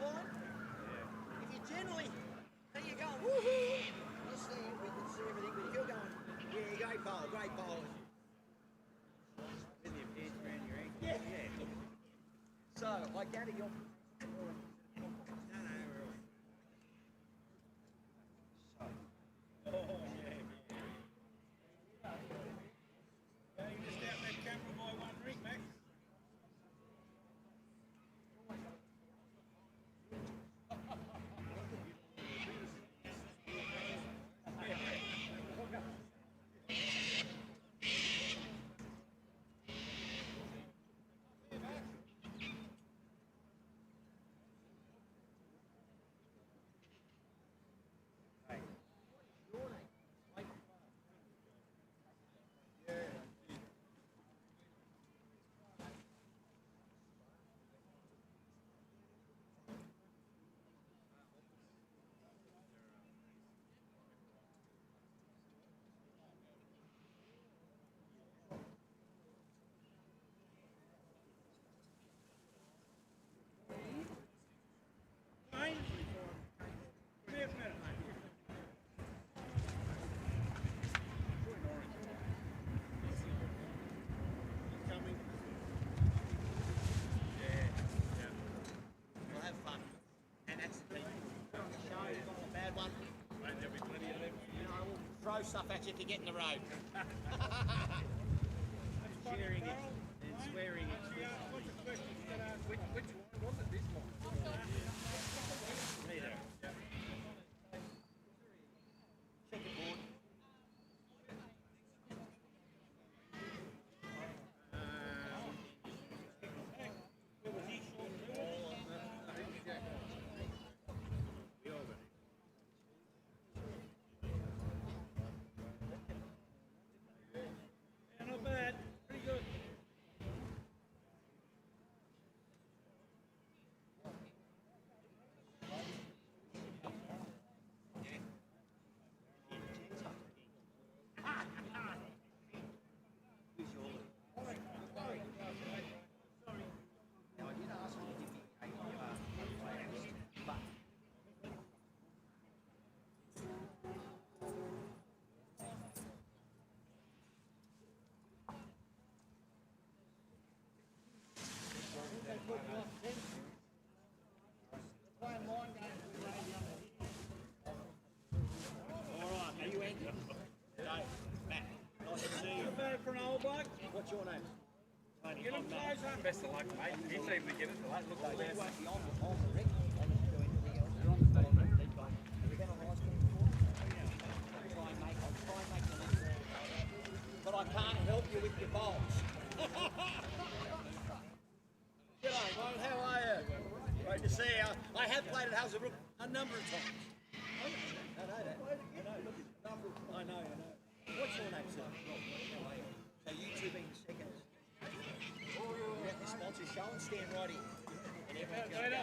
line. If you're generally, and you're going, woohoo, you stand, we can see everything, but if you're going, yeah, great bowl, great bowl. With your pants around your ankle. Yeah. Yeah. So, I gather you're... Oh, yeah. You missed out that camera by one ring, Max. Throw stuff at you if you get in the road. Sharing it and swearing it. What's the question you got asked? Which one was it? This one? Neither. Check the board. Where was he short? We all got it. Yeah, not bad. Pretty good. Now, I did ask you to give me a but Alright, are you in? Matt, nice to see you. Not bad for an old bloke. What's your name? Get him closer. Best of luck, mate. He seemed to get it. That looked like You that. won't be on the ring. I'm just doing anything else. You're on the phone. Have you been on high school before? I'll try and make the list. But I can't help you with your bowls. G'day, mate. How are you? Great to see you. I have played at Hazelbrook a number of times. I know that. I know. What's your name, sir? So YouTube being second. We're at the sponsor show and stand right here. And everyone's going to go,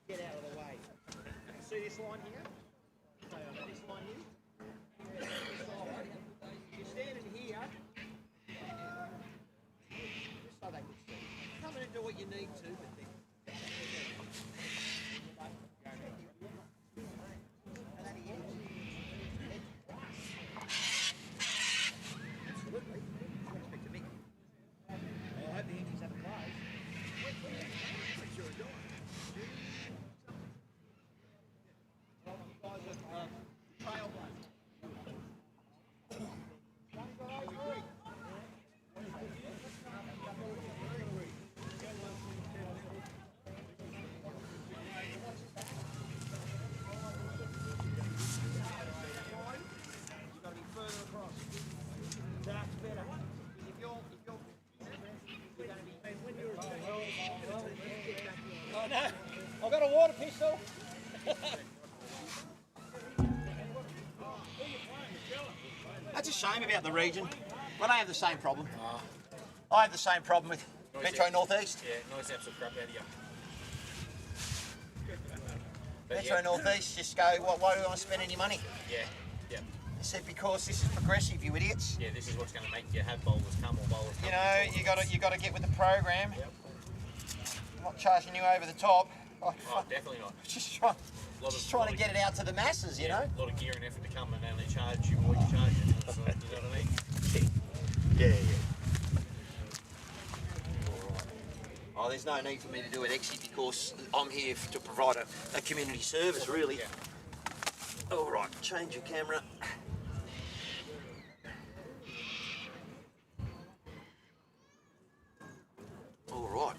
get out of the way. See this line here? This line here? You're standing here. Just so they can see. Come in and do what you need to, but then. And at the end. Absolutely. I expect to be. I hope the Yankees have a play. Make sure it's on. You guys are trailblazers. You've got to be further across. That's better. If you're going to be... Oh no, I've got a water pistol. That's a shame about the region. Well, I have the same problem. I have the same problem with Metro Northeast. Yeah, nice absolute crap out of you. Metro Northeast just go, why do we want to spend any money? Yeah. I said, because this is progressive, you idiots. Yeah, this is what's going to make you have bowlers come or bowlers come. You know, you got to get with the program. Yep. I'm not charging you over the top. Oh, definitely not. Just trying to get it out to the masses, you know? A lot of gear and effort to come and only charge you what you charge you. So, you know what I mean? Yeah. Oh, there's no need for me to do it exy because I'm here to provide a community service, really. Yeah. All right, change your camera. All right.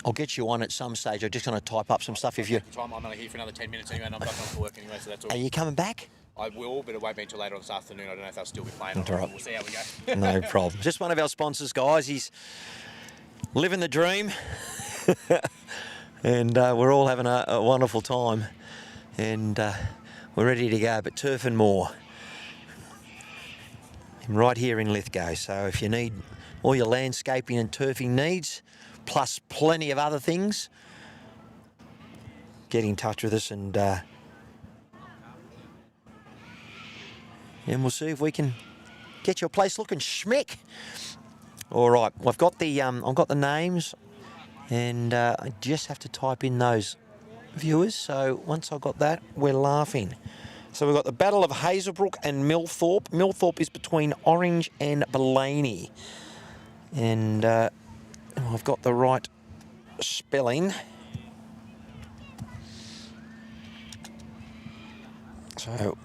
I'll get you on at some stage. I'm just going to type up some stuff if you... I'm only here for another 10 minutes anyway, and I'm back on to work anyway, so that's all. Are you coming back? I will, but it won't be until later on this afternoon. I don't know if I'll still be playing. That's all right. We'll see how we go. No problem. Just one of our sponsors, guys. He's living the dream. And we're all having a wonderful time. And we're ready to go, but turf and more. And right here in Lithgow. So if you need all your landscaping and turfing needs, plus plenty of other things, get in touch with us and we'll see if we can get your place looking schmick. All right, I've got the names, and I just have to type in those viewers. So once I've got that, we're laughing. So we've got the Battle of Hazelbrook and Millthorpe. Millthorpe is between Orange and Blaney, and I've got the right spelling. So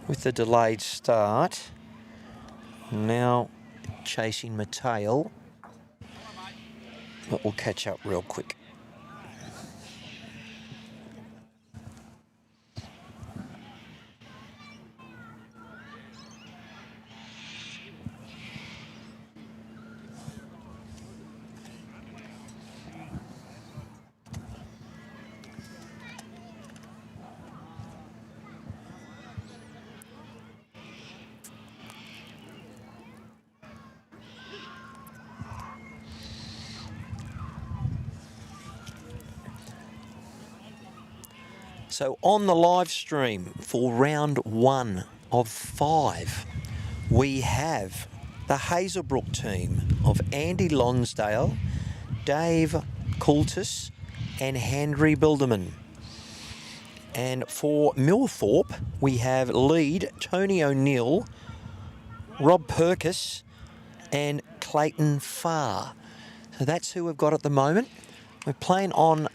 with the delayed start, now chasing my tail, but we'll catch up real quick. So on the live stream for round 1 of 5, we have the Hazelbrook team of Andy Lonsdale, Dave Coultis and Henry Bilderman. And for Millthorpe, we have lead Tony O'Neill, Rob Perkis and Clayton Farr. So that's who we've got at the moment. We're playing on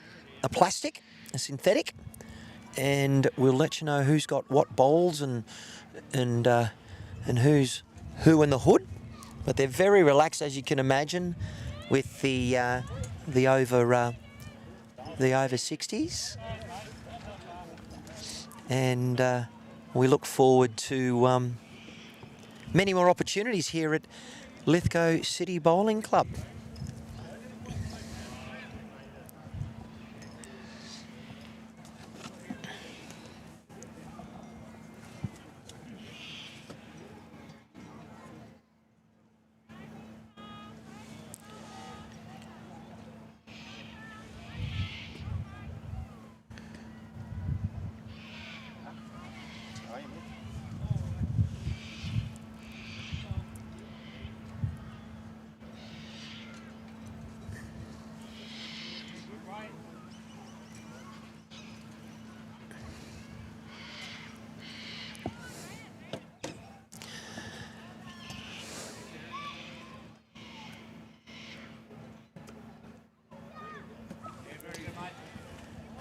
a plastic, a synthetic, and we'll let you know who's got what bowls and who's who in the hood. But they're very relaxed, as you can imagine, with the over 60s, and we look forward to many more opportunities here at Lithgow City Bowling Club.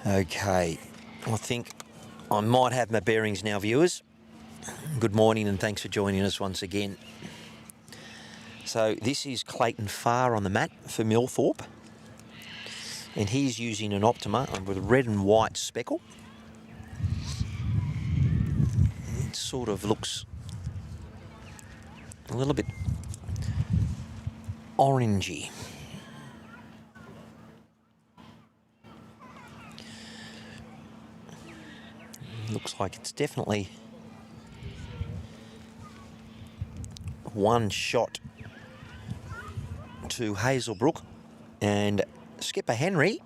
Okay, I think I might have my bearings now, viewers. Good morning and thanks for joining us once again. So this is Clayton Farr on the mat for Millthorpe, and he's using an Optima with a red and white speckle. It sort of looks a little bit orangey. Looks like it's definitely one shot to Hazelbrook, and skipper Henry,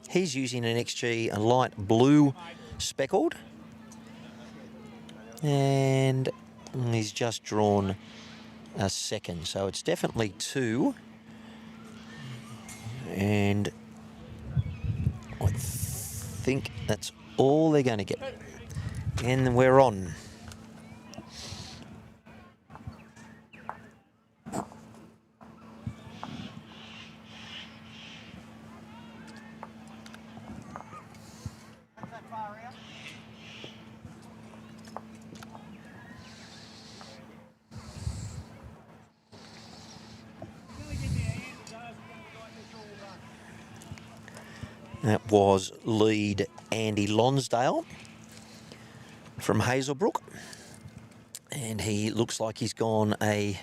he's using an XG, a light blue speckled, and he's just drawn a second, so it's definitely two, and I think that's all they're going to get, and we're on. That was lead Andy Lonsdale from Hazelbrook, and he looks like he's gone a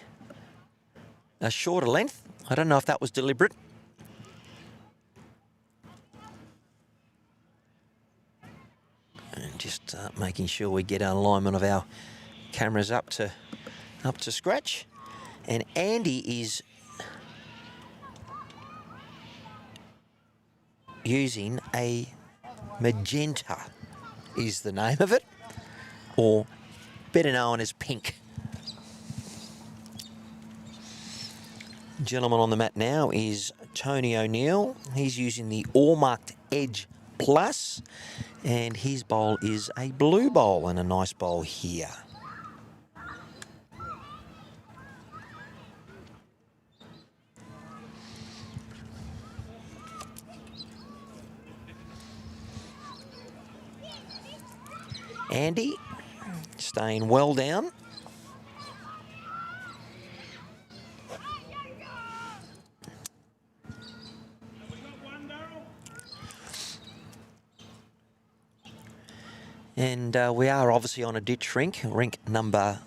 shorter length. I don't know if that was deliberate. And just making sure we get our alignment of our cameras up to scratch. And Andy is using a magenta is the name of it, or better known as pink. Gentleman on the mat now is Tony O'Neill. He's using the all-marked Edge Plus, and his bowl is a blue bowl, and a nice bowl here. Andy staying well down. And we are obviously on a ditch rink number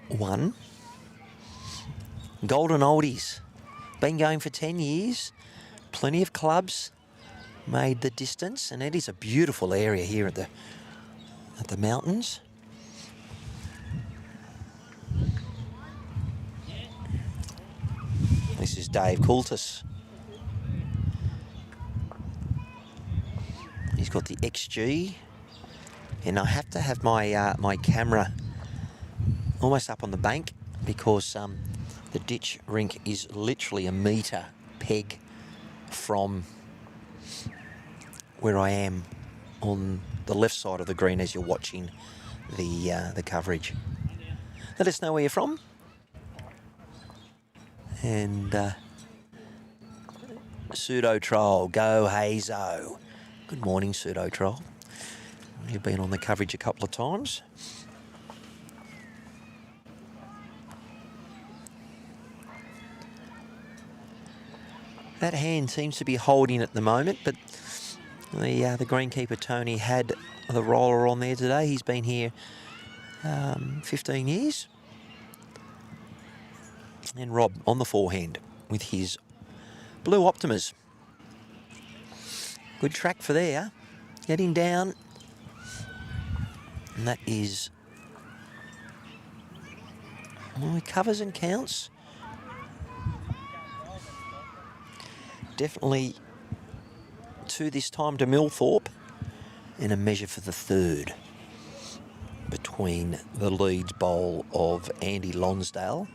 1. Golden Oldies, been going for 10 years, plenty of clubs, made the distance, and it is a beautiful area here at the mountains. This is Dave Coultis. He's got the XG, and I have to have my my camera almost up on the bank because the ditch rink is literally a metre peg from where I am on the left side of the green as you're watching the coverage. Let us know where you're from. And Pseudo Troll, go Hazo. Good morning, Pseudo Troll. You've been on the coverage a couple of times. That hand seems to be holding at the moment, but the greenkeeper Tony had the roller on there today. He's been here 15 years. And Rob on the forehand with his Blue Optimas. Good track for there. Getting down. And that is... well, it covers and counts. Definitely 2 this time to Millthorpe, and a measure for the 3rd between the Leeds bowl of Andy Lonsdale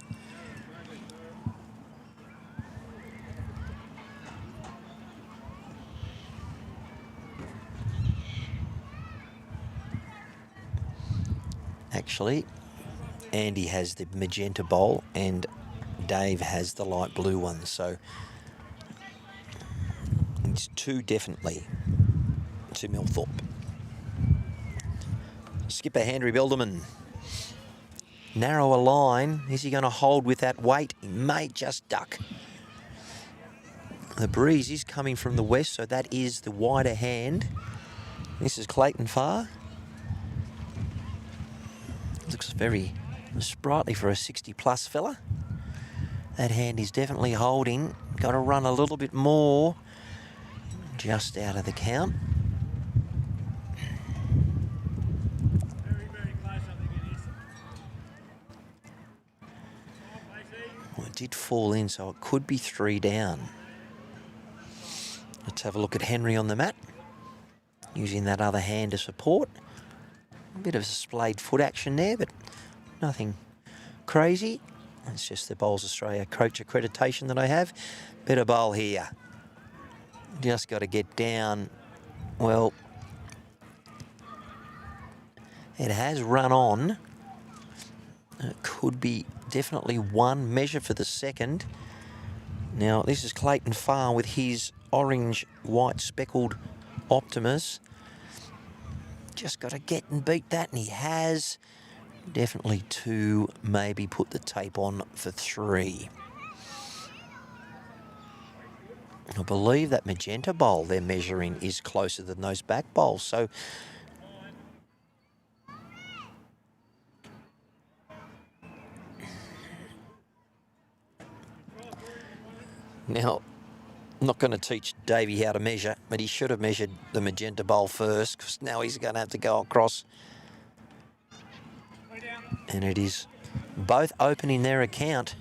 actually. Andy has the magenta bowl and Dave has the light blue one, so it's 2 definitely to Millthorpe. Skipper Henry Belderman. Narrower line. Is he going to hold with that weight? He may just duck. The breeze is coming from the west, so that is the wider hand. This is Clayton Farr. Looks very sprightly for a 60-plus fella. That hand is definitely holding. Got to run a little bit more. Just out of the count. Very, very close, I think it is. Well, it did fall in, so it could be 3 down. Let's have a look at Henry on the mat. Using that other hand to support. A bit of splayed foot action there, but nothing crazy. It's just the Bowls Australia coach accreditation that I have. Better bowl here. Just got to get down. Well, it has run on. It could be definitely one measure for the second. Now, this is Clayton Farr with his orange, white, speckled Optimus. Just got to get and beat that, and he has. Definitely 2, maybe put the tape on for 3. I believe that magenta bowl they're measuring is closer than those back bowls. So now, I'm not going to teach Davey how to measure, but he should have measured the magenta bowl first, because now he's going to have to go across. And it is both open in their account.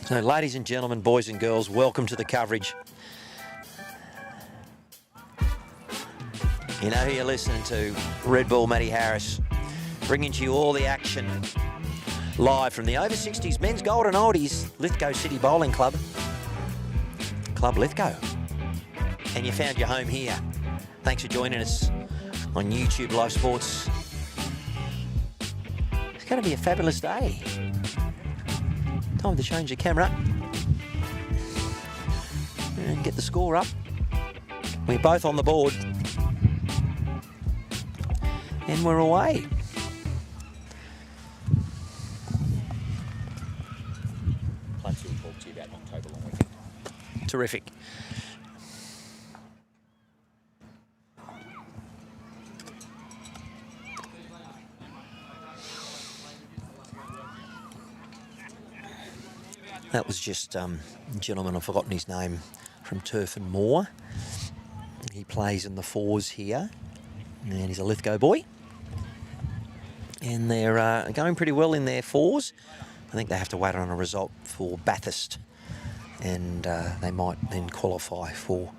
So, ladies and gentlemen, boys and girls, welcome to the coverage. You know who you're listening to, Red Bull Matty Harris, bringing to you all the action live from the over 60s men's Golden Oldies, Lithgow City Bowling Club, Club Lithgow. And you found your home here. Thanks for joining us on YouTube Live Sports. It's going to be a fabulous day. Time to change the camera and get the score up. We're both on the board. And we're away. Plenty will talk to you about October long weekend. Terrific. That was just a gentleman, I've forgotten his name, from Turf and Moor. He plays in the 4s here, and he's a Lithgow boy. And they're going pretty well in their 4s. I think they have to wait on a result for Bathurst, and they might then qualify for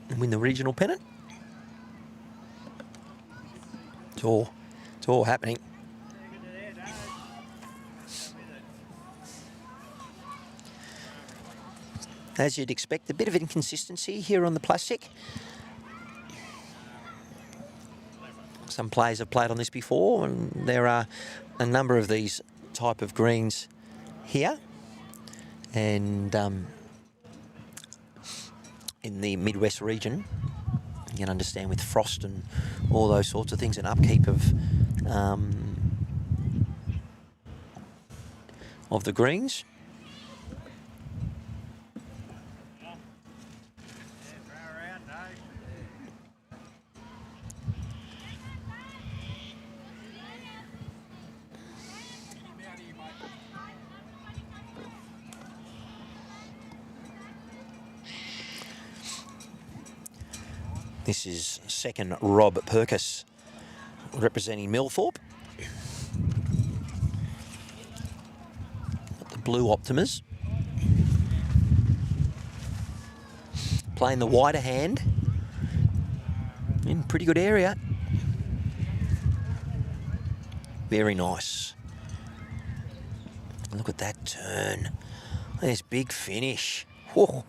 and win the regional pennant. It's all happening. As you'd expect, a bit of inconsistency here on the plastic. Some players have played on this before, and there are a number of these type of greens here. And in the Midwest region, you can understand with frost and all those sorts of things, and upkeep of the greens. This is second Rob Perkis, representing Millthorpe. The blue Optimus. Playing the wider hand. In pretty good area. Very nice. Look at that turn. There's big finish. Whoa.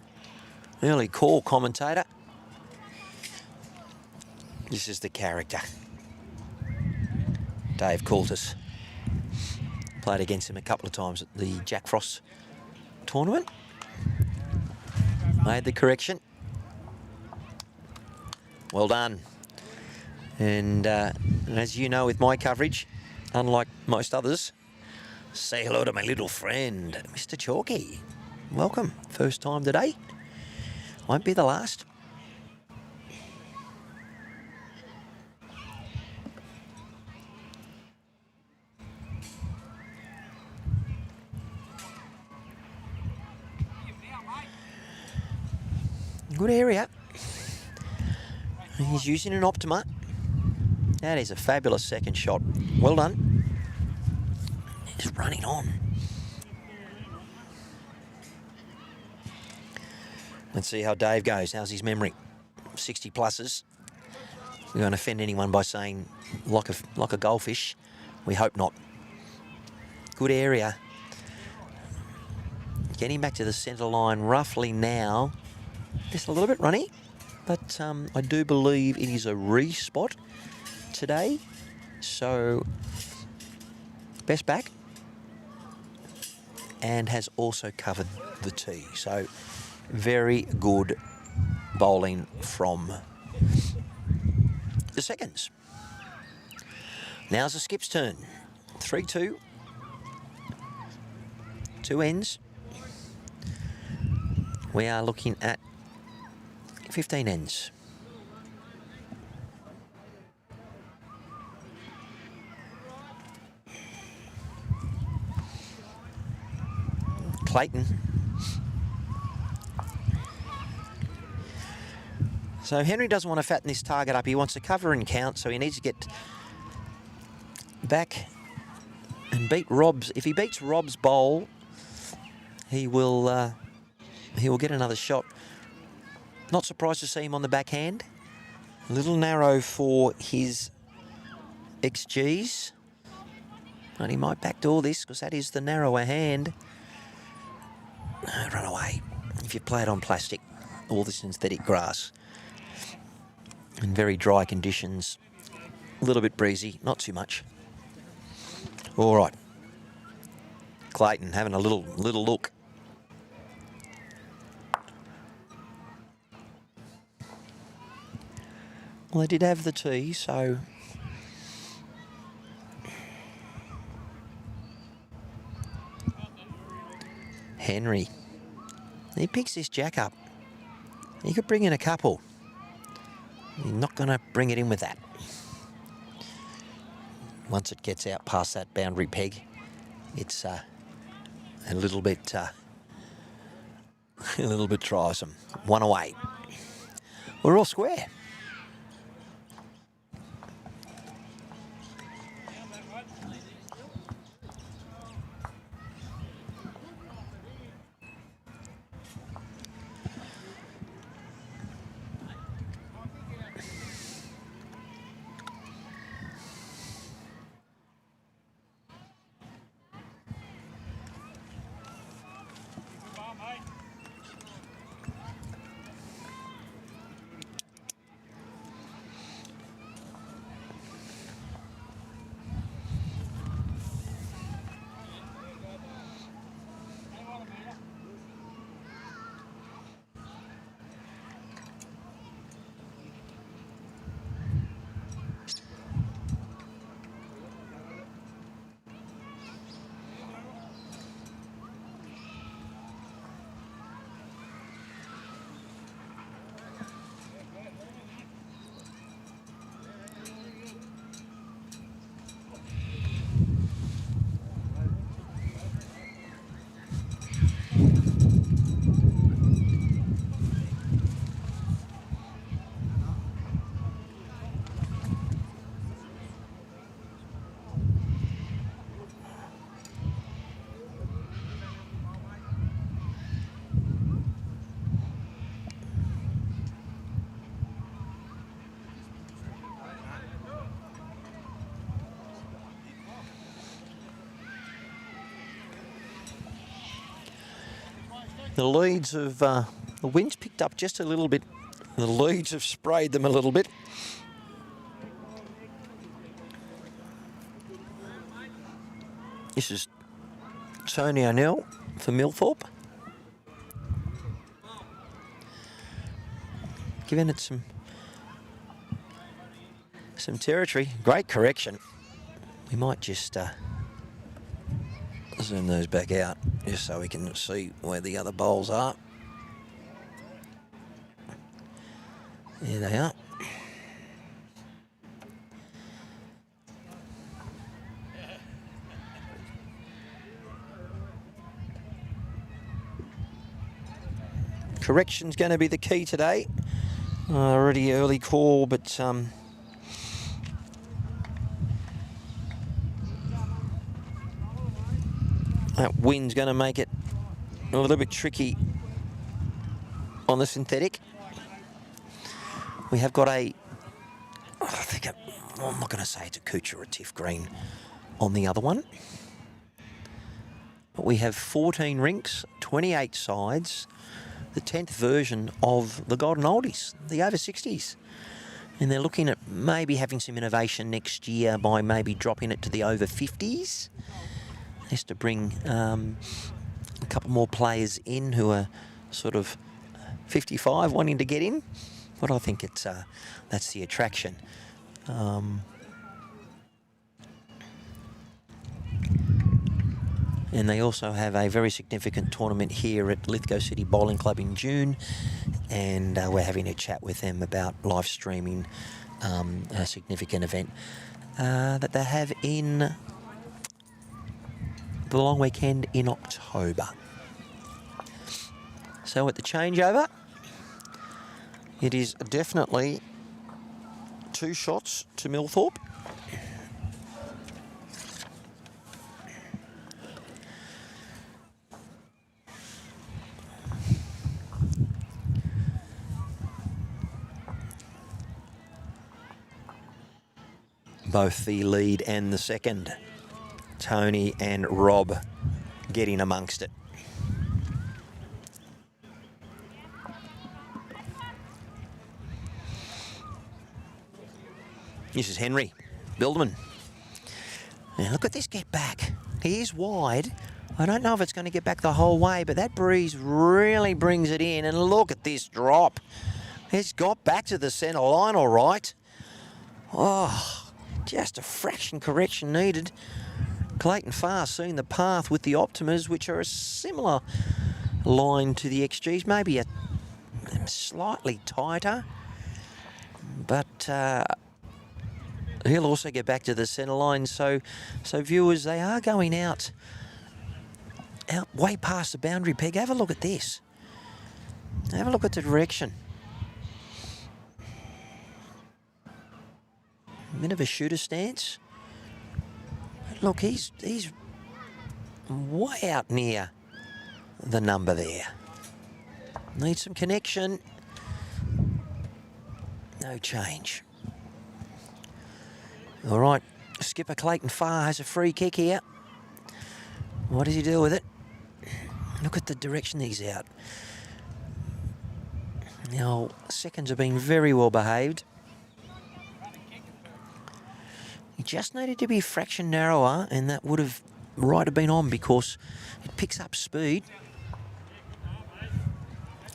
Early call, commentator. This is the character. Dave Coulter. Played against him a couple of times at the Jack Frost tournament. Made the correction. Well done. And as you know with my coverage, unlike most others, say hello to my little friend, Mr. Chalky. Welcome. First time today. Won't be the last. Good area. He's using an Optima. That is a fabulous second shot. Well done. He's running on. Let's see how Dave goes. How's his memory? 60 pluses. We won't offend anyone by saying like a goldfish. We hope not. Good area. Getting back to the centre line roughly now. Just a little bit runny, but I do believe it is a re-spot today. So, best back. And has also covered the tee. So, very good bowling from the seconds. Now's the skip's turn. 3-2. 2 ends. We are looking at 15 ends. Clayton. So Henry doesn't want to fatten this target up. He wants to cover and count, so he needs to get back and beat Rob's. If he beats Rob's bowl, he will get another shot. Not surprised to see him on the backhand. A little narrow for his XGs. But he might backdoor this because that is the narrower hand. Run away if you play it on plastic or the synthetic grass. In very dry conditions. A little bit breezy, not too much. All right. Clayton having a little look. Well, they did have the tee, so Henry. He picks this jack up. He could bring in a couple. He's not going to bring it in with that. Once it gets out past that boundary peg, it's a little bit tiresome. One away. We're all square. The leads have, the wind's picked up just a little bit. The leads have sprayed them a little bit. This is Tony O'Neill for Millthorpe. Giving it some territory. Great correction. We might just zoom those back out just so we can see where the other bowls are. There they are. Correction's going to be the key today. Already early call, but that wind's going to make it a little bit tricky on the synthetic. We have got I'm not going to say it's a Kucha or a Tiff green on the other one. But we have 14 rinks, 28 sides, the 10th version of the Golden Oldies, the over 60s. And they're looking at maybe having some innovation next year by maybe dropping it to the over 50s. Just to bring a couple more players in who are sort of 55 wanting to get in. But I think it's that's the attraction. And they also have a very significant tournament here at Lithgow City Bowling Club in June, and we're having a chat with them about live streaming a significant event that they have in the long weekend in October. So at the changeover, it is definitely 2 shots to Millthorpe. Both the lead and the second, Tony and Rob, getting amongst it. This is Henry Bilderman. Now look at this get back. He is wide. I don't know if it's going to get back the whole way, but that breeze really brings it in. And look at this drop. It's got back to the centre line all right. Oh, just a fraction correction needed. Clayton Farr seeing the path with the Optimas, which are a similar line to the XGs, maybe a slightly tighter, but he'll also get back to the centre line. So viewers, they are going out way past the boundary peg. Have a look at this. Have a look at the direction. A bit of a shooter stance. Look, he's way out near the number there. Needs some connection. No change. All right, skipper Clayton Farr has a free kick here. What does he do with it? Look at the direction he's out. Now, seconds have been very well behaved. He just needed to be a fraction narrower, and that would have been on, because it picks up speed.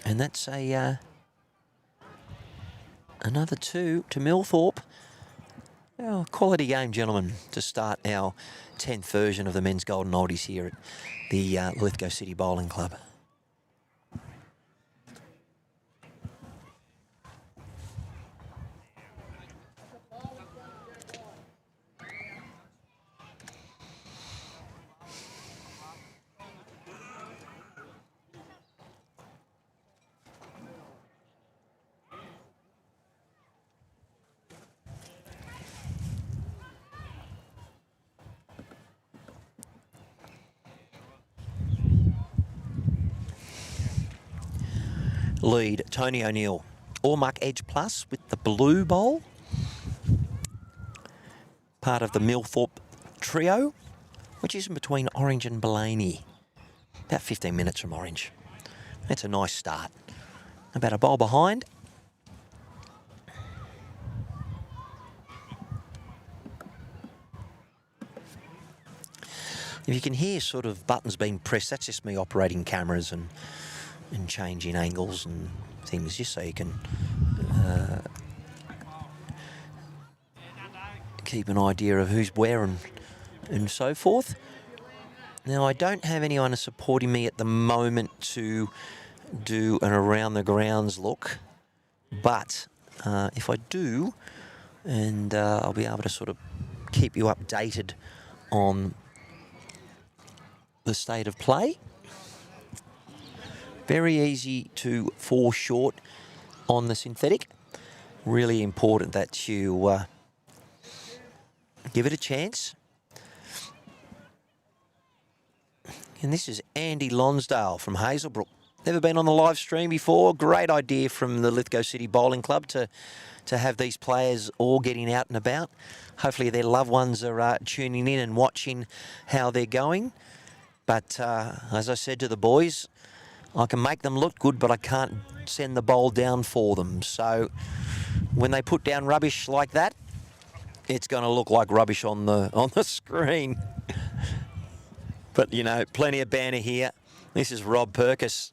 And that's another 2 to Millthorpe. Oh, quality game, gentlemen, to start our 10th version of the men's Golden Oldies here at the Lithgow City Bowling Club. Lead, Tony O'Neill. Ormuck Edge Plus with the blue bowl. Part of the Millthorpe trio, which is in between Orange and Blaney. About 15 minutes from Orange. That's a nice start. About a bowl behind. If you can hear sort of buttons being pressed, that's just me operating cameras and changing angles and things, just so you can keep an idea of who's where and so forth. Now, I don't have anyone supporting me at the moment to do an around the grounds look, but if I do, and I'll be able to sort of keep you updated on the state of play. Very easy to fall short on the synthetic. Really important that you give it a chance. And this is Andy Lonsdale from Hazelbrook. Never been on the live stream before. Great idea from the Lithgow City Bowling Club to have these players all getting out and about. Hopefully their loved ones are tuning in and watching how they're going. But as I said to the boys, I can make them look good, but I can't send the bowl down for them. So when they put down rubbish like that, it's going to look like rubbish on the screen. But, you know, plenty of banter here. This is Rob Perkis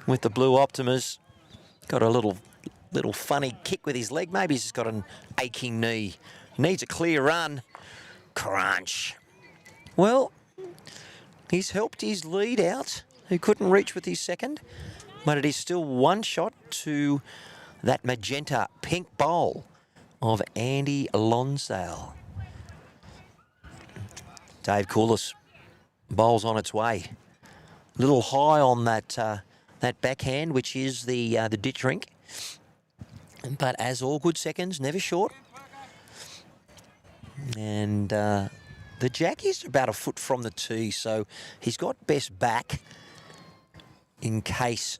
with the Blue Optimas. Got a little funny kick with his leg. Maybe he's just got an aching knee. He needs a clear run. Crunch. Well, he's helped his lead out, who couldn't reach with his second. But it is still one shot to that magenta pink bowl of Andy Lonsdale. Dave Coulis. Bowl's on its way. A little high on that backhand, which is the ditch rink. But as all good seconds, never short. And the jack is about a foot from the tee, so he's got best back in case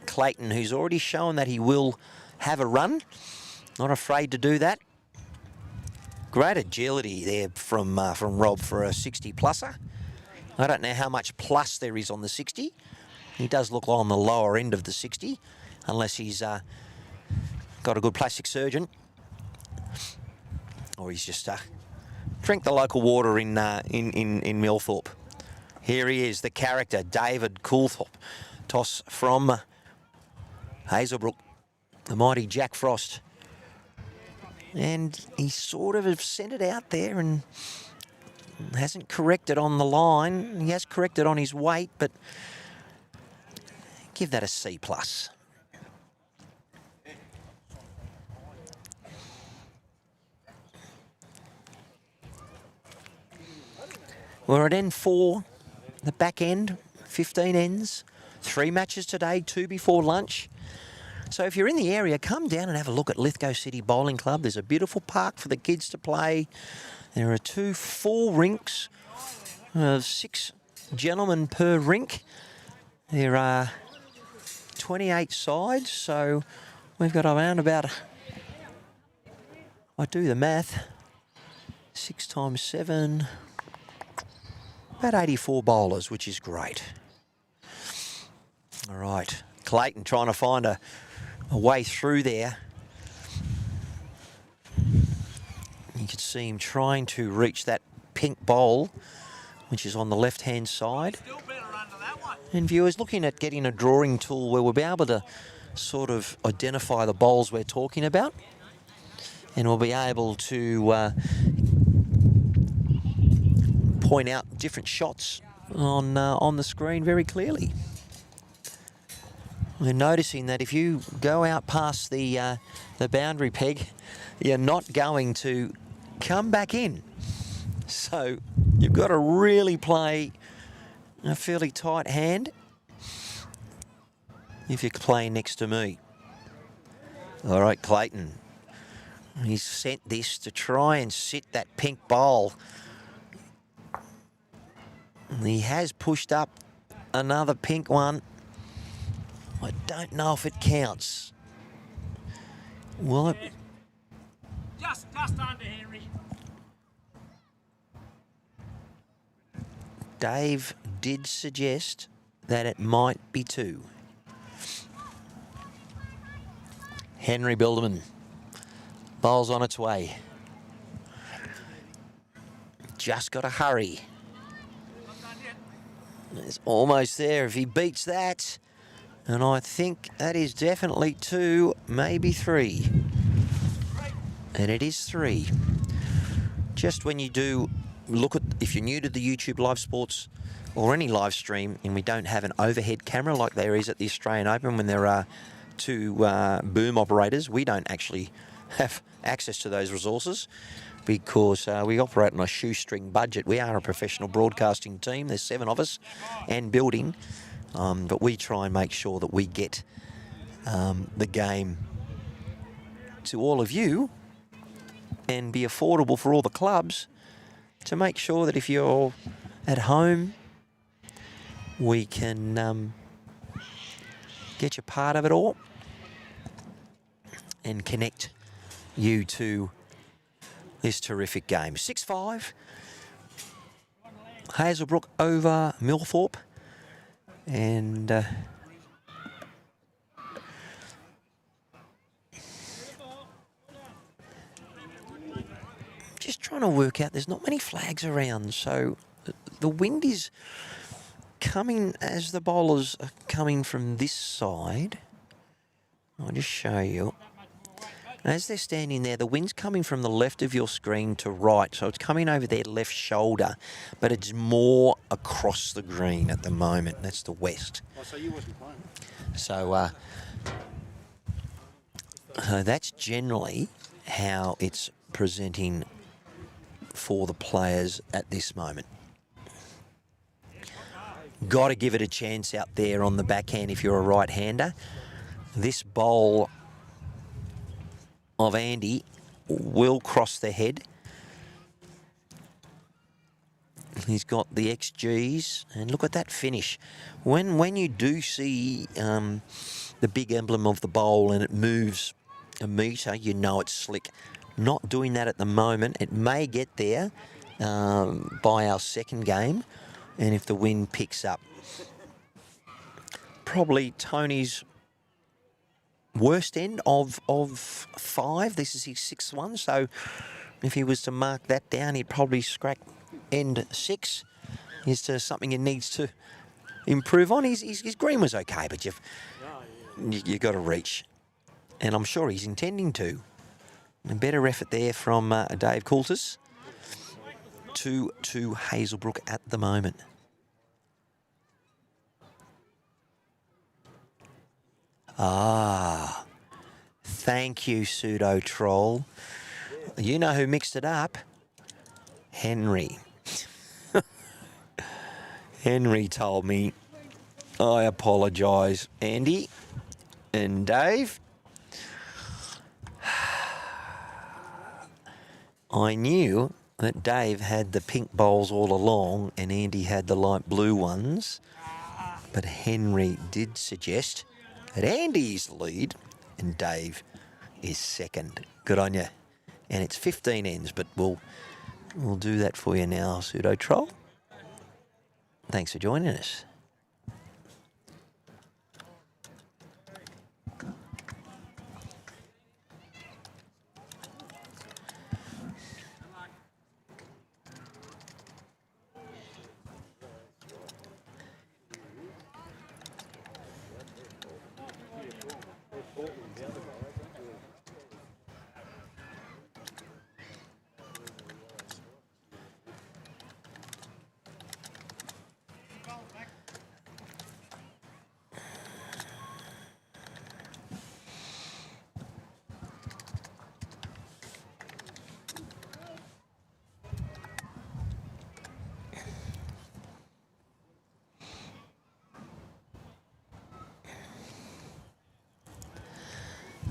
Clayton, who's already shown that he will have a run, not afraid to do that. Great agility there from Rob for a 60-plusser. I don't know how much plus there is on the 60. He does look on the lower end of the 60, unless he's got a good plastic surgeon. Or he's just drink the local water in Millthorpe. Here he is, the character, David Coulthorpe. Toss from Hazelbrook, the mighty Jack Frost. And he sort of sent it out there and hasn't corrected on the line. He has corrected on his weight, but give that a C+. We're at N4, the back end, 15 ends, 3 matches today, 2 before lunch. So if you're in the area, come down and have a look at Lithgow City Bowling Club. There's a beautiful park for the kids to play. There are 2 full rinks, 6 gentlemen per rink. There are 28 sides, so we've got around about, I do the math, 6 times 7, about 84 bowlers, which is great. All right, Clayton trying to find a way through there. You can see him trying to reach that pink bowl, which is on the left-hand side. And viewers, looking at getting a drawing tool where we'll be able to sort of identify the bowls we're talking about. And we'll be able to point out different shots on the screen very clearly. We're noticing that if you go out past the boundary peg, you're not going to come back in. So you've got to really play a fairly tight hand if you're playing next to me. All right, Clayton. He's sent this to try and sit that pink bowl. He has pushed up another pink one. I don't know if it counts. Will it? Just under, Henry. Dave did suggest that it might be 2. Henry Bilderman. Bowl's on its way. Just got to hurry. It's almost there. If he beats that, and I think that is definitely 2, maybe 3. And it is 3. Just when you do look at, if you're new to the YouTube Live Sports or any live stream, and we don't have an overhead camera like there is at the Australian Open when there are 2 boom operators, we don't actually have access to those resources because we operate on a shoestring budget. We are a professional broadcasting team. There's 7 of us and building. But we try and make sure that we get the game to all of you and be affordable for all the clubs to make sure that if you're at home, we can get you part of it all and connect you to this terrific game. 6-5, Hazelbrook over Millthorpe, and just trying to work out, there's not many flags around, so the wind is coming as the bowlers are coming from this side. I'll just show you. As they're standing there, the wind's coming from the left of your screen to right, so it's coming over their left shoulder, but it's more across the green at the moment. That's the west. Oh, so you wasn't playing? So that's generally how it's presenting for the players at this moment. Got to give it a chance out there on the backhand if you're a right-hander. This bowl of Andy will cross the head. He's got the XGs, and look at that finish. When you do see the big emblem of the bowl and it moves a metre, you know it's slick. Not doing that at the moment. It may get there by our second game, and if the wind picks up. Probably Tony's worst end of 5. This is his 6th one, so if he was to mark that down, he'd probably scrape end 6. Is to something he needs to improve on. His green was okay, but you got to reach, and I'm sure he's intending to. A better effort there from Dave Coulter. 2-2 Hazelbrook at the moment. Ah, thank you, Pseudo Troll. You know who mixed it up? Henry. Henry told me. I apologise, Andy and Dave. I knew that Dave had the pink bowls all along and Andy had the light blue ones, but Henry did suggest that Andy is the lead and Dave is second. Good on you. And it's 15 ends, but we'll do that for you now, Pseudo Troll. Thanks for joining us.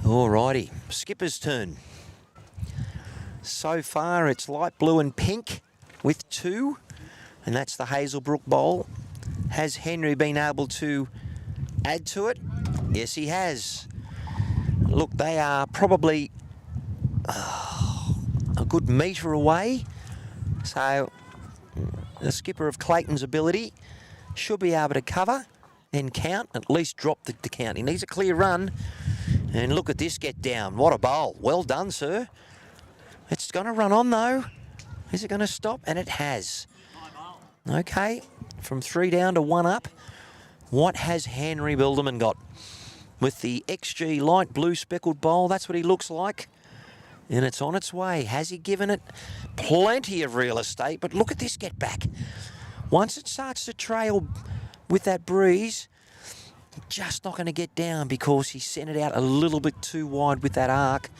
Alrighty, skipper's turn. So far it's light blue and pink with 2, and that's the Hazelbrook bowl. Has Henry been able to add to it? Yes, he has. Look, they are probably a good metre away, so the skipper of Clayton's ability should be able to cover and count, at least drop the count. He needs a clear run. And look at this get down. What a bowl. Well done, sir. It's going to run on, though. Is it going to stop? And it has. Okay. From 3 down to 1 up. What has Henry Bilderman got? With the XG light blue speckled bowl, that's what he looks like. And it's on its way. Has he given it plenty of real estate? But look at this get back. Once it starts to trail with that breeze, just not going to get down because he sent it out a little bit too wide with that arc.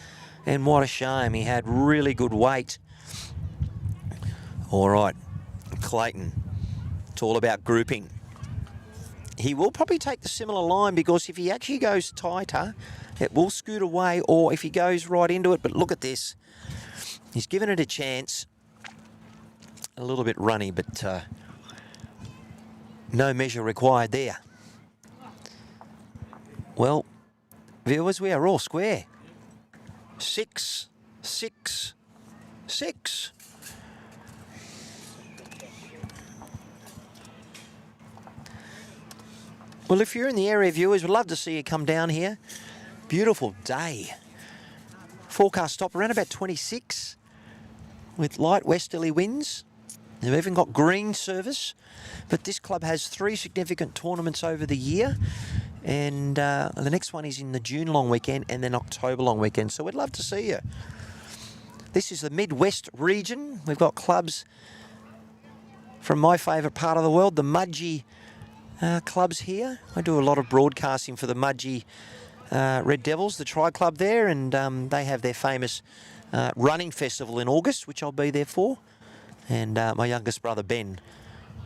And what a shame. He had really good weight. All right, Clayton. It's all about grouping. he will probably take the similar line, because if he actually goes tighter, it will scoot away, or if he goes right into it. But look at this. He's given it a chance. A little bit runny, but no measure required there. Well, viewers, we are all square. 6, 6, 6. Well, if you're in the area, viewers, we'd love to see you come down here. Beautiful day. Forecast top around about 26 with light westerly winds. They've even got green service, but this club has 3 significant tournaments over the year, and the next one is in the June long weekend and then October long weekend, so we'd love to see you. This is the Midwest region. We've got clubs from my favourite part of the world, the Mudgee clubs here. I do a lot of broadcasting for the Mudgee Red Devils, the tri-club there, and they have their famous running festival in August, which I'll be there for. And my youngest brother Ben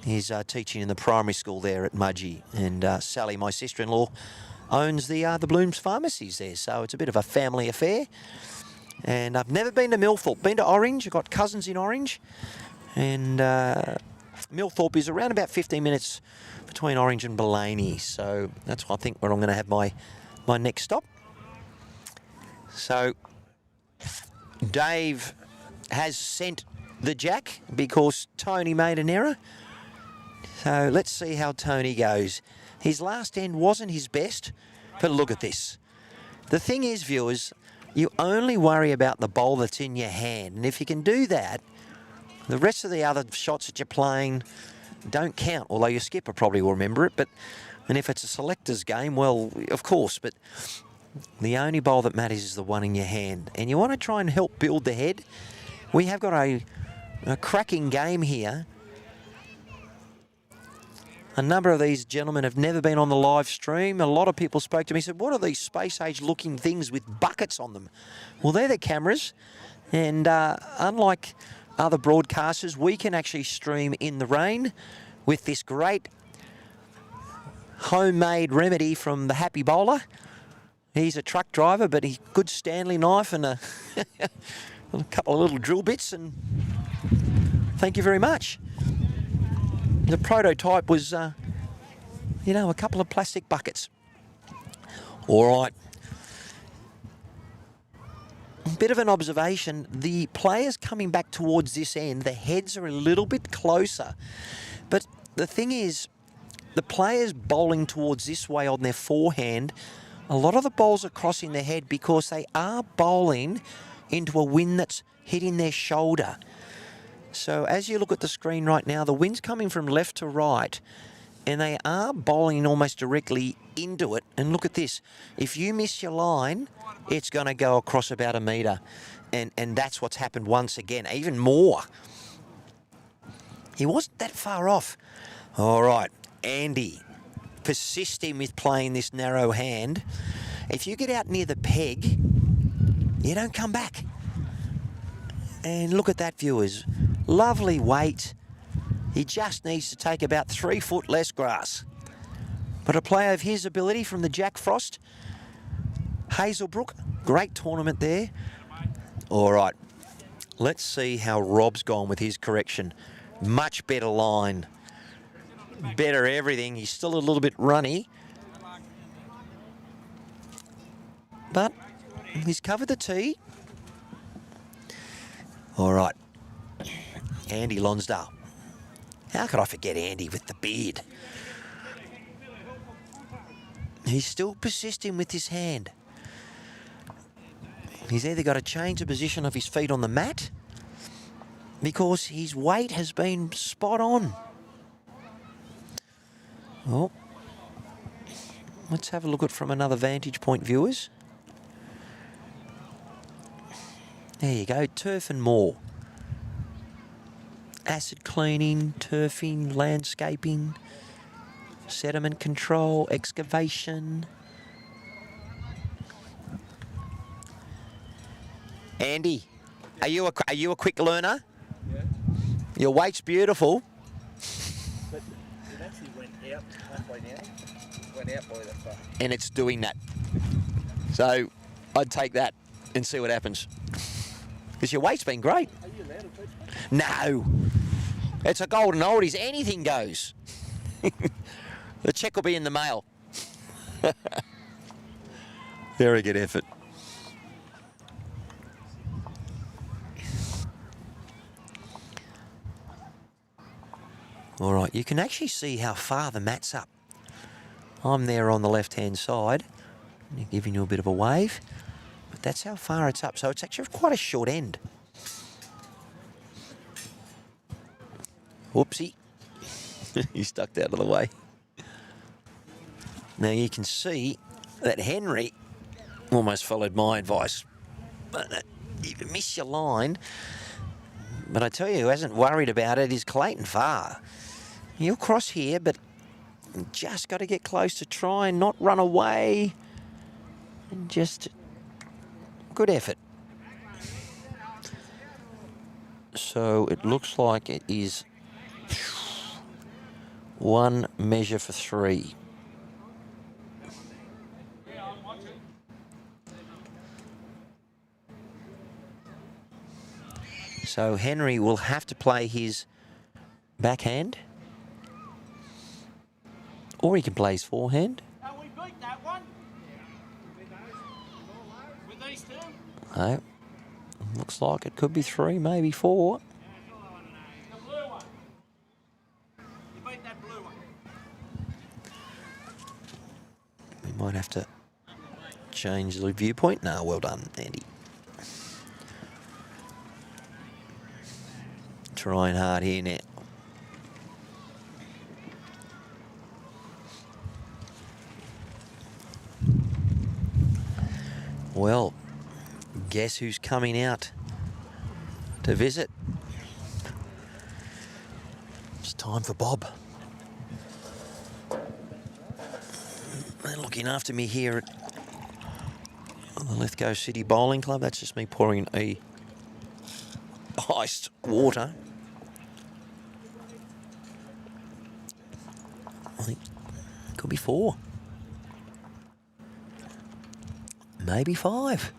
is teaching in the primary school there at Mudgee, and Sally, my sister-in-law, owns the Blooms pharmacies there, so it's a bit of a family affair. And I've never been to Millthorpe. Been to Orange. I've got cousins in Orange, and Millthorpe is around about 15 minutes between Orange and Bellany, so that's what I think where I'm going to have my next stop. So Dave has sent the jack because Tony made an error. So let's see how Tony goes. His last end wasn't his best, but look at this. The thing is, viewers, you only worry about the bowl that's in your hand, and if you can do that, the rest of the other shots that you're playing don't count, although your skipper probably will remember it. And if it's a selector's game, well, of course, but the only bowl that matters is the one in your hand, and you want to try and help build the head. We have got a cracking game here. A number of these gentlemen have never been on the live stream. A lot of people spoke to me and said, what are these space age looking things with buckets on them? Well, they're the cameras, and unlike other broadcasters, we can actually stream in the rain with this great homemade remedy from the Happy Bowler. He's a truck driver, but he's good Stanley knife and a couple of little drill bits, and thank you very much. The prototype was, a couple of plastic buckets. All right. A bit of an observation. The players coming back towards this end, the heads are a little bit closer. But the thing is, the players bowling towards this way on their forehand, a lot of the bowls are crossing their head because they are bowling into a wind that's hitting their shoulder. So as you look at the screen right now, the wind's coming from left to right, and they are bowling almost directly into it. And look at this. If you miss your line, it's going to go across about a metre. And that's what's happened once again, even more. He wasn't that far off. All right, Andy, persisting with playing this narrow hand. If you get out near the peg, you don't come back. And look at that, viewers. Lovely weight. He just needs to take about 3 foot less grass. But a player of his ability from the Jack Frost, Hazelbrook, great tournament there. All right, let's see how Rob's gone with his correction. Much better line. Better everything. He's still a little bit runny, but he's covered the tee. All right, Andy Lonsdale. How could I forget Andy with the beard? He's still persisting with his hand. He's either got to change the position of his feet on the mat because his weight has been spot on. Well, let's have a look at it from another vantage point, viewers. There you go, turf and more. Acid cleaning, turfing, landscaping, sediment control, excavation. Andy, are you a quick learner? Yeah. Your weight's beautiful. But it actually went out halfway down. Went out by that far. And it's doing that. So I'd take that and see what happens. Because your weight's been great. Are you allowed to teach me? No. It's a Golden Oldies. Anything goes. The cheque will be in the mail. Very good effort. All right, you can actually see how far the mat's up. I'm there on the left-hand side, giving you a bit of a wave, but that's how far it's up. So it's actually quite a short end. Whoopsie. He stuck out of the way. Now you can see that Henry almost followed my advice. But you miss your line. But I tell you, who hasn't worried about it is Clayton Farr. He'll cross here, but just got to get close to try and not run away. And just good effort. So it looks like it is one measure for three. So Henry will have to play his backhand, or he can play his forehand. Oh, we beat that one. With these two? No, looks like it could be three, maybe four. The blue one. You beat that blue one. We might have to change the viewpoint. No, well done, Andy. Trying hard here now. Well, guess who's coming out to visit? It's time for Bob. They're looking after me here at the Lithgow City Bowling Club. That's just me pouring a iced water. I think it could be four. Maybe five.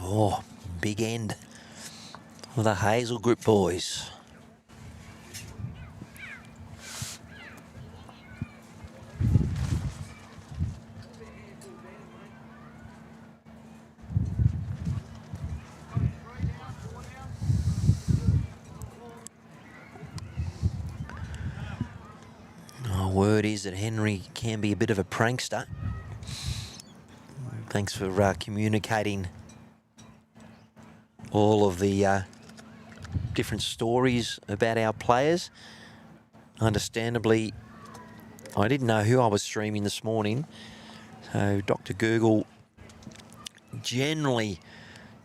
Oh, big end for the Hazelbrook boys. Word is that Henry can be a bit of a prankster. Thanks for communicating all of the different stories about our players. Understandably, I didn't know who I was streaming this morning, so Dr. Google generally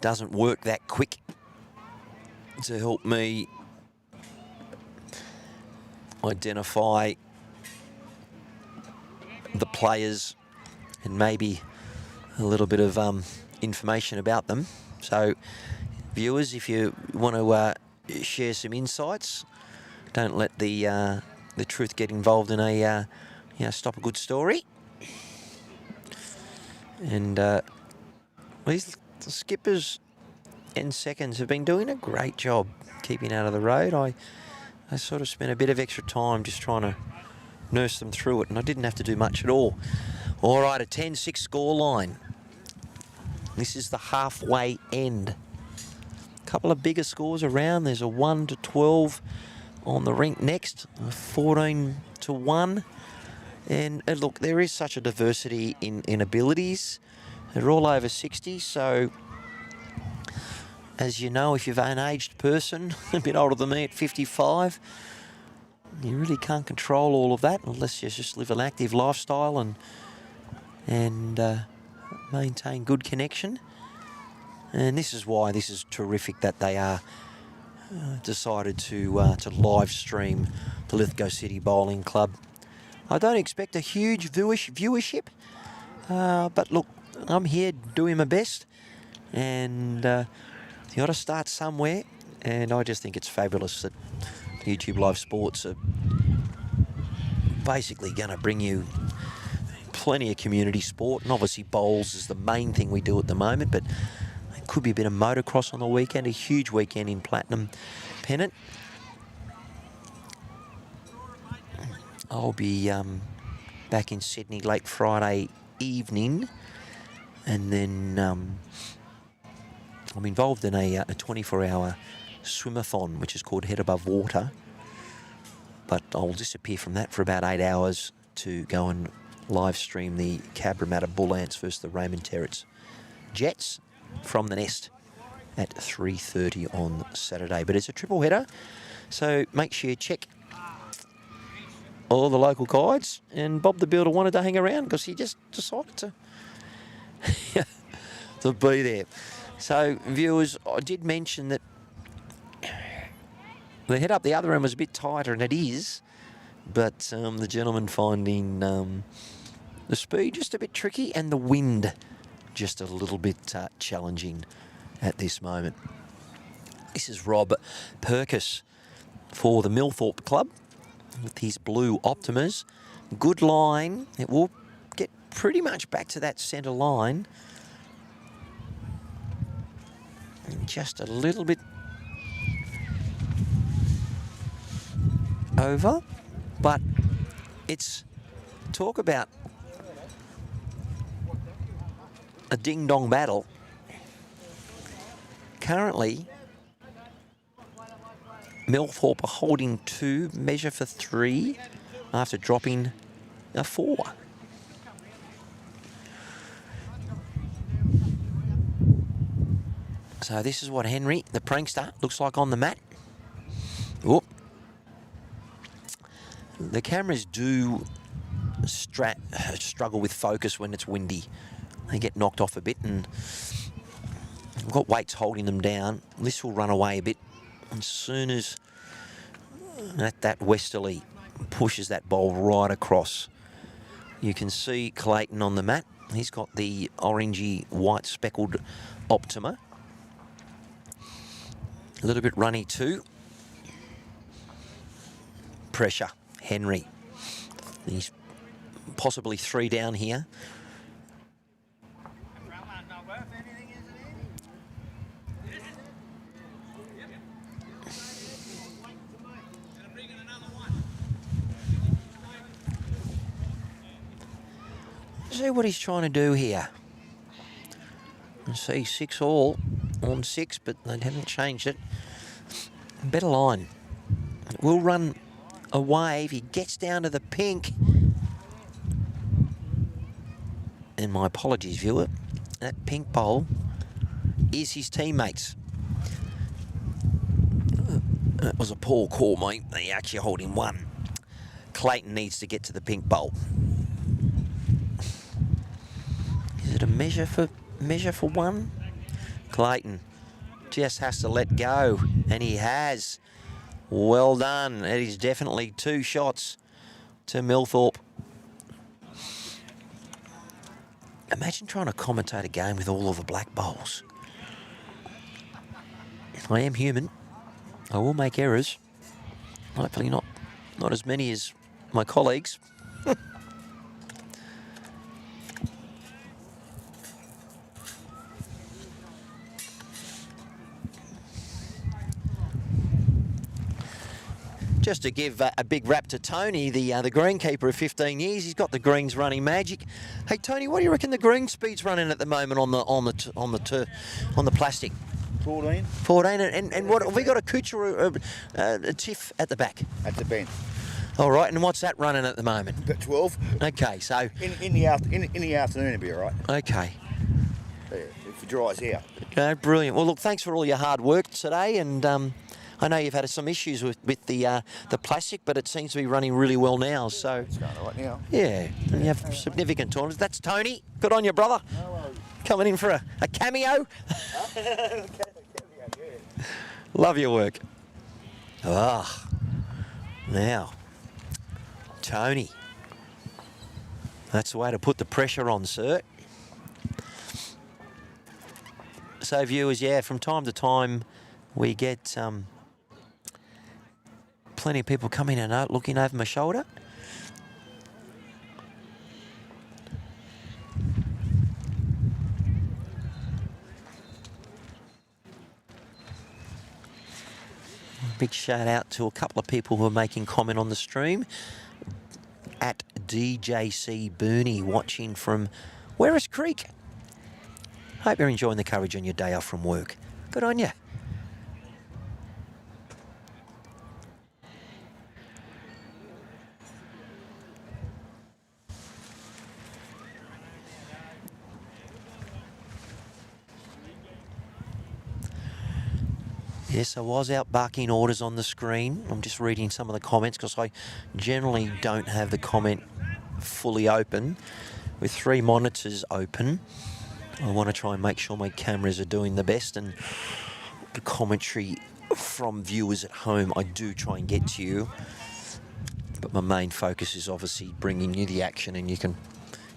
doesn't work that quick to help me identify the players and maybe a little bit of information about them. So viewers, if you want to share some insights, don't let the truth get involved in a stop a good story. And these skippers and seconds have been doing a great job keeping out of the road. I sort of spent a bit of extra time just trying to nurse them through it, and I didn't have to do much at all. All right, a 10-6 score line. This is the halfway end. A couple of bigger scores around. There's a 1-12 on the rink next, a 14-1. And look, there is such a diversity in abilities. They're all over 60, so as you know, if you're an aged person, a bit older than me at 55, you really can't control all of that unless you just live an active lifestyle and maintain good connection. And this is why this is terrific that they are decided to live stream the Lithgow City Bowling Club. I don't expect a huge viewership, But look, I'm here doing my best, and you got to start somewhere. And I just think it's fabulous that YouTube Live Sports are basically going to bring you plenty of community sport, and obviously bowls is the main thing we do at the moment, but it could be a bit of motocross on the weekend, a huge weekend in Platinum Pennant. I'll be back in Sydney late Friday evening, and then I'm involved in a 24-hour swimathon, which is called Head Above Water, but I'll disappear from that for about 8 hours to go and live stream the Cabramatta Bull Ants versus the Raymond Terrets Jets from the Nest at 3:30 on Saturday. But it's a triple header, so make sure you check all the local guides. And Bob the Builder wanted to hang around because he just decided to be there. So viewers, I did mention that the head up the other end was a bit tighter, and it is, but the gentleman finding the speed just a bit tricky and the wind just a little bit challenging at this moment. This is Rob Perkis for the Millthorpe Club with his blue Optimas. Good line. It will get pretty much back to that centre line. And just a little bit over, but it's talk about a ding-dong battle. Currently, Millthorpe are holding 2, measure for 3 after dropping a 4. So this is what Henry, the prankster, looks like on the mat. Whoop. The cameras do struggle with focus when it's windy. They get knocked off a bit, and we've got weights holding them down. This will run away a bit as soon as that westerly pushes that bowl right across. You can see Clayton on the mat. He's got the orangey white speckled Optima. A little bit runny too. Pressure, Henry. He's possibly 3 down here. See what he's trying to do here. You see 6 all on 6, but they haven't changed it. Better line. It will run a wave. He gets down to the pink. And my apologies, viewer. That pink bowl is his teammates. That was a poor call, mate. They actually holding 1. Clayton needs to get to the pink bowl. Is it a measure for 1? Clayton just has to let go, and he has. Well done. It is definitely 2 shots to Millthorpe. Imagine trying to commentate a game with all of the black bowls. I am human. I will make errors. Hopefully not as many as my colleagues. Just to give a big rap to Tony, the greenkeeper of 15 years. He's got the greens running magic. Hey Tony, what do you reckon the green speed's running at the moment on the plastic? 14. 14, and what have we got? A Kucha or a Tiff at the back? At the bench. All right, and what's that running at the moment? About 12. Okay, so In the afternoon it'll be all right. okay. Yeah, if it dries out. Okay, brilliant. Well, look, thanks for all your hard work today, and I know you've had some issues with the plastic, but it seems to be running really well now. So It's going all right now. yeah, and you have significant tournaments. That's Tony. Good on you, brother. Coming in for a cameo. Love your work. Ah, now, Tony. That's the way to put the pressure on, sir. So viewers, yeah, from time to time we get plenty of people coming in and out looking over my shoulder. Big shout out to a couple of people who are making comment on the stream. At DJC Booney, watching from Werris Creek. Hope you're enjoying the coverage on your day off from work. Good on you. Yes, I was out barking orders on the screen. I'm just reading some of the comments because I generally don't have the comment fully open. With 3 monitors open, I want to try and make sure my cameras are doing the best, and the commentary from viewers at home I do try and get to you. But my main focus is obviously bringing you the action, and you can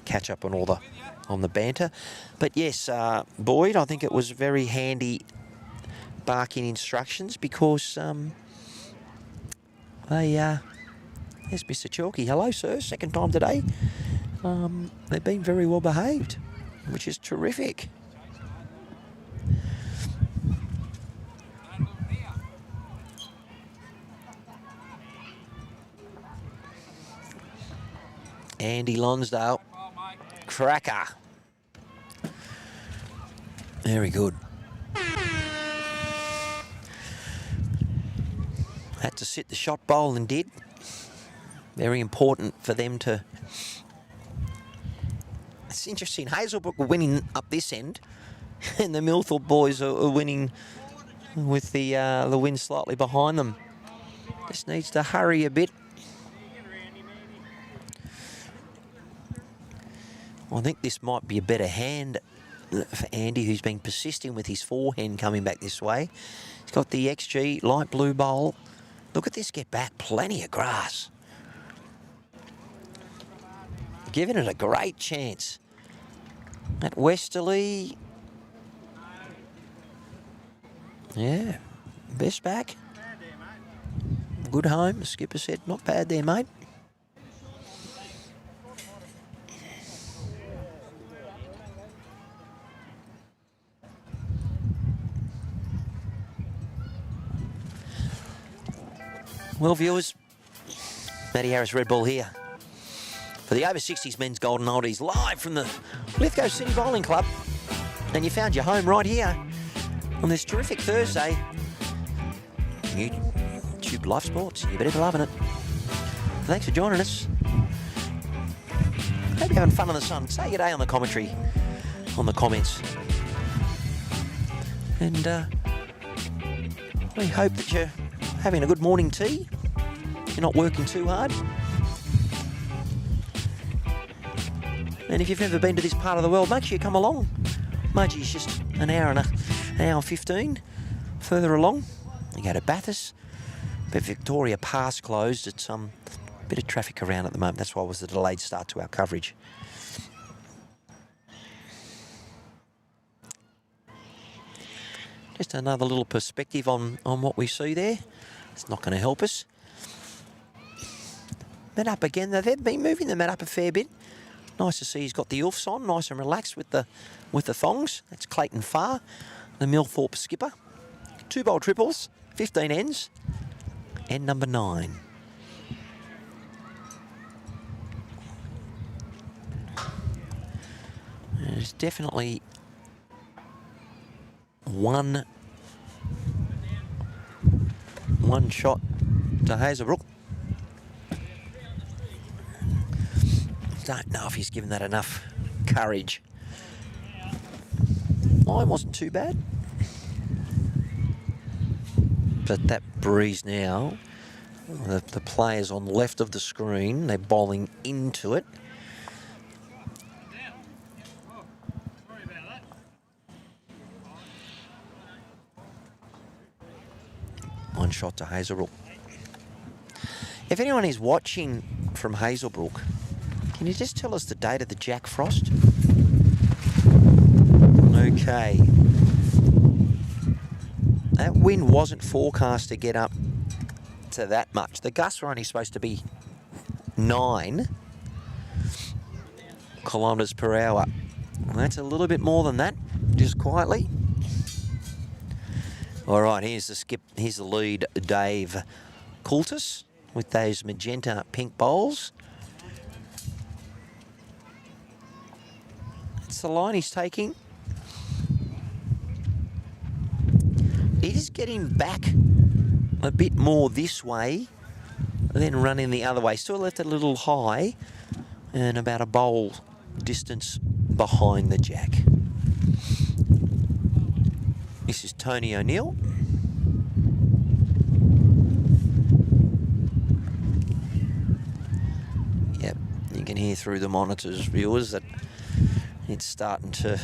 catch up on all the banter. But yes, Boyd, I think it was very handy barking instructions because there's Mr. Chalky. Hello, sir. Second time today. They've been very well behaved, which is terrific. Andy Lonsdale. Cracker. Very good. Had to sit the shot bowl and did. Very important for them to... It's interesting. Hazelbrook are winning up this end, and the Millthorpe boys are winning with the wind slightly behind them. Just needs to hurry a bit. I think this might be a better hand for Andy, who's been persisting with his forehand coming back this way. He's got the XG light blue bowl. Look at this get back, plenty of grass. Giving it a great chance. At Westerly. Yeah, best back. Good home, the skipper said, not bad there, mate. Well, viewers, Matty Harris Red Ball here for the over 60s men's Golden Oldies, live from the Lithgow City Bowling Club. And you found your home right here on this terrific Thursday. YouTube Live Sports, you better be loving it. Thanks for joining us. Hope you're having fun in the sun. Say good day on the commentary, on the comments. And we hope that you're having a good morning tea. You're not working too hard. And if you've ever been to this part of the world, make sure you come along. Mudgee's just an hour and 15 further along. You go to Bathurst, but Victoria Pass closed. It's a bit of traffic around at the moment. That's why it was the delayed start to our coverage. Just another little perspective on what we see there. It's not going to help us. Met up again. They've been moving the mat up a fair bit. Nice to see he's got the oofs on, nice and relaxed with the thongs. That's Clayton Farr, the Millthorpe skipper. 2 bowl triples, 15 ends, and number 9. There's definitely one shot to Hazelbrook. Don't know if he's given that enough courage. Mine wasn't too bad. But that breeze now, the players on the left of the screen, they're bowling into it. One shot to Hazelbrook. If anyone is watching from Hazelbrook, can Can you just tell us the date of the Jack Frost? Okay. That wind wasn't forecast to get up to that much. The gusts were only supposed to be 9 kilometres per hour. Well, that's a little bit more than that, just quietly. All right, here's the skip. Here's the lead, Dave Coultis, with those magenta pink bowls. That's the line he's taking. He's getting back a bit more this way than running the other way. Still left a little high and about a bowl distance behind the Jack. This is Tony O'Neill. Yep, you can hear through the monitors, viewers, that it's starting to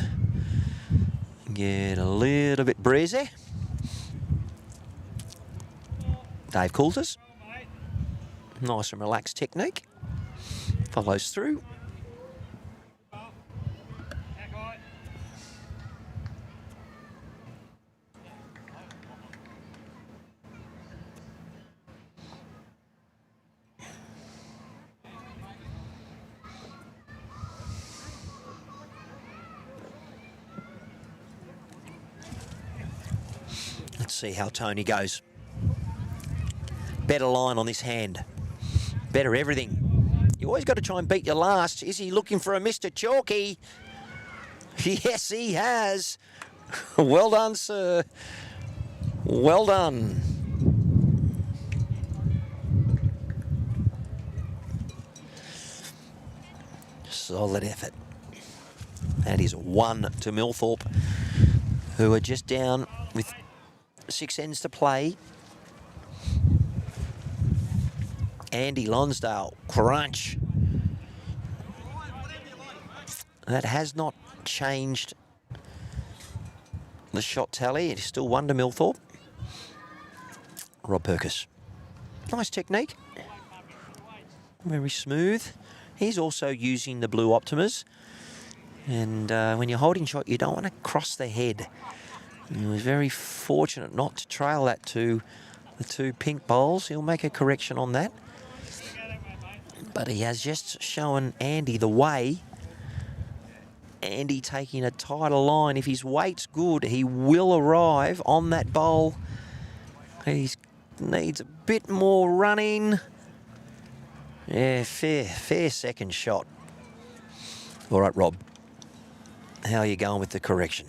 get a little bit breezy. Dave Coultis. Nice and relaxed technique. Follows through. Let's see how Tony goes. Better line on this hand. Better everything. You always got to try and beat your last. Is he looking for a Mr. Chalky? Yes, he has. Well done, sir. Well done. Solid effort. That is 1 to Millthorpe, who are just down with 6 ends to play. Andy Lonsdale, crunch. That has not changed the shot tally. It is still 1 to Millthorpe. Rob Perkis. Nice technique. Very smooth. He's also using the blue Optimas. And when you're holding shot, you don't want to cross the head. He was very fortunate not to trail that to the 2 pink bowls. He'll make a correction on that. But he has just shown Andy the way. Andy taking a tighter line. If his weight's good, he will arrive on that bowl. He needs a bit more running. Yeah, fair second shot. All right, Rob. How are you going with the correction?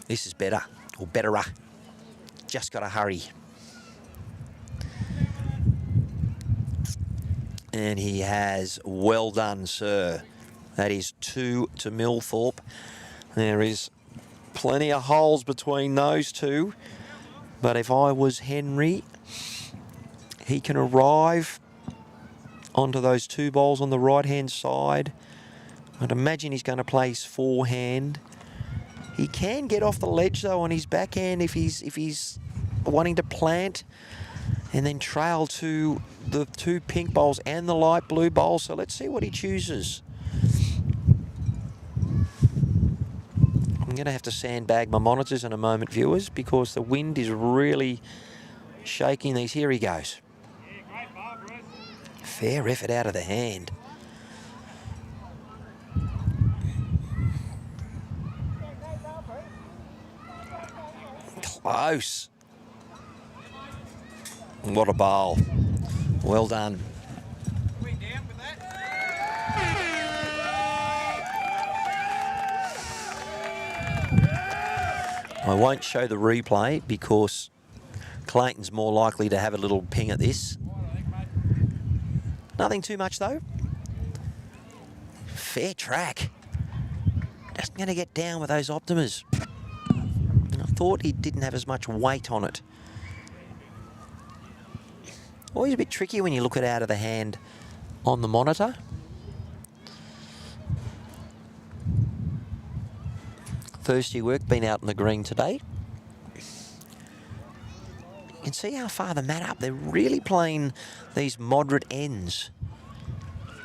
This is better, or betterer. Just got to hurry. And he has. Well done, sir. That is 2 to Millthorpe. There is plenty of holes between those two. But if I was Henry, he can arrive onto those 2 bowls on the right-hand side. I'd imagine he's going to place forehand. He can get off the ledge, though, on his backhand if he's wanting to plant and then trail to the 2 pink bowls and the light blue bowl. So let's see what he chooses. I'm going to have to sandbag my monitors in a moment, viewers, because the wind is really shaking these. Here he goes. Fair effort out of the hand. Close. What a bowl. Well done. I won't show the replay because Clayton's more likely to have a little ping at this. Nothing too much though. Fair track. Just going to get down with those Optimas. And I thought he didn't have as much weight on it. Always a bit tricky when you look it out of the hand on the monitor. Thirsty work, been out in the green today. You can see how far the mat up. They're really playing these moderate ends.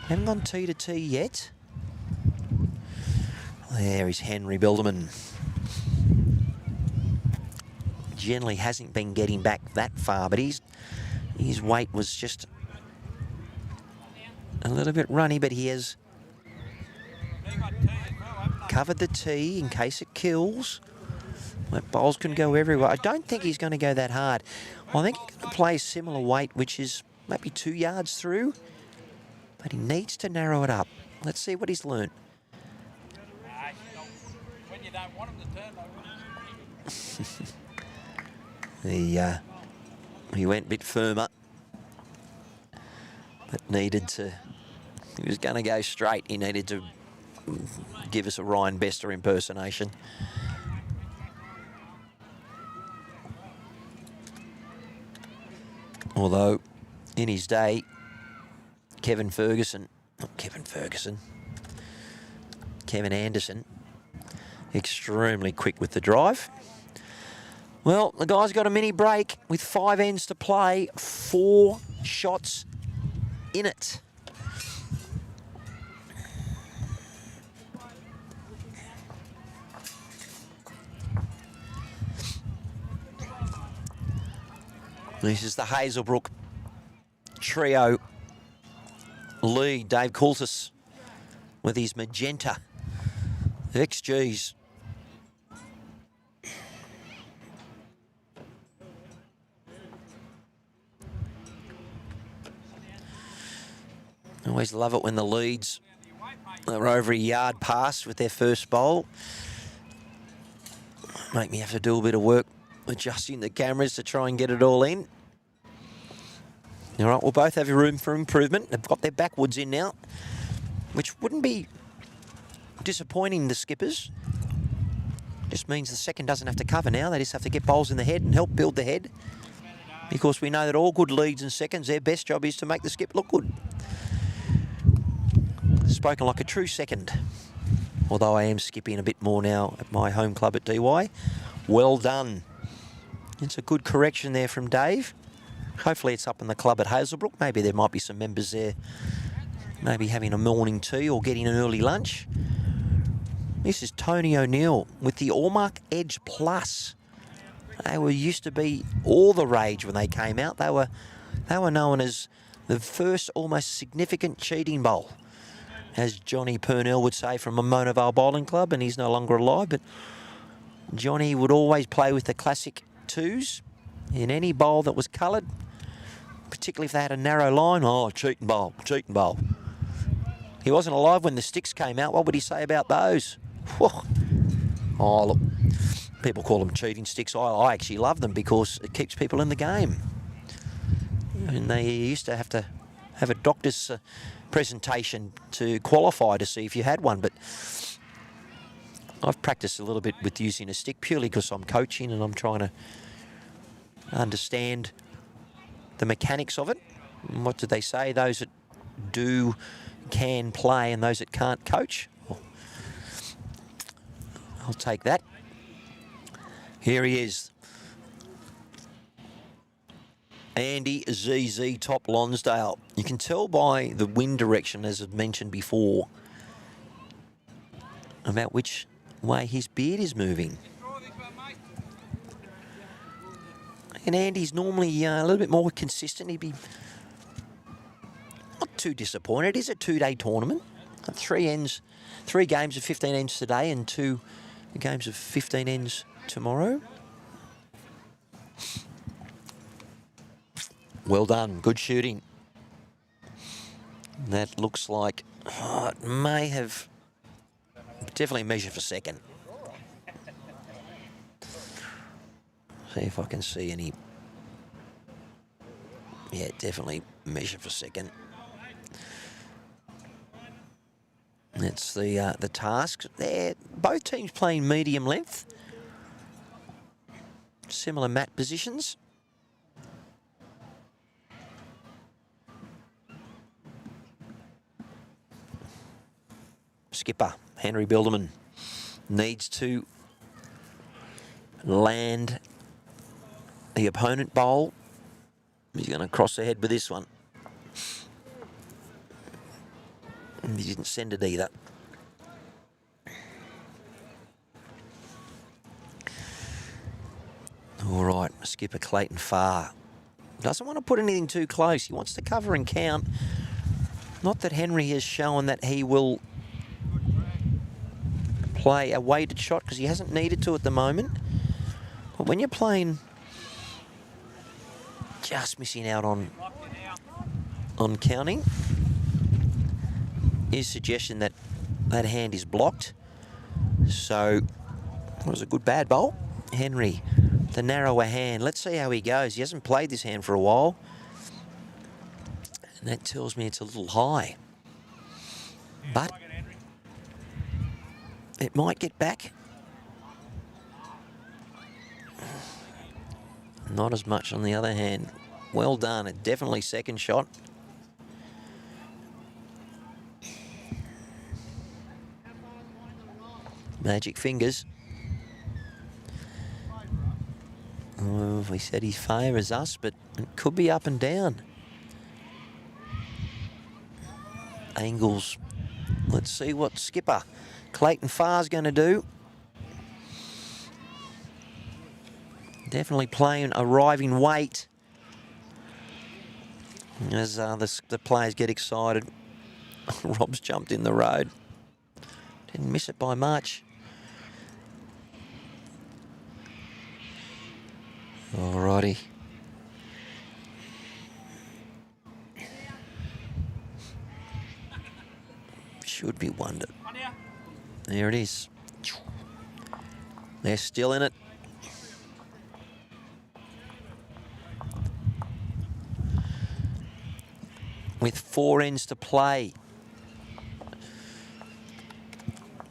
Haven't gone tee to tee yet. There is Henry Bilderman. Generally hasn't been getting back that far, but his weight was just a little bit runny, but he has covered the tee in case it kills. That bowls can go everywhere. I don't think he's going to go that hard. I think he's going to play a similar weight, which is maybe 2 yards through, but he needs to narrow it up. Let's see what he's learnt. When you don't want him to turn over. He went a bit firmer, but needed to. He was going to go straight. He needed to give us a Ryan Bester impersonation. Although, in his day, Kevin Anderson, extremely quick with the drive. Well, the guy's got a mini break with 5 ends to play, 4 shots in it. This is the Hazelbrook trio lead. Dave Coultis with his magenta XGs. Always love it when the leads are over a yard past with their first bowl. Make me have to do a bit of work adjusting the cameras to try and get it all in. All right, we'll both have room for improvement. They've got their backwoods in now, which wouldn't be disappointing the skippers. Just means the second doesn't have to cover now. They just have to get bowls in the head and help build the head. Because we know that all good leads and seconds, their best job is to make the skip look good. Spoken like a true second. Although I am skipping a bit more now at my home club at DY. Well done. It's a good correction there from Dave. Hopefully it's up in the club at Hazelbrook. Maybe there might be some members there maybe having a morning tea or getting an early lunch. This is Tony O'Neill with the Allmark Edge Plus. They used to be all the rage when they came out. They were known as the first almost significant cheating bowl, as Johnny Purnell would say from Mona Vale Bowling Club, and he's no longer alive, but Johnny would always play with the classic 2s in any bowl that was coloured, particularly if they had a narrow line. Oh, cheating bowl, cheating bowl. He wasn't alive when the sticks came out. What would he say about those? Whew. Oh, look, people call them cheating sticks. I actually love them because it keeps people in the game. And they used to have a doctor's presentation to qualify to see if you had one, but I've practiced a little bit with using a stick purely because I'm coaching and I'm trying to understand the mechanics of it. And what do they say? Those that do can play and those that can't coach. I'll take that. Here he is. Andy ZZ Top Lonsdale. You can tell by the wind direction, as I've mentioned before, about which way his beard is moving. And Andy's normally a little bit more consistent. He'd be not too disappointed. It is a 2-day tournament. 3 games of 15 ends today and 2 games of 15 ends tomorrow. Well done, good shooting. That looks like it may have definitely measured for second. See if I can see any. Yeah, definitely measure for second. That's the task. They're both teams playing medium length. Similar mat positions. Skipper Henry Bilderman needs to land the opponent bowl He's going to cross ahead with this one. And he didn't send it either. All right, skipper Clayton Farr doesn't want to put anything too close. He wants to cover and count. Not that Henry has shown that he will play a weighted shot, because he hasn't needed to at the moment. But when you're playing, just missing out on counting, his suggestion that that hand is blocked. So it was a good bad bowl. Henry, the narrower hand. Let's see how he goes. He hasn't played this hand for a while, and that tells me it's a little high. But it might get back. Not as much on the other hand. Well done. It definitely second shot. Magic fingers. Oh, we said he favours us, but it could be up and down. Angles. Let's see what skipper Clayton Farr's going to do. Definitely playing arriving weight as the players get excited. Rob's jumped in the road. Didn't miss it by much. Alrighty. Should be wonder. There it is. They're still in it. With 4 ends to play.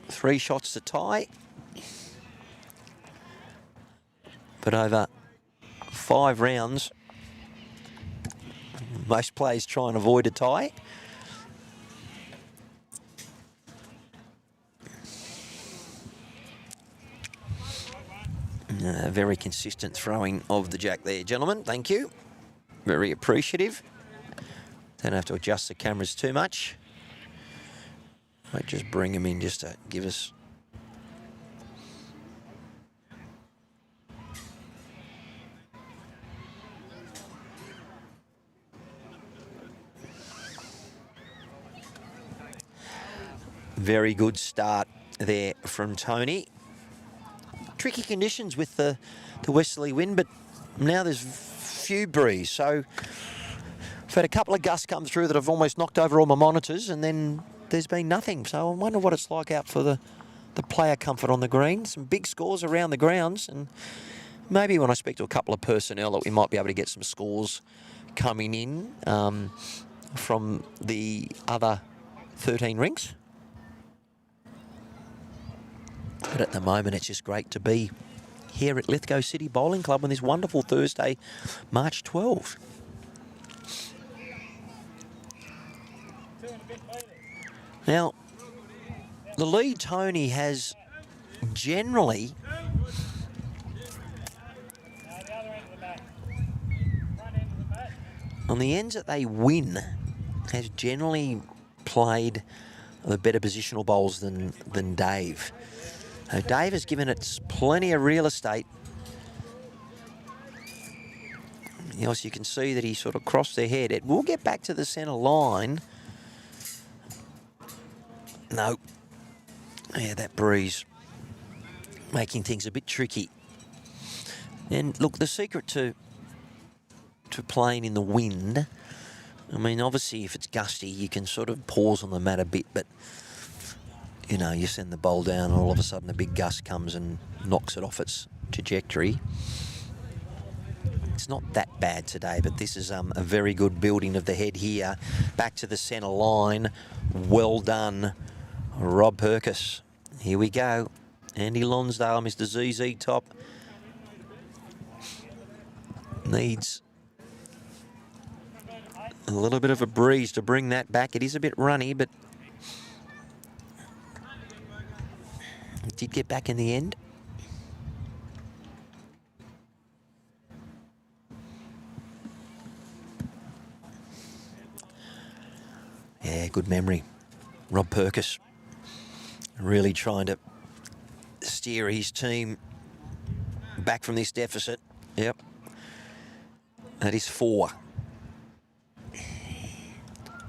3 shots to tie. But over 5 rounds, most players try and avoid a tie. Very consistent throwing of the jack there, gentlemen. Thank you. Very appreciative. Don't have to adjust the cameras too much. Might just bring them in just to give us... Very good start there from Tony. Tricky conditions with the westerly wind, but now there's few breeze. So I've had a couple of gusts come through that have almost knocked over all my monitors, and then there's been nothing. So I wonder what it's like out for the player comfort on the green. Some big scores around the grounds, and maybe when I speak to a couple of personnel that we might be able to get some scores coming in from the other 13 rinks. But at the moment, it's just great to be here at Lithgow City Bowling Club on this wonderful Thursday, March 12. Now, the lead Tony has generally on the ends that they win, has generally played the better positional bowls than Dave. Dave has given it plenty of real estate. Also, you can see that he sort of crossed their head. It will get back to the centre line. No. Yeah, that breeze making things a bit tricky. And look, the secret to playing in the wind, I mean, obviously if it's gusty, you can sort of pause on the mat a bit, but you know, you send the bowl down and all of a sudden a big gust comes and knocks it off its trajectory. It's not that bad today, but this is a very good building of the head here. Back to the centre line. Well done, Rob Perkis. Here we go. Andy Lonsdale, Mr. ZZ Top. Needs a little bit of a breeze to bring that back. It is a bit runny, but it did get back in the end. good memory. Rob Purkis really trying to steer his team back from this deficit. Yep. That is 4.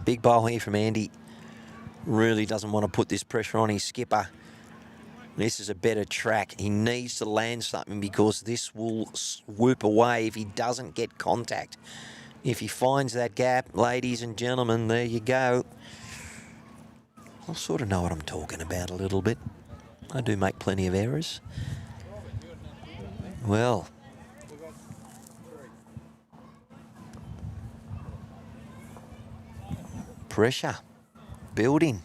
Big bowl here from Andy. Really doesn't want to put this pressure on his skipper. This is a better track. He needs to land something because this will swoop away if he doesn't get contact. If he finds that gap, ladies and gentlemen, there you go. I sort of know what I'm talking about a little bit. I do make plenty of errors. Well, pressure building.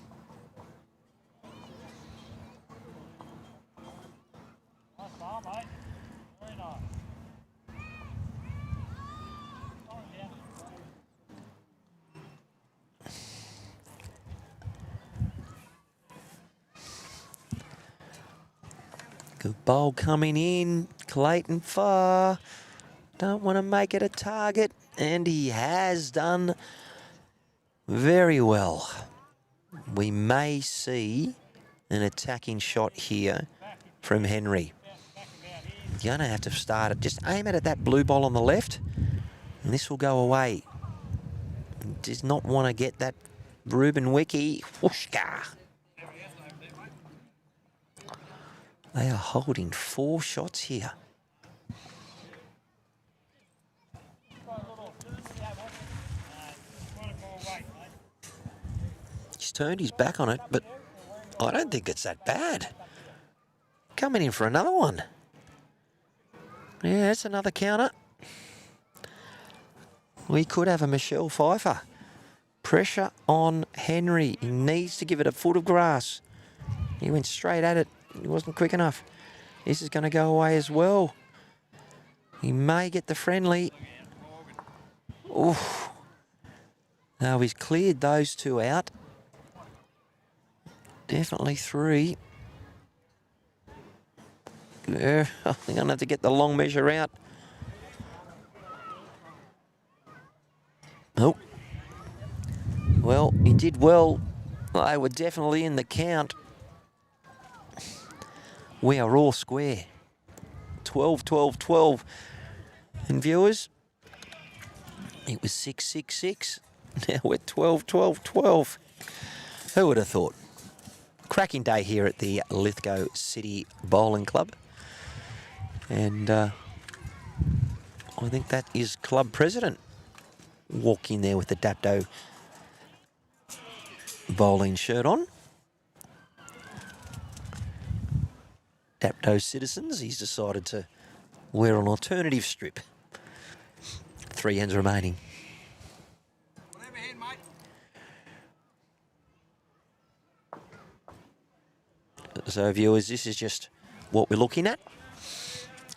Good bowl coming in. Clayton Farr. Don't want to make it a target. And he has done very well. We may see an attacking shot here from Henry. You're going to have to start it. Just aim it at that blue ball on the left. And this will go away. Does not want to get that Ruben Wiki. Whooshka. They are holding 4 shots here. He's turned his back on it, but I don't think it's that bad. Coming in for another one. Yeah, that's another counter. We could have a Michelle Pfeiffer. Pressure on Henry. He needs to give it a foot of grass. He went straight at it. He wasn't quick enough. This is going to go away as well. He may get the friendly. Oof. Now he's cleared those 2 out. Definitely 3. Yeah, I think I'm going to have to get the long measure out. Nope. Well, he did well. They were definitely in the count. We are all square. 12, 12, 12. And viewers, it was 6, 6, 6. Now we're 12, 12, 12. Who would have thought? Cracking day here at the Lithgow City Bowling Club. And I think that is club president walking there with the Dapto bowling shirt on. Dapto citizens, he's decided to wear an alternative strip. 3 ends remaining. So viewers, this is just what we're looking at.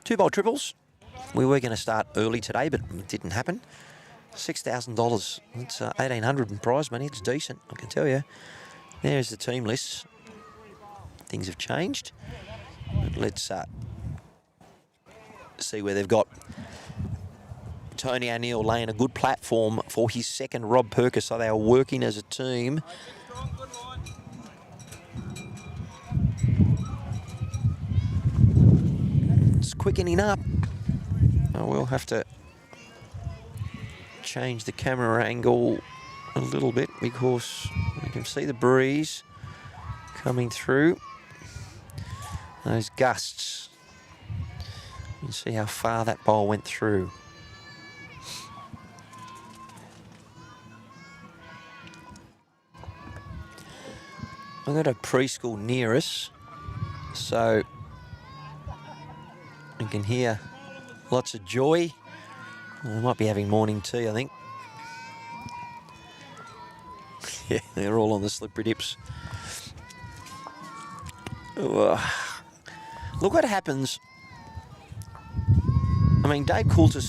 2 bowl triples. We were going to start early today, but it didn't happen. $6,000. It's $1,800 in prize money. It's decent, I can tell you. There's the team list. Things have changed. Let's see where they've got Tony O'Neill laying a good platform for his second Rob Purkis, so they are working as a team. It's quickening up. I will have to change the camera angle a little bit because you can see the breeze coming through. Those gusts. You can see how far that ball went through. I've got a preschool near us, so you can hear lots of joy. They might be having morning tea, I think. Yeah, they're all on the slippery dips. Look what happens. I mean, Dave Coulter,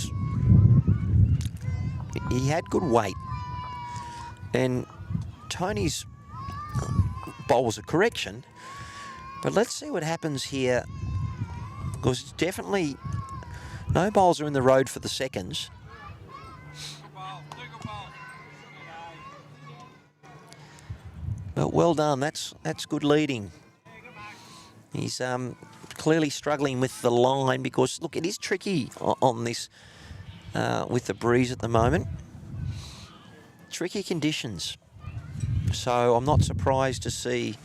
he had good weight. And Tony's bowl was a correction. But let's see what happens here. Because it's definitely no bowls are in the road for the seconds. But well done. That's good leading. He's clearly struggling with the line because, look, it is tricky on this with the breeze at the moment. Tricky conditions. So I'm not surprised to see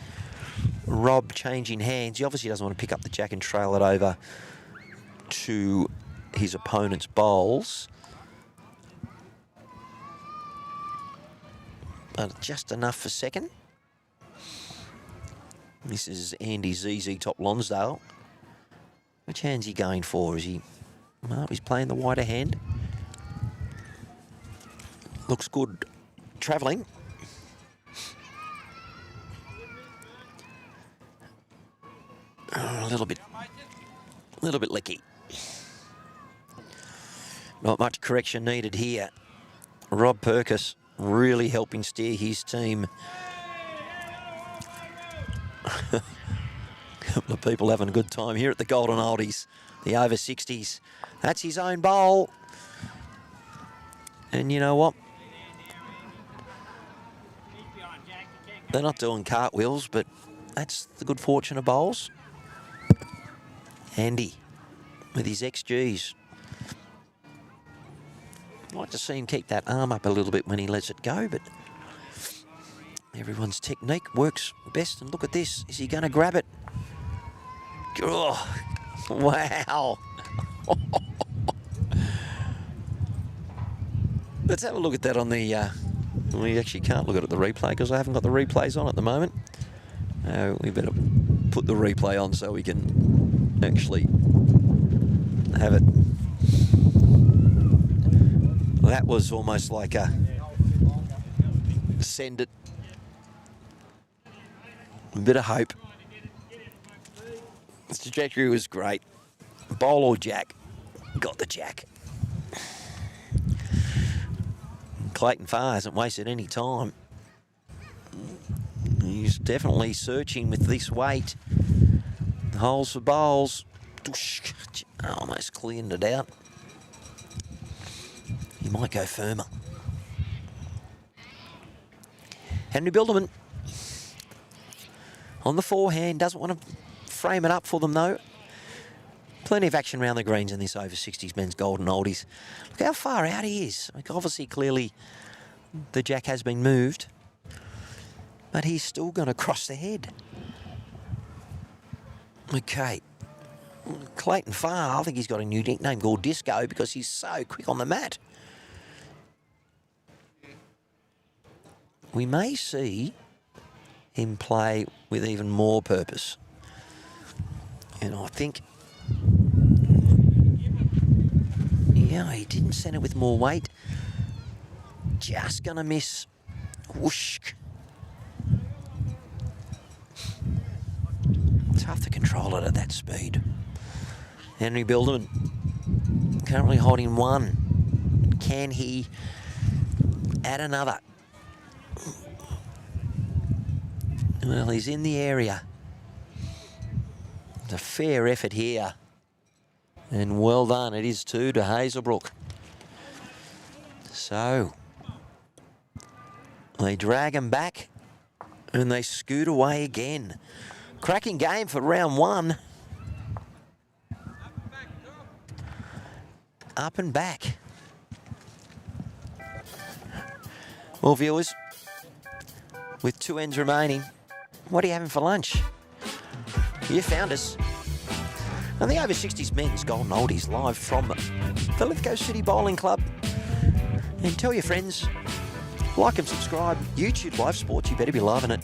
Rob changing hands. He obviously doesn't want to pick up the jack and trail it over to his opponent's bowls. But just enough for second. This is Andy ZZ top Lonsdale. Which hand's he going for? Is he... Well, he's playing the wider hand. Looks good travelling. A little bit licky. Not much correction needed here. Rob Perkis really helping steer his team. A couple of people having a good time here at the Golden Oldies, the over 60s. That's his own bowl. And you know what? They're not doing cartwheels, but that's the good fortune of bowls. Andy with his XGs. I'd like to see him keep that arm up a little bit when he lets it go, but everyone's technique works best. And look at this. Is he going to grab it? Oh, wow. Let's have a look at that on the... we actually can't look at the replay because I haven't got the replays on at the moment. We better put the replay on so we can actually have it. That was almost like a send it. A bit of hope. This trajectory was great. Bowl or jack. Got the jack. Clayton Farr hasn't wasted any time. He's definitely searching with this weight. Holes for bowls. Almost cleared it out. He might go firmer. Henry Bilderman on the forehand. Doesn't want to frame it up for them though. Plenty of action around the greens in this over 60s men's Golden Oldies. Look how far out he is. Like obviously, clearly, the jack has been moved. But he's still going to cross the head. Okay. Clayton Farr, I think he's got a new nickname called Disco because he's so quick on the mat. We may see him play with even more purpose. And I think... Yeah, he didn't send it with more weight. Just going to miss. Whoosh. Tough to control it at that speed. Henry Bilderman currently holding one. Can he add another? Well, he's in the area. It's a fair effort here. And well done. It is 2 to Hazelbrook. So, they drag him back and they scoot away again. Cracking game for round 1. Up and back. Well, viewers, with 2 ends remaining, what are you having for lunch? You found us. And the over 60s men's Golden Oldies live from the Lithgow City Bowling Club. And tell your friends, like and subscribe. YouTube Live Sports, you better be loving it.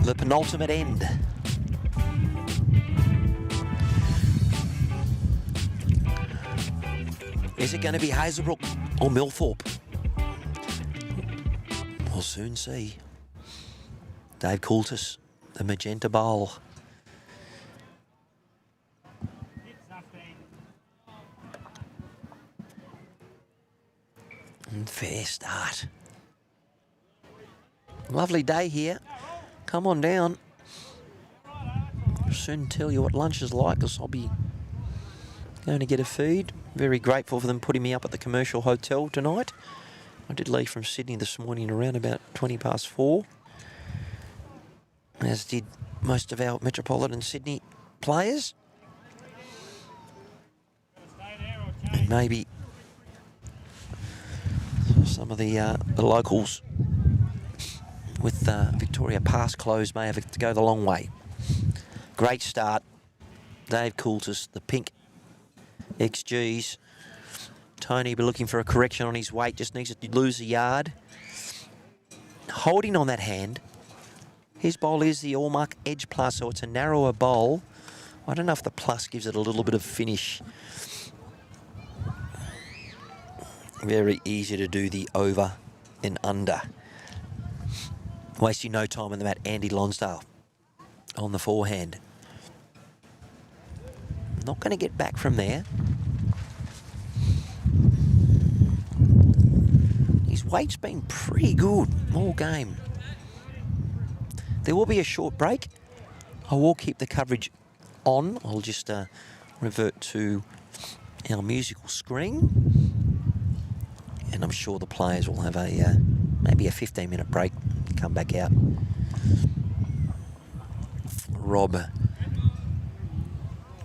The penultimate end. Is it going to be Hazelbrook or Millthorpe? We'll soon see. Dave Coultis, the magenta bowl. And fair start. Lovely day here. Come on down. I'll soon tell you what lunch is like, because I'll be going to get a feed. Very grateful for them putting me up at the commercial hotel tonight. I did leave from Sydney this morning around about 4:20, as did most of our Metropolitan Sydney players. And maybe some of the locals with Victoria Pass closed may have to go the long way. Great start. Dave Coulter, the pink XGs. Tony be looking for a correction on his weight, just needs to lose a yard. Holding on that hand. His bowl is the Allmark Edge Plus, so it's a narrower bowl. I don't know if the plus gives it a little bit of finish. Very easy to do the over and under. Wasting no time on the mat, Andy Lonsdale on the forehand. Not going to get back from there. His weight's been pretty good all game. There will be a short break. I will keep the coverage on. I'll just revert to our musical screen. And I'm sure the players will have a maybe a 15-minute break, come back out. Rob,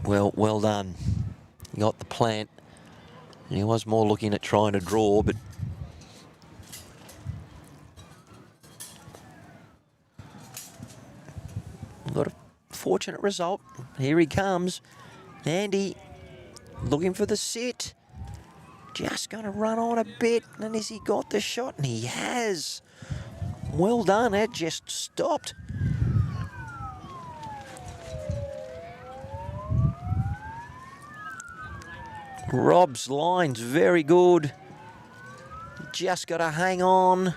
well done. You got the plant. And he was more looking at trying to draw, but got a fortunate result. Here he comes. Andy looking for the sit. Just going to run on a bit. And has he got the shot? And he has. Well done. It just stopped. Rob's line's very good. Just got to hang on.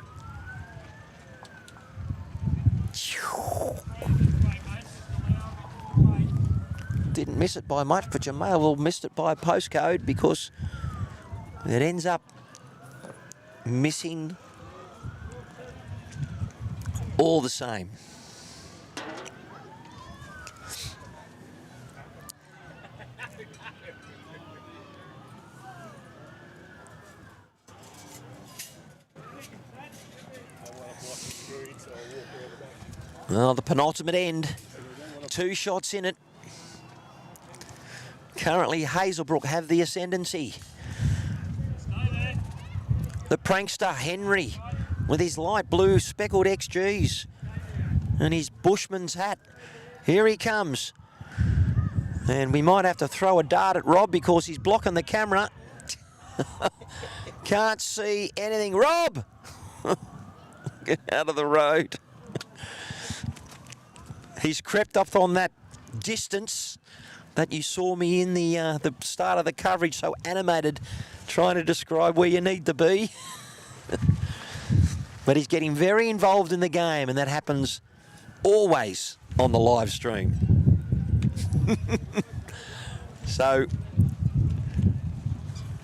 Didn't miss it by much, but you may well have missed it by a postcode because it ends up missing all the same. Well, the penultimate end. 2 shots in it. Currently, Hazelbrook have the ascendancy. The prankster, Henry, with his light blue speckled XGs and his Bushman's hat. Here he comes. And we might have to throw a dart at Rob because he's blocking the camera. Can't see anything. Rob! Get out of the road. He's crept up on that distance that you saw me in the start of the coverage, so animated, trying to describe where you need to be. But he's getting very involved in the game, and that happens always on the live stream. So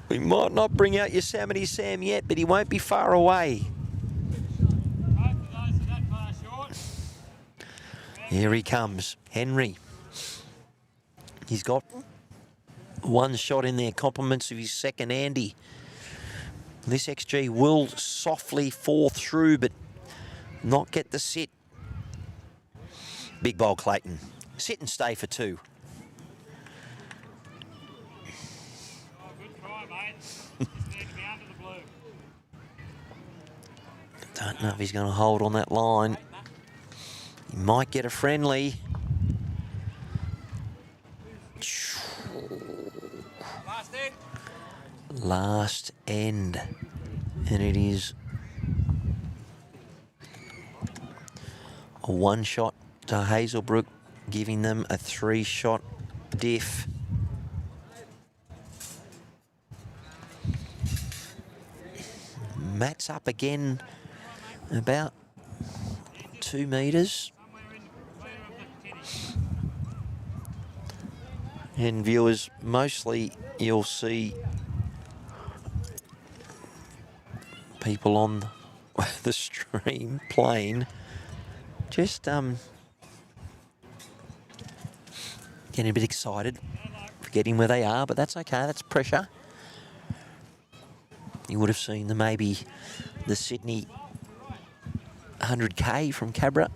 we might not bring out Yosemite Sam yet, but he won't be far away. Here he comes, Henry. He's got 1 shot in there, compliments of his second Andy. This XG will softly fall through, but not get the sit. Big bowl Clayton. Sit and stay for 2. Good try, mate. Just need to be under the blue. Don't know if he's going to hold on that line. He might get a friendly. Last end. And it is a 1 shot to Hazelbrook, giving them a 3-shot diff. Matt's up again about 2 metres. And viewers, mostly you'll see people on the stream playing, just getting a bit excited. forgetting where they are, but that's okay. That's pressure. You would have seen maybe the Sydney 100K from Cabra.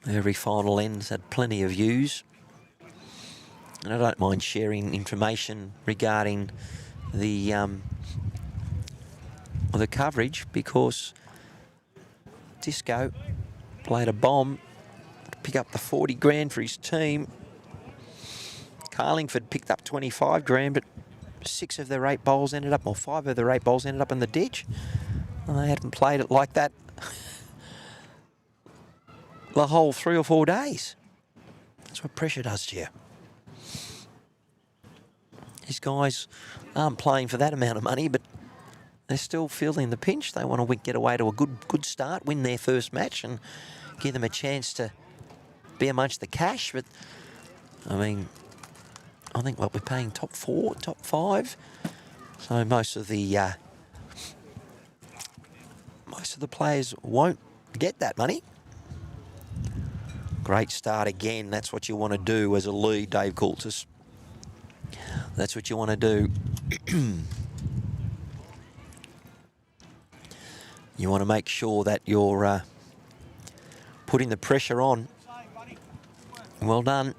Every final end's had plenty of views. And I don't mind sharing information regarding the coverage, because Disco played a bomb to pick up the 40 grand for his team. Carlingford picked up 25 grand, but 5 of their 8 bowls ended up in the ditch. And they hadn't played it like that the whole 3 or 4 days. That's what pressure does to you. These guys aren't playing for that amount of money, but they're still feeling the pinch. They want to get away to a good start, win their first match, and give them a chance to be amongst the cash. But I mean, I think what we're paying top 4, top 5. So most of the players won't get that money. Great start again. That's what you want to do as a lead, Dave Coultis. That's what you want to do. You want to make sure that you're putting the pressure on. Well done.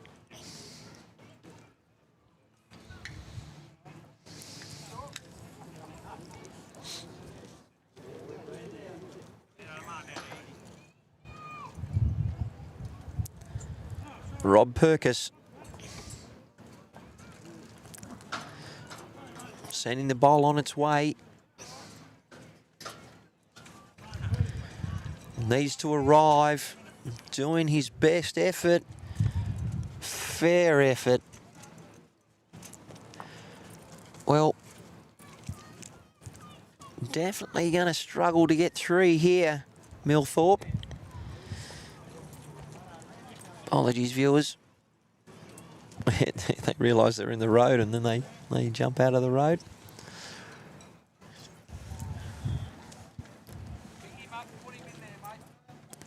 Rob Perkis sending the bowl on its way. Needs to arrive, doing his best effort, fair effort. Well, definitely going to struggle to get 3 here, Millthorpe. Apologies, viewers. They realise they're in the road and then they jump out of the road.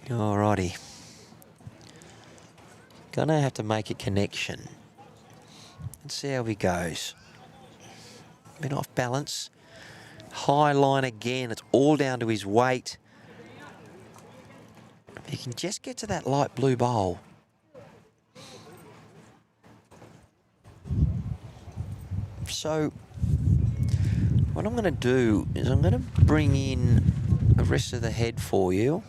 Alrighty. Gonna have to make a connection. Let's see how he goes. Bit off balance. High line again. It's all down to his weight. If he can just get to that light blue bowl. So what I'm going to do is I'm going to bring in the rest of the head for you.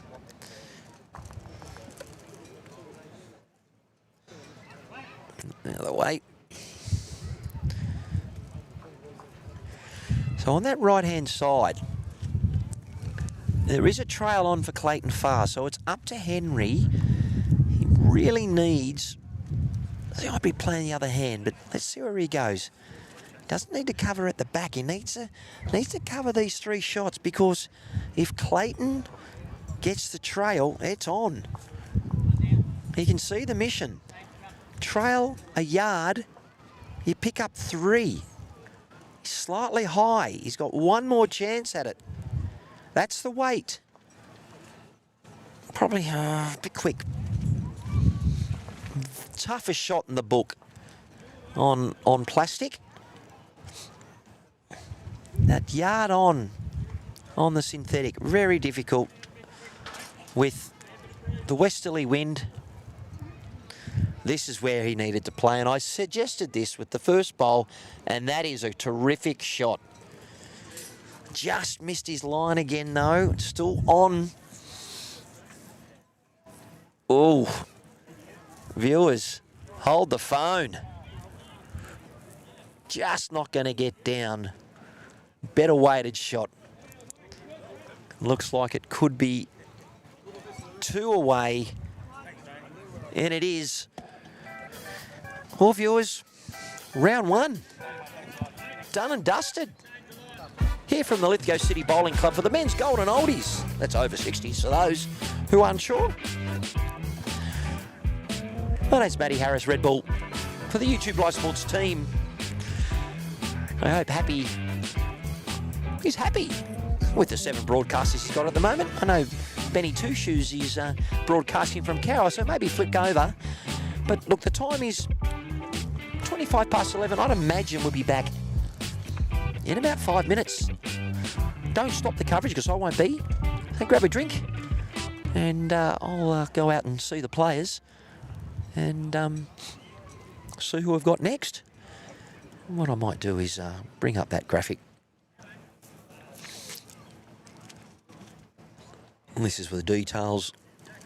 Out of the way. So on that right-hand side, there is a trail on for Clayton Farr, so it's up to Henry. He really needs... He might be playing the other hand, but let's see where he goes. Doesn't need to cover at the back. He needs to cover these 3 shots, because if Clayton gets the trail, it's on. He can see the mission. Trail a yard, you pick up 3. He's slightly high. He's got 1 more chance at it. That's the weight. Probably a bit quick. Toughest shot in the book on plastic. That yard on the synthetic, very difficult with the westerly wind. This is where he needed to play, and I suggested this with the first bowl, and that is a terrific shot. Just missed his line again, though. It's still on. Oh, viewers, hold the phone. Just not going to get down. Better weighted shot. Looks like it could be 2 away, and it is. Well, viewers, round 1, done and dusted. Here from the Lithgow City Bowling Club for the men's Golden Oldies. That's over 60s for those who aren't sure. My name's Matty Harris, Red Bull, for the YouTube Live Sports team. I hope he's happy with the 7 broadcasters he's got at the moment. I know Benny Two Shoes is broadcasting from Carroll, so maybe flipped over. But look, the time is 25 past 11. I'd imagine we'll be back in about 5 minutes. Don't stop the coverage because I won't be. Hey, grab a drink and I'll go out and see the players and see who we've got next. And what I might do is bring up that graphic. And this is with the details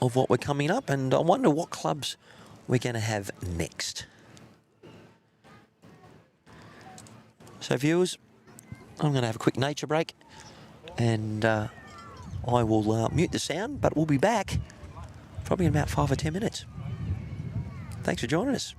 of what we're coming up, and I wonder what clubs we're going to have next. So viewers, I'm going to have a quick nature break and I will mute the sound, but we'll be back probably in about 5 or 10 minutes. Thanks for joining us.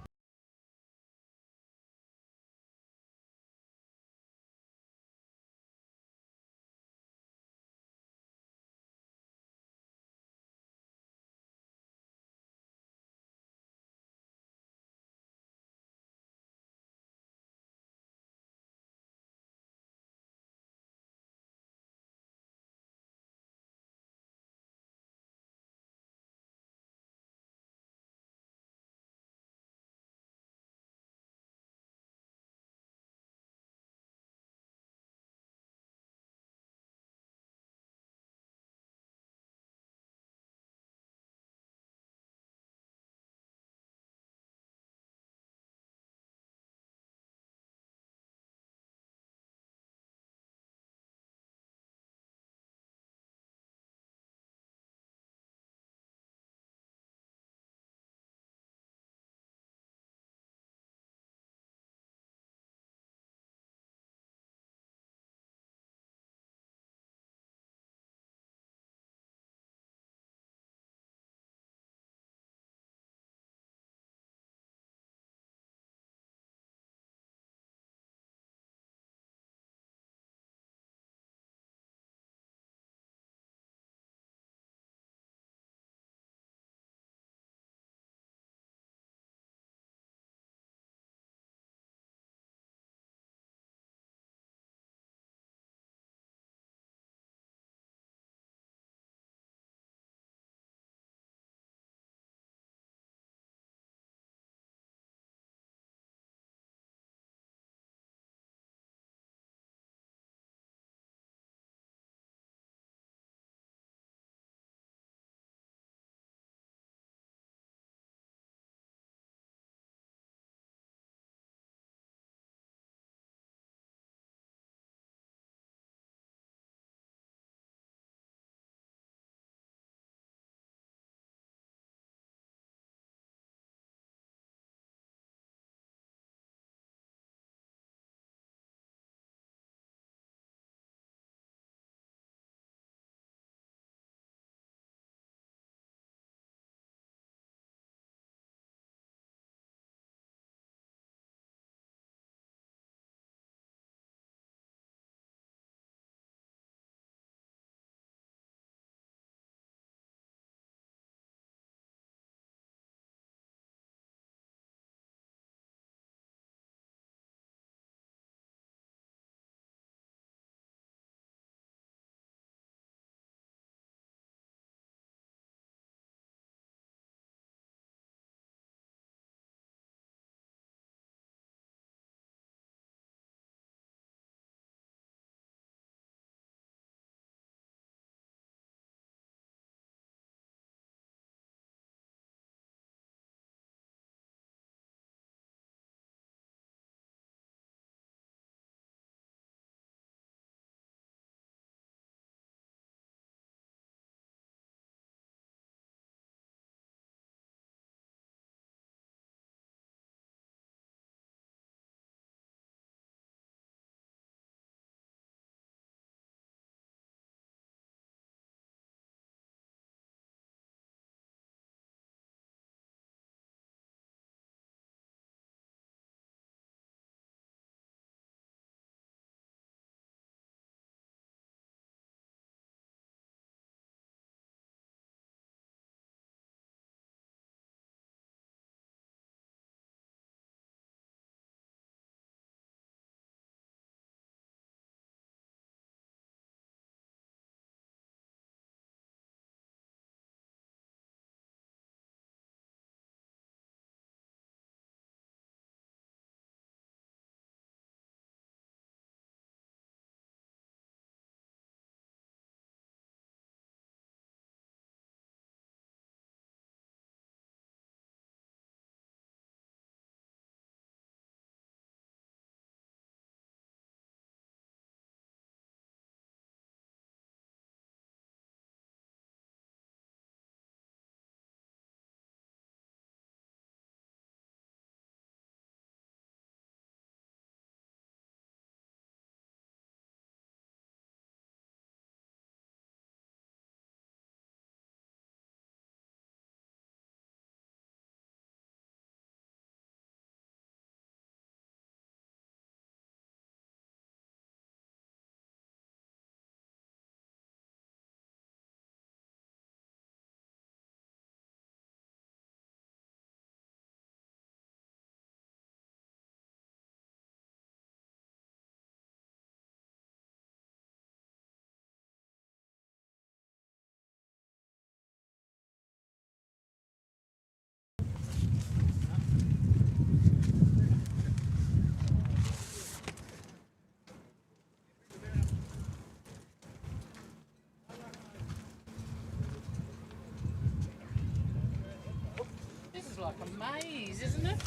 a maze, isn't it?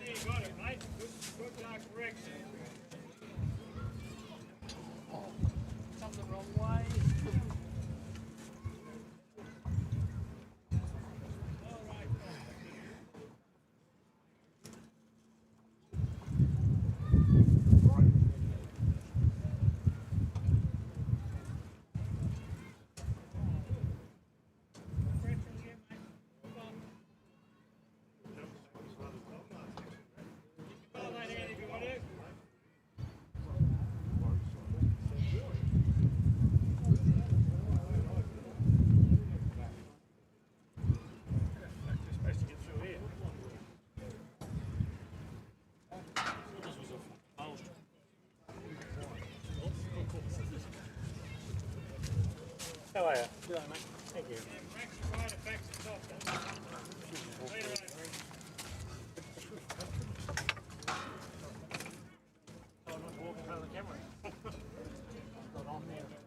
You got it, mate. Good correction. Come the wrong way. How are you? Good, mate. Thank you. Oh, not to walk in front of the camera. Not on there.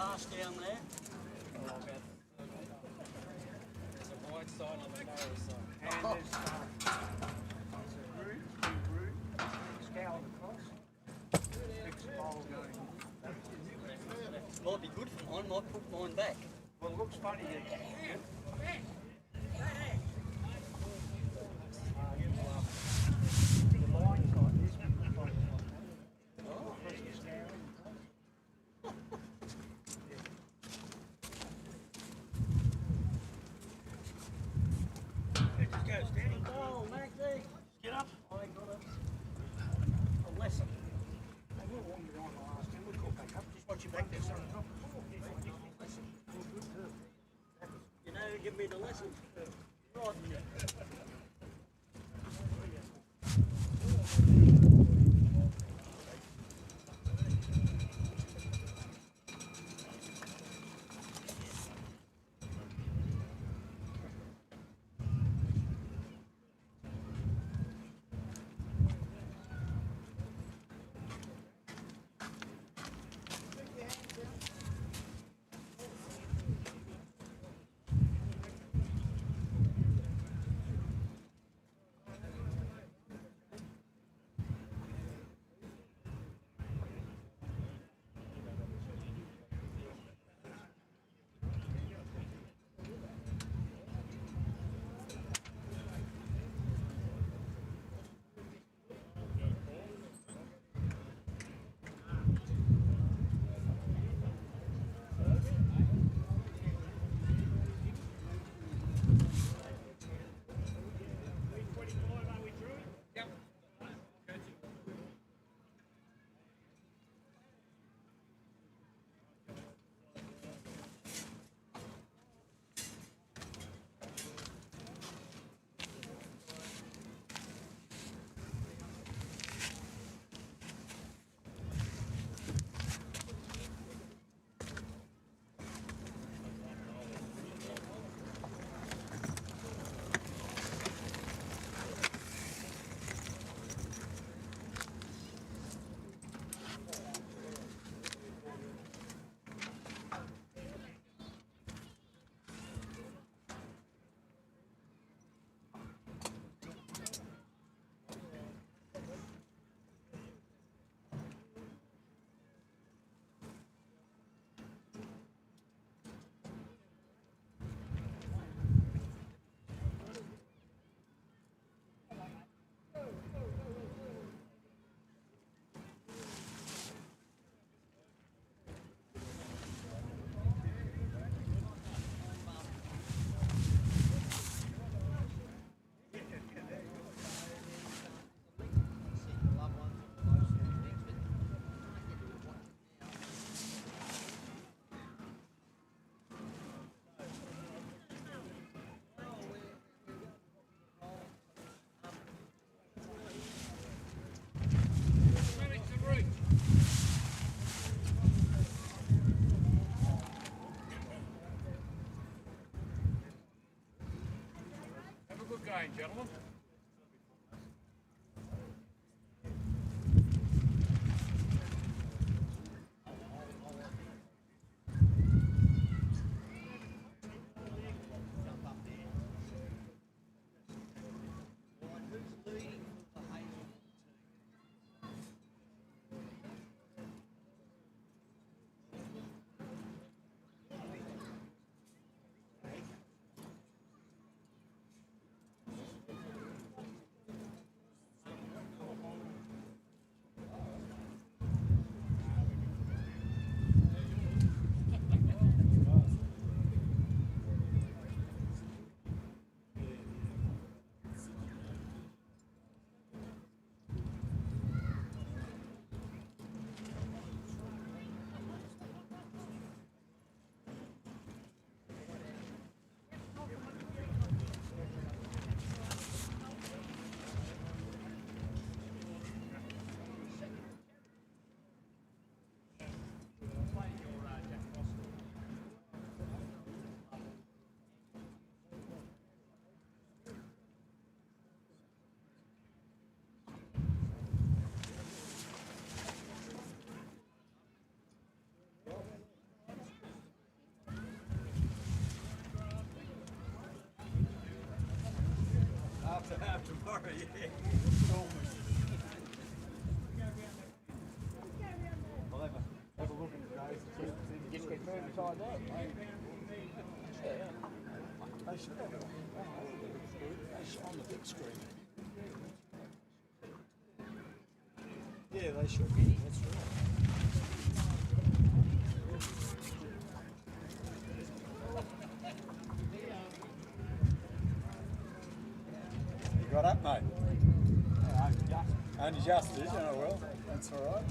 pass down there. There's a wide side on the narrow side. And there's a route, scoured across. Next bowl going. Might be good for mine, might put mine back. Well, it looks funny. The line's like this. It just goes steady. Oh, Maxie, Get up. I got a lesson. They will want you on the last time. We'll call back up. Just watch your back there, son. You know who give me the lesson? Rod. going, gentlemen. Have a look at the days and see if you just get moved inside that. They should have it on the big screen. Yeah, they should. That's right. You got up, mate? Only just is, well, that's all right.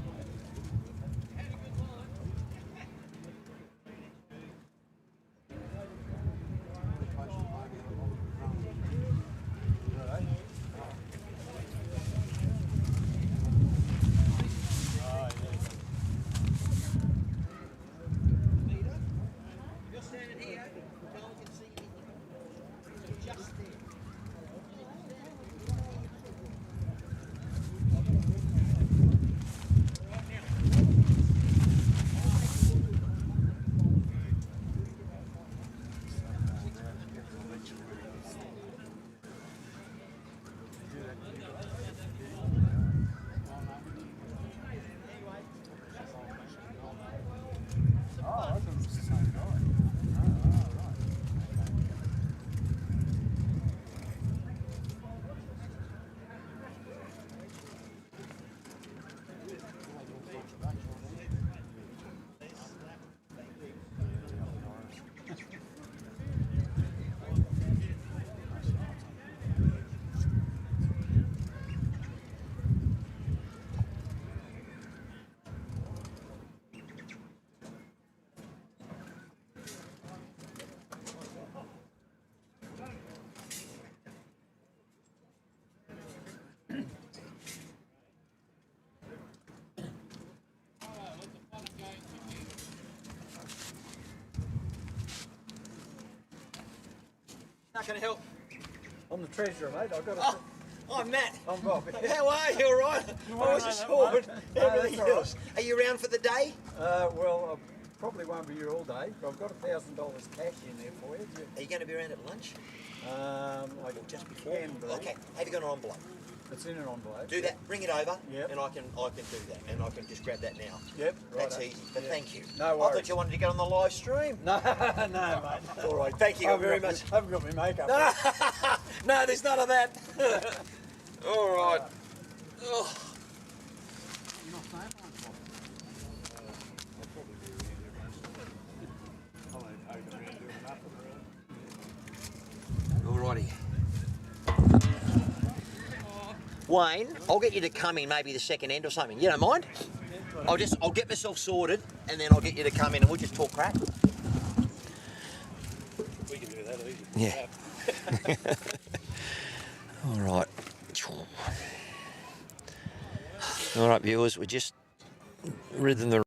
Not going to help. I'm the treasurer, mate. I've got I'm Matt. I'm Bob. How are you? All right? I was assured. Everything all right. else. Are you around for the day? Well, I probably won't be here all day, but I've got $1,000 cash in there for you. Are you going to be around at lunch? I Just before? can be. Okay. Have you got an envelope? It's in an envelope. Do that. Bring it over, Yep. and I can do that, and I can just grab that now. Yep, That's righto. easy. But Yeah. thank you. No I worries. thought you wanted to get on the live stream. No, no, mate. All right. Thank you very much. I haven't got my makeup on. No, there's none of that. All right. Oh. Alrighty. Wayne, I'll get you to come in maybe the second end or something. You don't mind? I'll get myself sorted and then I'll get you to come in and we'll just talk crap. We can do that easy. Yeah. All right. All right, viewers, we're just ridding the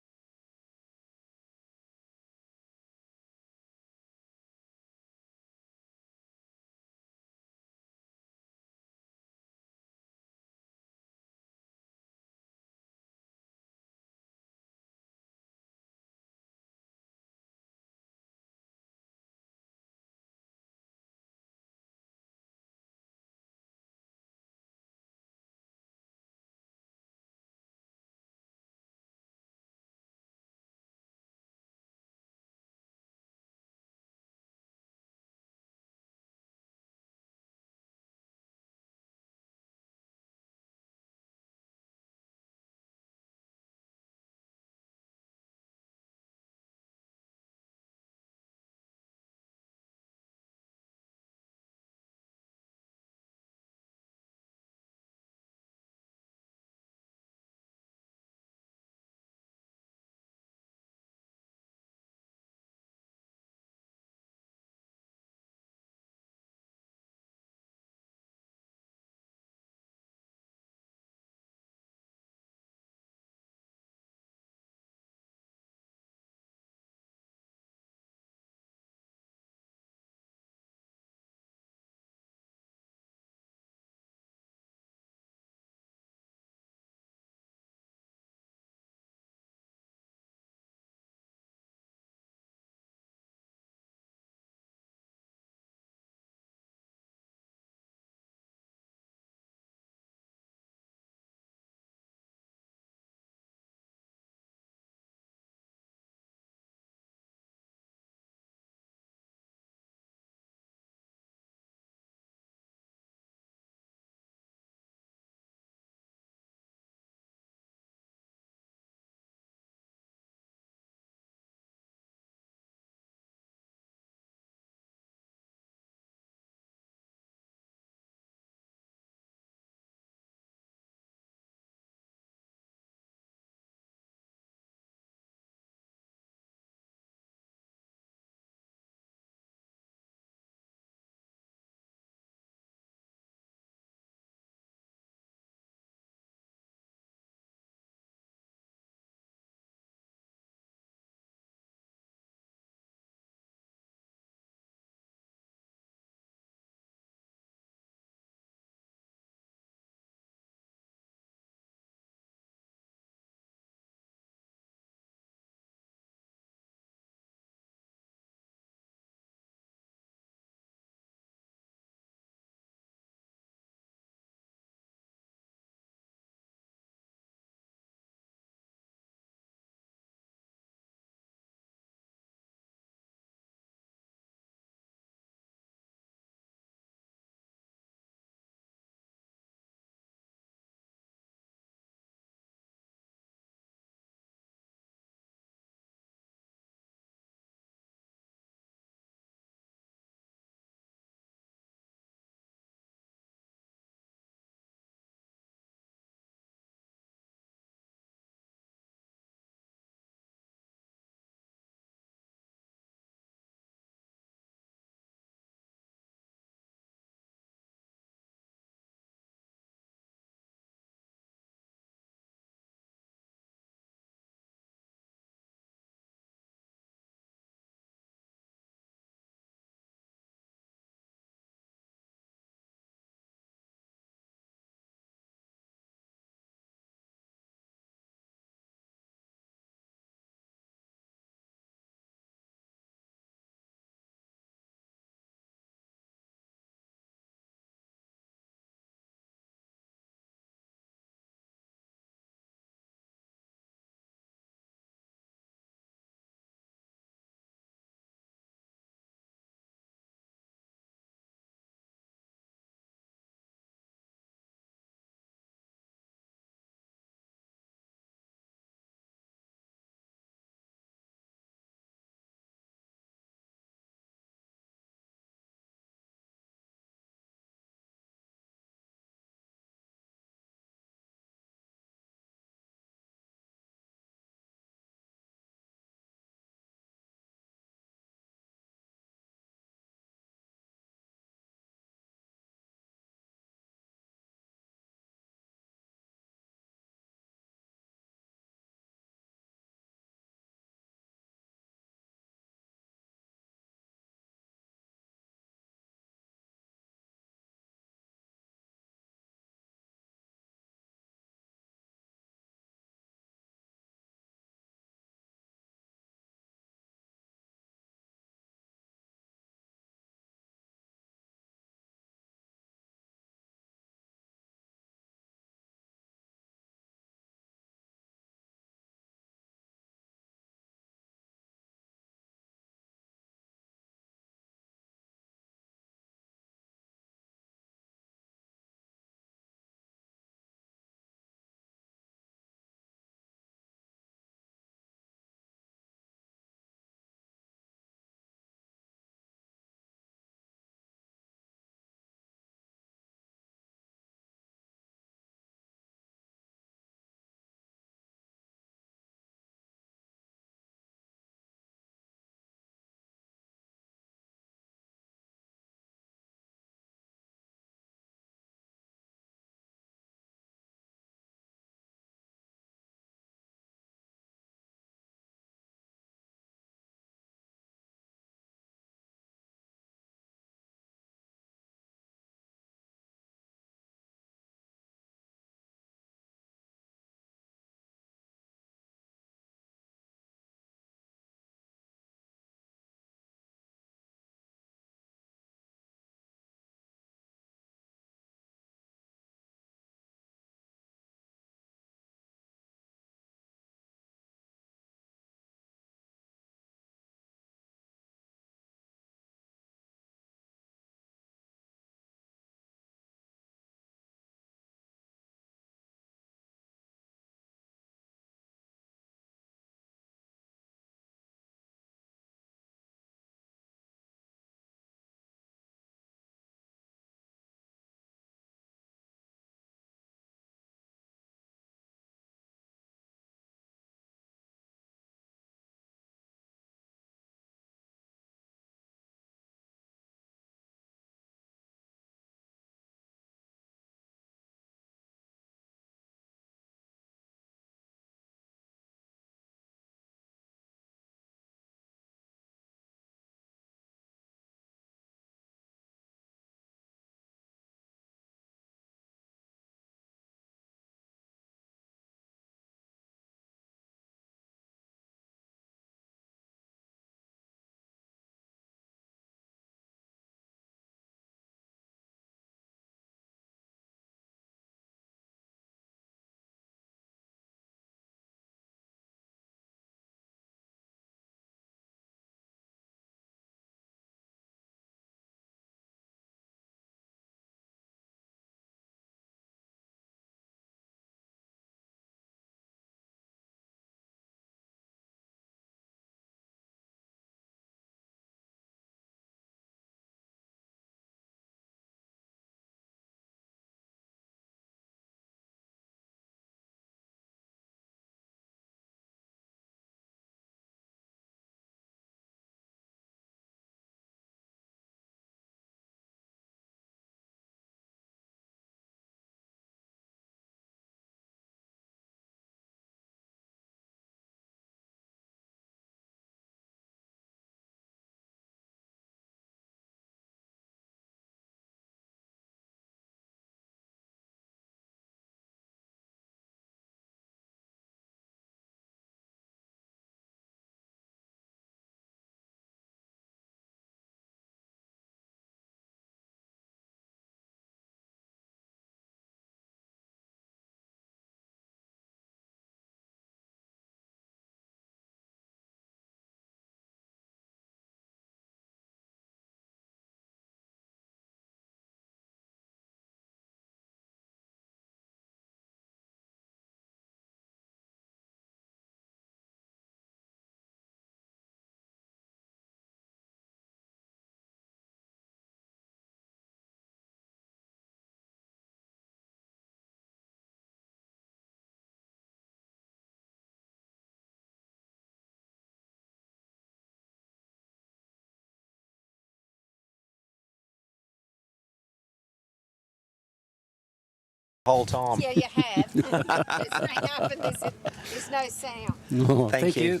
whole time. Yeah, you have. Just hang up and there's no sound. Oh, Thank you.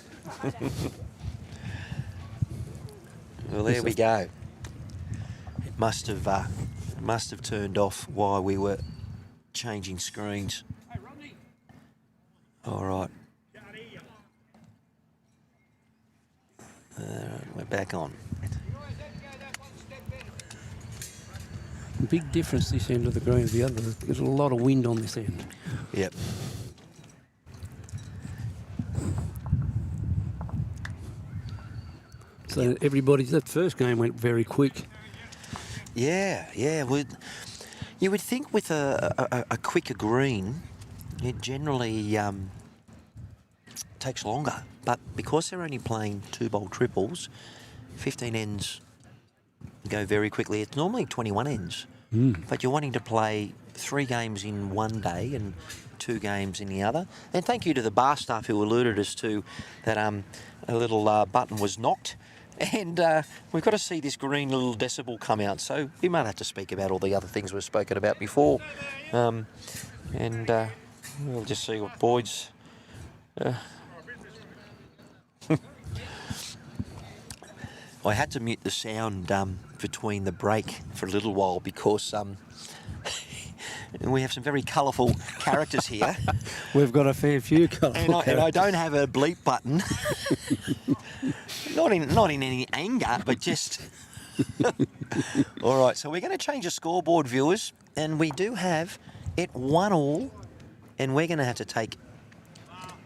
Well, there we go. It must have turned off while we were changing screens. All right. We're back on. Big difference this end of the green to the other. There's a lot of wind on this end. Yep. So that first game went very quick. Yeah. You would think with a quicker green, it generally takes longer. But because they're only playing 2-bowl triples, 15 ends go very quickly. It's normally 21 ends. But you're wanting to play 3 games in one day and 2 games in the other. And thank you to the bar staff who alerted us to that a little button was knocked. And we've got to see this green little decibel come out. So we might have to speak about all the other things we've spoken about before. And we'll just see what Boyd's... I had to mute the sound between the break for a little while because we have some very colourful characters here. We've got a fair few colourful And I don't have a bleep button. not in any anger, but just... All right, so we're going to change the scoreboard, viewers, and we do have it 1-1, and we're going to have to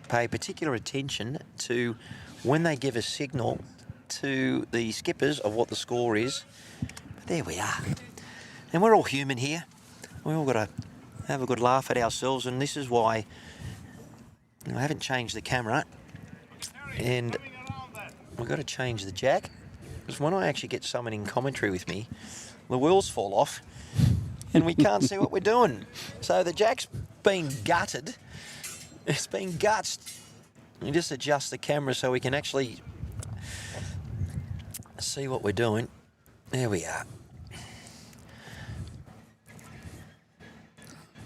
pay particular attention to when they give a signal to the skippers of what the score is. But there we are. And we're all human here. We all got to have a good laugh at ourselves, and this is why I haven't changed the camera, and we've got to change the jack, because when I actually get someone in commentary with me, the wheels fall off and we can't see what we're doing. So the jack's been gutted. It's been gutsed. We just adjust the camera so we can actually see what we're doing. There we are.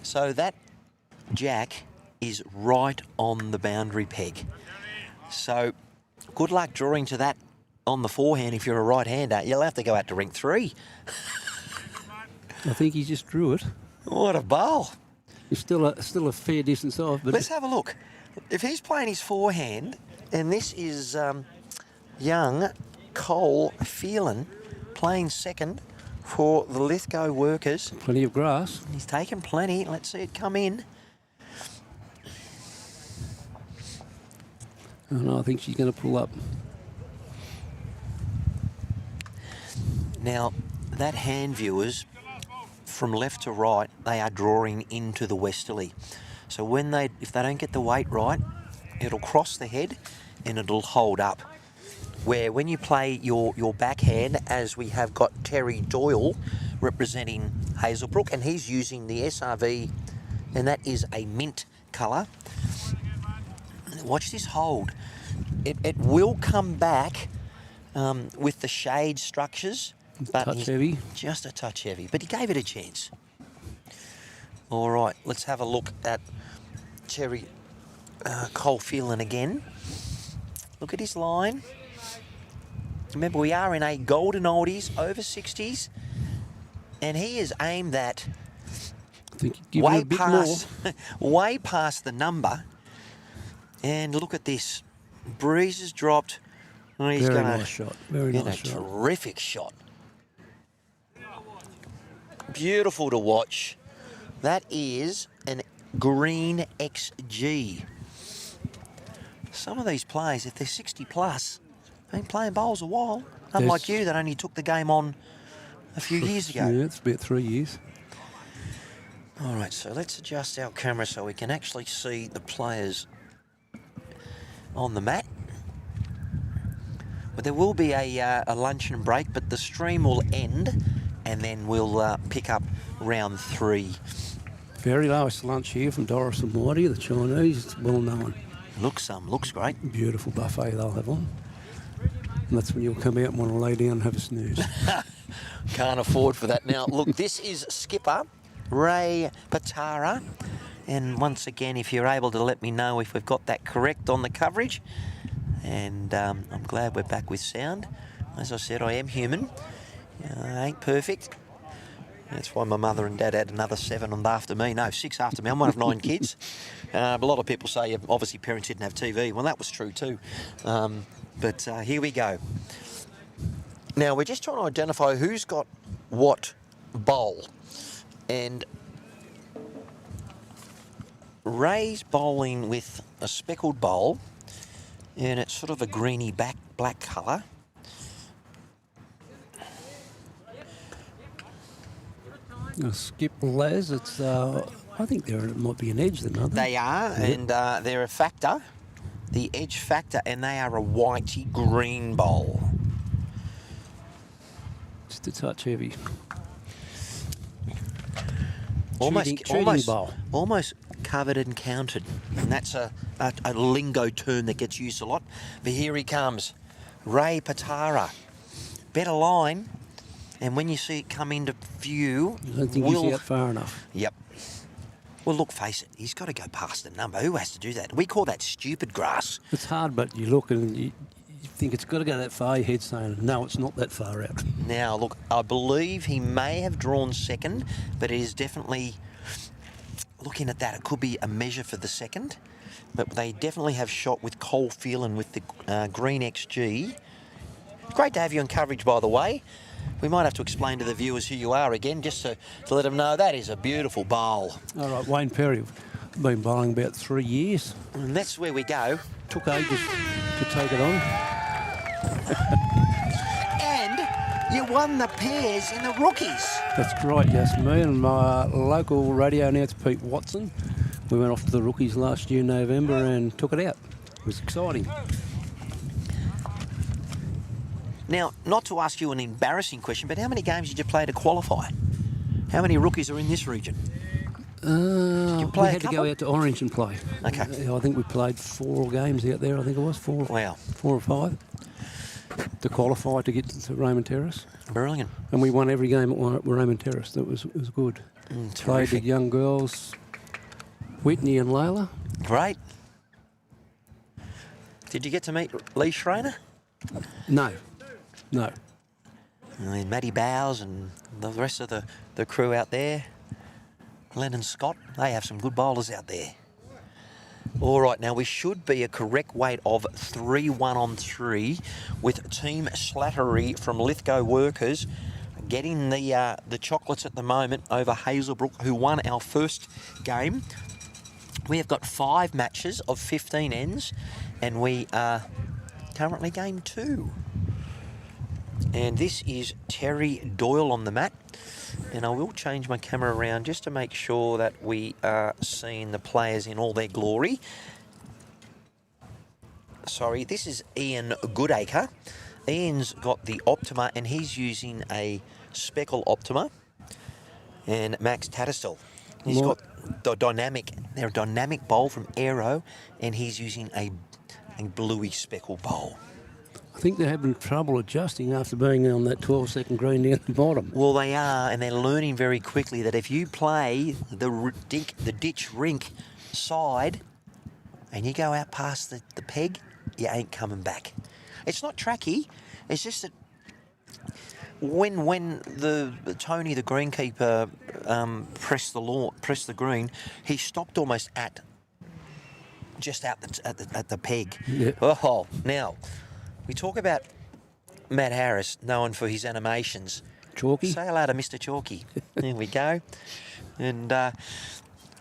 So that jack is right on the boundary peg. So good luck drawing to that on the forehand if you're a right-hander. You'll have to go out to rink 3. I think he just drew it. What a bowl. It's still a fair distance off. But Let's have a look. If he's playing his forehand, and this is young Cole Phelan playing second for the Lithgow workers. plenty of grass. He's taken plenty. Let's see it come in. Oh, no, I think she's going to pull up. Now, that hand, viewers, from left to right, they are drawing into the westerly. So if they don't get the weight right, it'll cross the head and it'll hold up. Where when you play your backhand, as we have got Terry Doyle representing Hazelbrook, and he's using the SRV, and that is a mint colour. Watch this hold. It will come back with the shade structures. But Touch heavy. Just a touch heavy, but he gave it a chance. All right, let's have a look at Terry Cole Phelan again. Look at his line. Remember, we are in a Golden Oldies over 60s, and he is aimed at I think give it a bit past, way past the number. And look at this. Breeze has dropped. Oh, he's Very gonna nice shot. Very get nice a shot. terrific shot. Beautiful to watch. That is an green XG. Some of these players, if they're 60 plus, they've been playing bowls a while. Unlike you, that only took the game on a few years ago. Yeah, it's about 3 years. All right, so let's adjust our camera so we can actually see the players on the mat. But there will be a luncheon break, but the stream will end, and then we'll pick up round 3. Very nice lunch here from Doris and Marty, the Chinese. It's well known. Looks great. Beautiful buffet they'll have on. And that's when you'll come out and want to lay down and have a snooze. Can't afford for that now. Look, this is skipper Ray Patara. And once again, if you're able to let me know if we've got that correct on the coverage. And I'm glad we're back with sound. As I said, I am human. I ain't perfect. That's why my mother and dad had another 7 on after me. No, 6 after me. I'm one of 9 kids. But a lot of people say, obviously, parents didn't have TV. Well, that was true too. But here we go. Now, we're just trying to identify who's got what bowl. And Ray's bowling with a speckled bowl, and it's sort of a greeny black colour. Skip Les, it's I think there might be an edge then, aren't they? They are, and they're a factor, the edge factor, and they are a whitey green bowl. Just a touch heavy. Almost bowl. almost covered and counted, and that's a lingo term that gets used a lot. But here he comes, Ray Patara, better line, and when you see it come into view, I don't think he's out far enough. Yep. Well, look, face it, he's got to go past the number. Who has to do that? We call that stupid grass. It's hard, but you look and you think it's got to go that far. Your head's saying, no, it's not that far out. Now, look, I believe he may have drawn second, but it is definitely, looking at that, it could be a measure for the second. But they definitely have shot with Cole Phelan with the green XG. Great to have you on coverage, by the way. We might have to explain to the viewers who you are again, just to let them know that is a beautiful bowl. All right, Wayne Perry. I've been bowling about 3 years. And that's where we go. Took ages to take it on. And you won the pairs in the Rookies. That's right, yes. Me and my local radio announcer, Pete Watson, we went off to the Rookies last year, November, and took it out. It was exciting. Now, not to ask you an embarrassing question, but how many games did you play to qualify? How many rookies are in this region? We play a had to go couple? out to Orange and play. Okay. I think we played 4 games out there, I think it was. 4 Wow. 4 or 5 to qualify to get to Raymond Terrace. Brilliant. And we won every game at Raymond Terrace. It was good. Played the Terrific. young girls, Whitney and Layla. Great. Did you get to meet Lee Schreiner? No. And Matty Bowes and the rest of the crew out there. Lennon Scott, they have some good bowlers out there. All right, now we should be a correct weight of 3-1 on 3 with Team Slattery from Lithgow Workers getting the chocolates at the moment over Hazelbrook, who won our first game. We have got 5 matches of 15 ends, and we are currently game 2. And this is Terry Doyle on the mat. And I will change my camera around just to make sure that we are seeing the players in all their glory. Sorry, this is Ian Goodacre. Ian's got the Optima and he's using a Speckle Optima. And Max Tattersall, he's got the they're a dynamic bowl from Aero, and he's using a bluey speckle bowl. I think they're having trouble adjusting after being on that 12-second green down the bottom. Well, they are, and they're learning very quickly that if you play the ditch rink side and you go out past the peg, you ain't coming back. It's not tracky. It's just that when the Tony, the greenkeeper, pressed the green, he stopped almost just at the peg. Yeah. Oh, now we talk about Matt Harris, known for his animations. Chalky. Say hello to Mr. Chalky. There we go. And I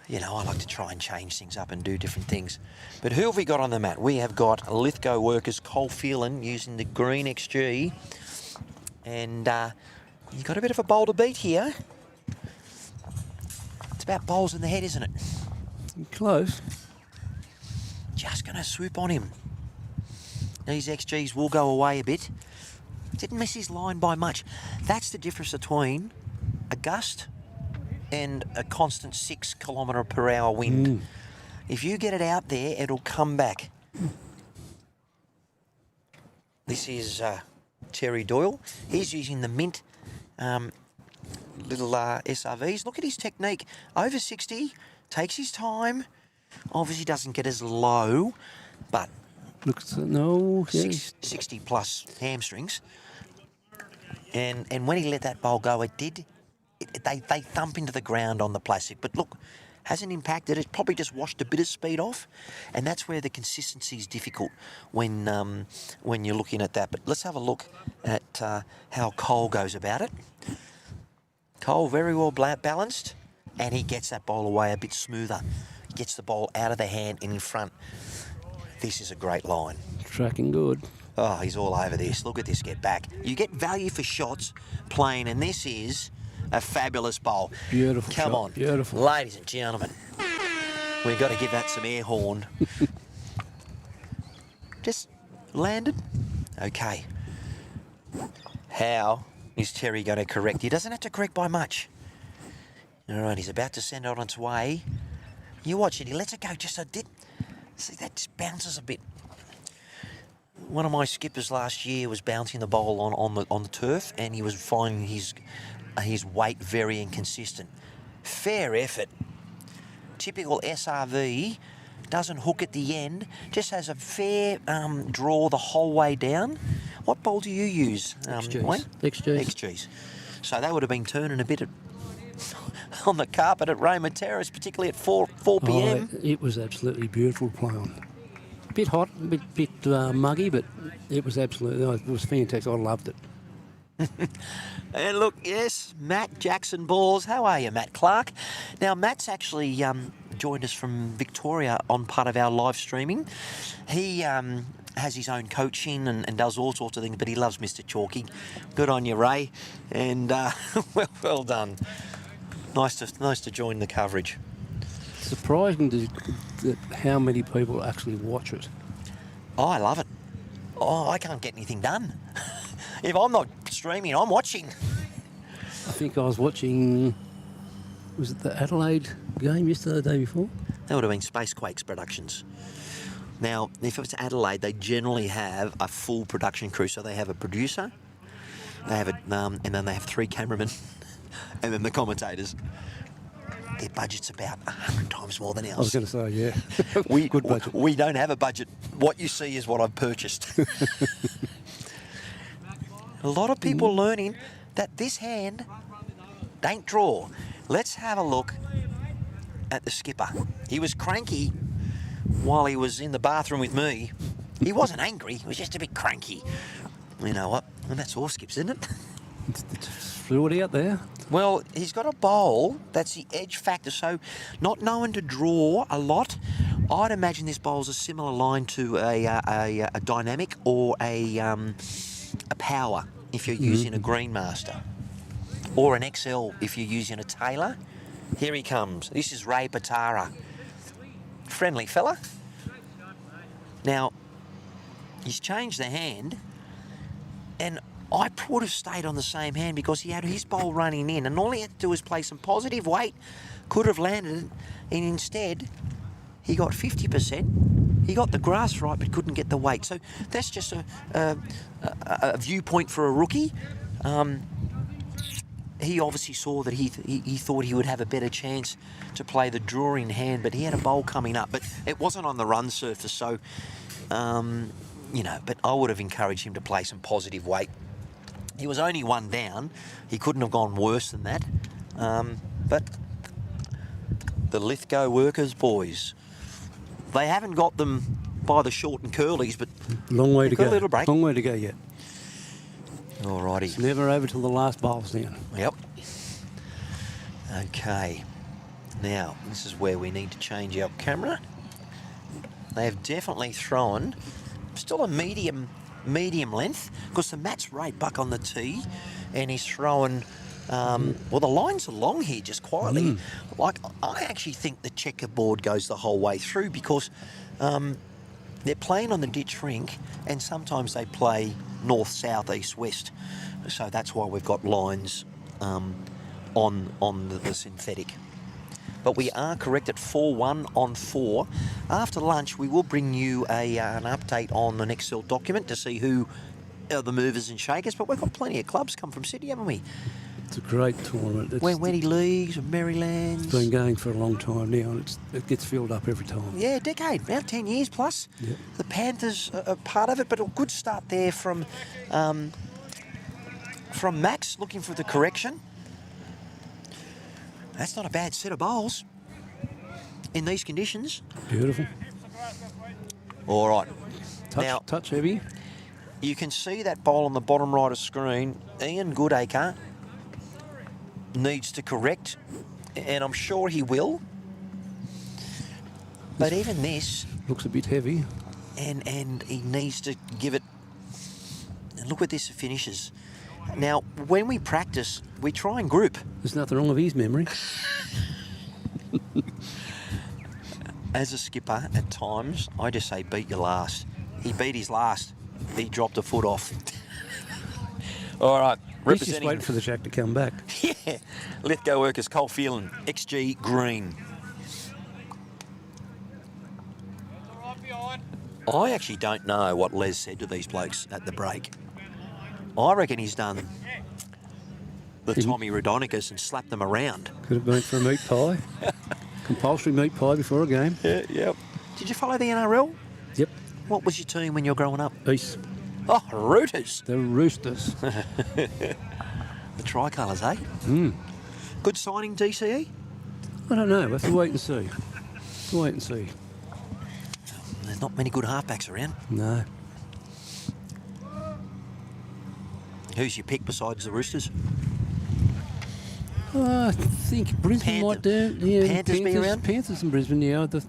like to try and change things up and do different things. But who have we got on the mat? We have got Lithgow Workers, Cole Phelan using the green XG. And you've got a bit of a bowl to beat here. It's about bowls in the head, isn't it? Close. Just going to swoop on him. These XGs will go away a bit. Didn't miss his line by much. That's the difference between a gust and a constant 6 km/h wind. If you get it out there, it'll come back. This is Terry Doyle. He's using the mint little SRVs. Look at his technique. Over 60, takes his time. Obviously doesn't get as low, but Looks no. Yeah. 60 plus hamstrings. And when he let that bowl go, it did. They thump into the ground on the plastic. But look, hasn't impacted. It's probably just washed a bit of speed off, and that's where the consistency is difficult when you're looking at that. But let's have a look at how Cole goes about it. Cole very well balanced, and he gets that bowl away a bit smoother. Gets the ball out of the hand and in front. This is a great line. Tracking good. Oh, he's all over this. Look at this get back. You get value for shots playing, and this is a fabulous bowl. Beautiful Come shot, on. beautiful. Ladies and gentlemen, we've got to give that some air horn. Just landed. Okay. How is Terry going to correct? He doesn't have to correct by much. All right, he's about to send it on its way. You watch it. He lets it go just a bit. See, that just bounces a bit. One of my skippers last year was bouncing the bowl on the turf, and he was finding his weight very inconsistent. Fair effort. Typical SRV. Doesn't hook at the end. Just has a fair draw the whole way down. What bowl do you use, Wayne? XGs. XGs. So they would have been turning a bit on the carpet at Roma Terrace, particularly at 4 p.m. Oh, it was absolutely beautiful to play on. Bit hot, bit muggy, but it was it was fantastic. I loved it. And look, yes, Matt Jackson Balls. How are you, Matt Clark? Now, Matt's actually joined us from Victoria on part of our live streaming. He has his own coaching and does all sorts of things, but he loves Mr. Chalky. Good on you, Ray. And well done. Nice to join the coverage. Surprising how many people actually watch it. Oh, I love it. Oh, I can't get anything done. If I'm not streaming, I'm watching. I think I was watching, was it the Adelaide game yesterday, the day before? That would have been Spacequakes Productions. Now, if it's Adelaide, they generally have a full production crew. So they have a producer, they have and then they have 3 cameramen, and then the commentators. Their budget's about 100 times more than ours. I was going to say, yeah. Good budget. We don't have a budget. What you see is what I've purchased. A lot of people learning that this hand don't draw. Let's have a look at the skipper. He was cranky while he was in the bathroom with me. He wasn't angry, he was just a bit cranky. You know what? And that's all skips, isn't it? It's fluid out there. Well, he's got a bowl, that's the edge factor, so not knowing to draw a lot, I'd imagine this bowl's a similar line to a dynamic or a power if you're using a Greenmaster, or an XL if you're using a Taylor. Here he comes. This is Ray Patara. Friendly fella. Now, he's changed the hand, and I would have stayed on the same hand because he had his bowl running in, and all he had to do was play some positive weight, could have landed it, and instead he got 50%. He got the grass right, but couldn't get the weight. So that's just a viewpoint for a rookie. He obviously saw that he thought he would have a better chance to play the drawing hand, but he had a bowl coming up, but it wasn't on the run surface. So, but I would have encouraged him to play some positive weight. He was only 1 down. He couldn't have gone worse than that. But the Lithgow workers, boys, they haven't got them by the short and curlies, but Long way to got go. a little break. Long way to go yet. Alrighty. It's never over till the last bowl's down. Yep. Okay. Now, this is where we need to change our camera. They have definitely thrown still a medium length, because the mat's right back on the tee, and he's throwing. Well, the lines are long here, just quietly. Like, I actually think the checkerboard goes the whole way through because they're playing on the ditch rink, and sometimes they play north, south, east, west. So that's why we've got lines on the synthetic. But we are correct at 4-1 on 4. After lunch, we will bring you an update on an Excel document to see who are the movers and shakers. But we've got plenty of clubs come from Sydney, haven't we? It's a great tournament. It's Wendy Leagues of Marylands. been going for a long time now, and it gets filled up every time. Yeah, a decade, about 10 years plus. Yep. The Panthers are part of it, but a good start there from Max, looking for the correction. That's not a bad set of bowls in these conditions. Beautiful. All right. Touch heavy. You can see that bowl on the bottom right of screen. Ian Goodacre needs to correct, and I'm sure he will. But even this, Looks a bit heavy. and he needs to give it. And look at this finishes. Now, when we practice, we try and group. There's nothing wrong with his memory. As a skipper, at times, I just say beat your last. He beat his last. He dropped a foot off. All right, He's just representing. waiting for the jack to come back. Yeah, Lithgow Workers, Cole Phelan, XG Green. I actually don't know what Les said to these blokes at the break. I reckon he's done the Tommy Rhodonicus and slapped them around. Could have been for a meat pie. Compulsory meat pie before a game. Yeah, yep. Did you follow the NRL? Yep. What was your team when you were growing up? East. Oh, Rooters. The Roosters. The tricolours, eh? Mm. Good signing, DCE? I don't know. We'll have to wait and see. Wait and see. There's not many good halfbacks around. No. Who's your pick besides the Roosters? I think Brisbane might do. Yeah, Panthers be around? Panthers and Brisbane, yeah. It'd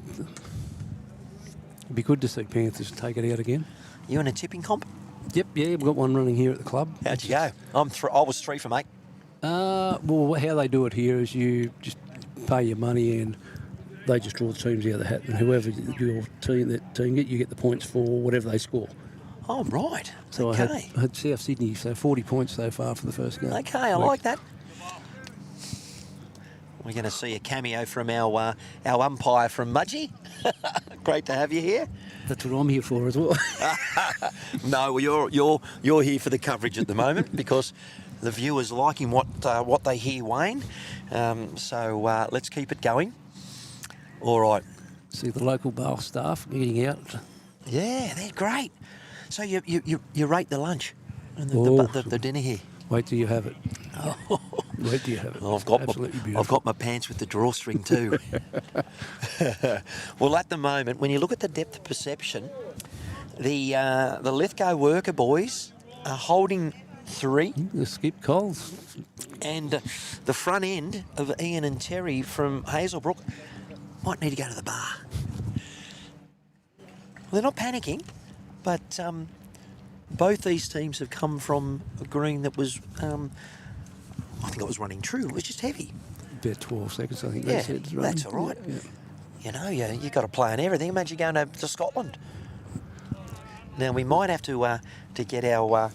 be good to see Panthers take it out again. You in a tipping comp? Yep, yeah, we've got one running here at the club. How'd you go? I was 3 for 8. Well, how they do it here is you just pay your money and they just draw the teams out of the hat, and whoever your team get, you get the points for whatever they score. Oh, right. So okay. I had South Sydney, so 40 points so far for the first game. Okay, I like that. We're going to see a cameo from our umpire from Mudgee. Great to have you here. That's what I'm here for as well. No, well, you're here for the coverage at the moment because the viewers liking what they hear, Wayne. So let's keep it going. All right. See the local bar staff getting out. Yeah, they're great. So you rate the lunch and the dinner here. Wait till you have it. Wait till you have it. Well, Absolutely beautiful. I've got my pants with the drawstring too. Well, at the moment, when you look at the depth of perception, the Lithgow worker boys are holding 3. The skip Coles. And the front end of Ian and Terry from Hazelbrook might need to go to the bar. They're not panicking, but both these teams have come from a green that was, I think it was running true. It was just heavy. About 12 seconds, I think Yeah, they said. that's all right. Yeah. You know, you've got to play on everything. Imagine going to Scotland. Now, we might have to get our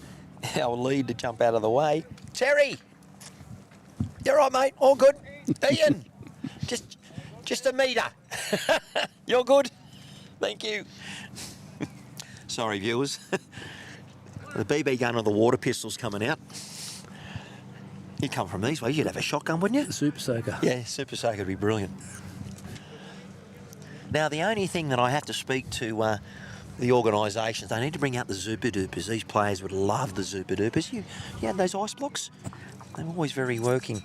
lead to jump out of the way. Terry! You're right, mate. All good. Ian! Just a metre. You're good. Thank you. Sorry, viewers. The BB gun or the water pistol's coming out. You come from these ways, you'd have a shotgun, wouldn't you? The Super Soaker. Yeah, Super Soaker would be brilliant. Now, the only thing that I have to speak to the organisations, they need to bring out the Super Dupers. These players would love the Super Dupers. You had those ice blocks? They were always very working.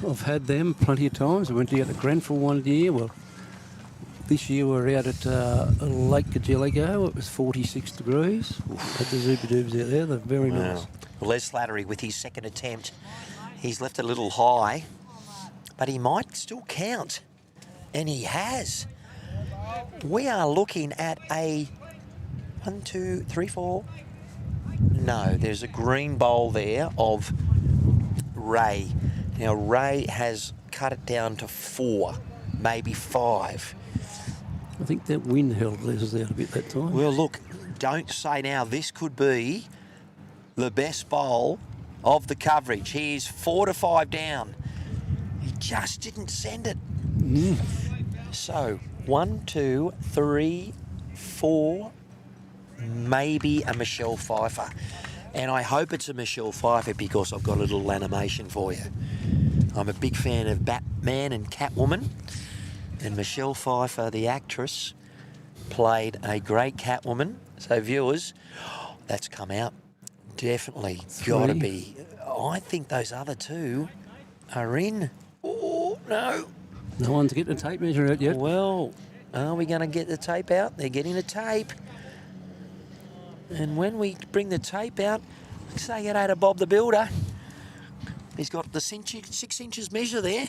I've had them plenty of times. I went out to Grenfell one year. Well, this year we're out at Lake Jellicoe. It was 46 degrees. Had the Super Dupers out there. They're very nice. Well, Les Slattery with his second attempt. He's left it a little high, but he might still count. And he has. We are looking at a 1, 2, 3, 4. No, there's a green bowl there of Ray. Now, Ray has cut it down to 4, maybe 5. I think that wind held Les out a bit that time. Well, look, don't say now this could be the best bowl of the coverage. He is 4 to 5 down. He just didn't send it. So 1, 2, 3, 4, maybe a Michelle Pfeiffer. And I hope it's a Michelle Pfeiffer because I've got a little animation for you. I'm a big fan of Batman and Catwoman. And Michelle Pfeiffer, the actress, played a great Catwoman. So viewers, that's come out. Definitely got to 3. be. I think those other 2 are in. Oh, no. No one's getting a tape measure out yet. Well, are we going to get the tape out? They're getting the tape. And when we bring the tape out, say hello to Bob the Builder. He's got the 6 inches measure there.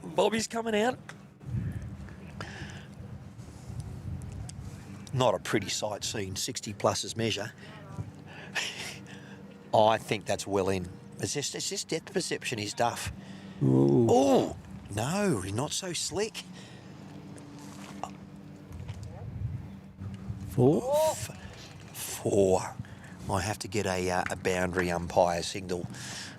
Bobby's coming out. Not a pretty sight seeing 60 pluses measure. I think that's well in. It's just depth perception is duff. Ooh. Oh, no, not so slick. 4. 4. I have to get a boundary umpire signal.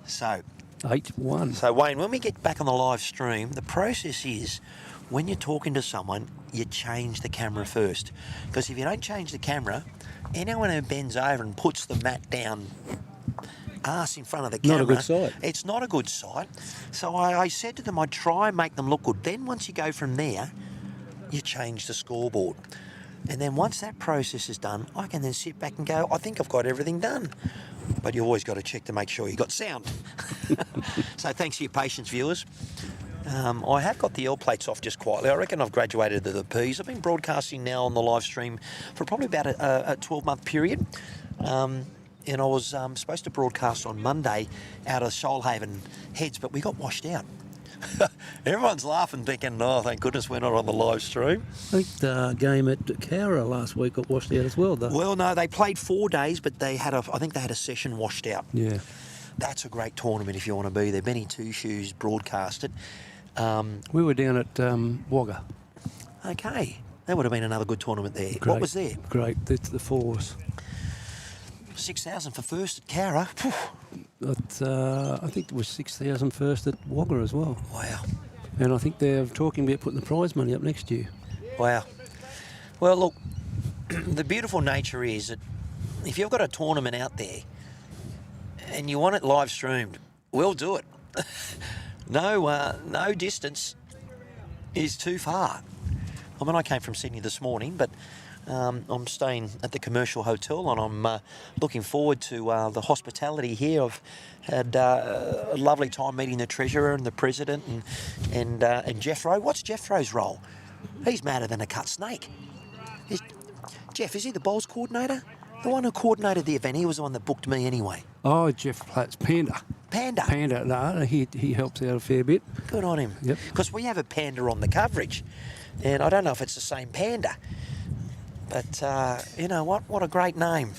So 8-1. So, Wayne, when we get back on the live stream, the process is when you're talking to someone, you change the camera first. Because if you don't change the camera, anyone who bends over and puts the mat down arse in front of the camera... Not a good sight. It's not a good sight. So I said to them, I'd try and make them look good. Then once you go from there, you change the scoreboard. And then once that process is done, I can then sit back and go, I think I've got everything done. But you always got to check to make sure you got sound. So thanks for your patience, viewers. I have got the L plates off just quietly. I reckon I've graduated to the P's. I've been broadcasting now on the live stream for probably about a 12-month period. And I was supposed to broadcast on Monday out of Shoalhaven Heads, but we got washed out. Everyone's laughing, thinking, oh, thank goodness we're not on the live stream. I think the game at Cowra last week got washed out as well, though. Well, no, they played 4 days, but I think they had a session washed out. Yeah. That's a great tournament if you want to be there. Benny Two Shoes broadcast it. We were down at Wagga. Okay, that would have been another good tournament there. Great. What was there? Great. That's the 4s. 6,000 for first at Cowra. But, I think there was 6,000 first at Wagga as well. Wow. And I think they're talking about putting the prize money up next year. Wow. Well, look, the beautiful nature is that if you've got a tournament out there and you want it live streamed, we'll do it. No distance is too far. I mean, I came from Sydney this morning, but I'm staying at the commercial hotel and I'm looking forward to the hospitality here. I've had a lovely time meeting the treasurer and the president and Jeffro. What's Jeffro's role? He's madder than a cut snake. Jeff, is he the bowls coordinator? The one who coordinated the event. He was the one that booked me anyway. Oh, Jeff Platt's Panda. Panda. No, he helps out a fair bit. Good on him. Yep. Because we have a panda on the coverage, and I don't know if it's the same panda. But you know what? What a great name.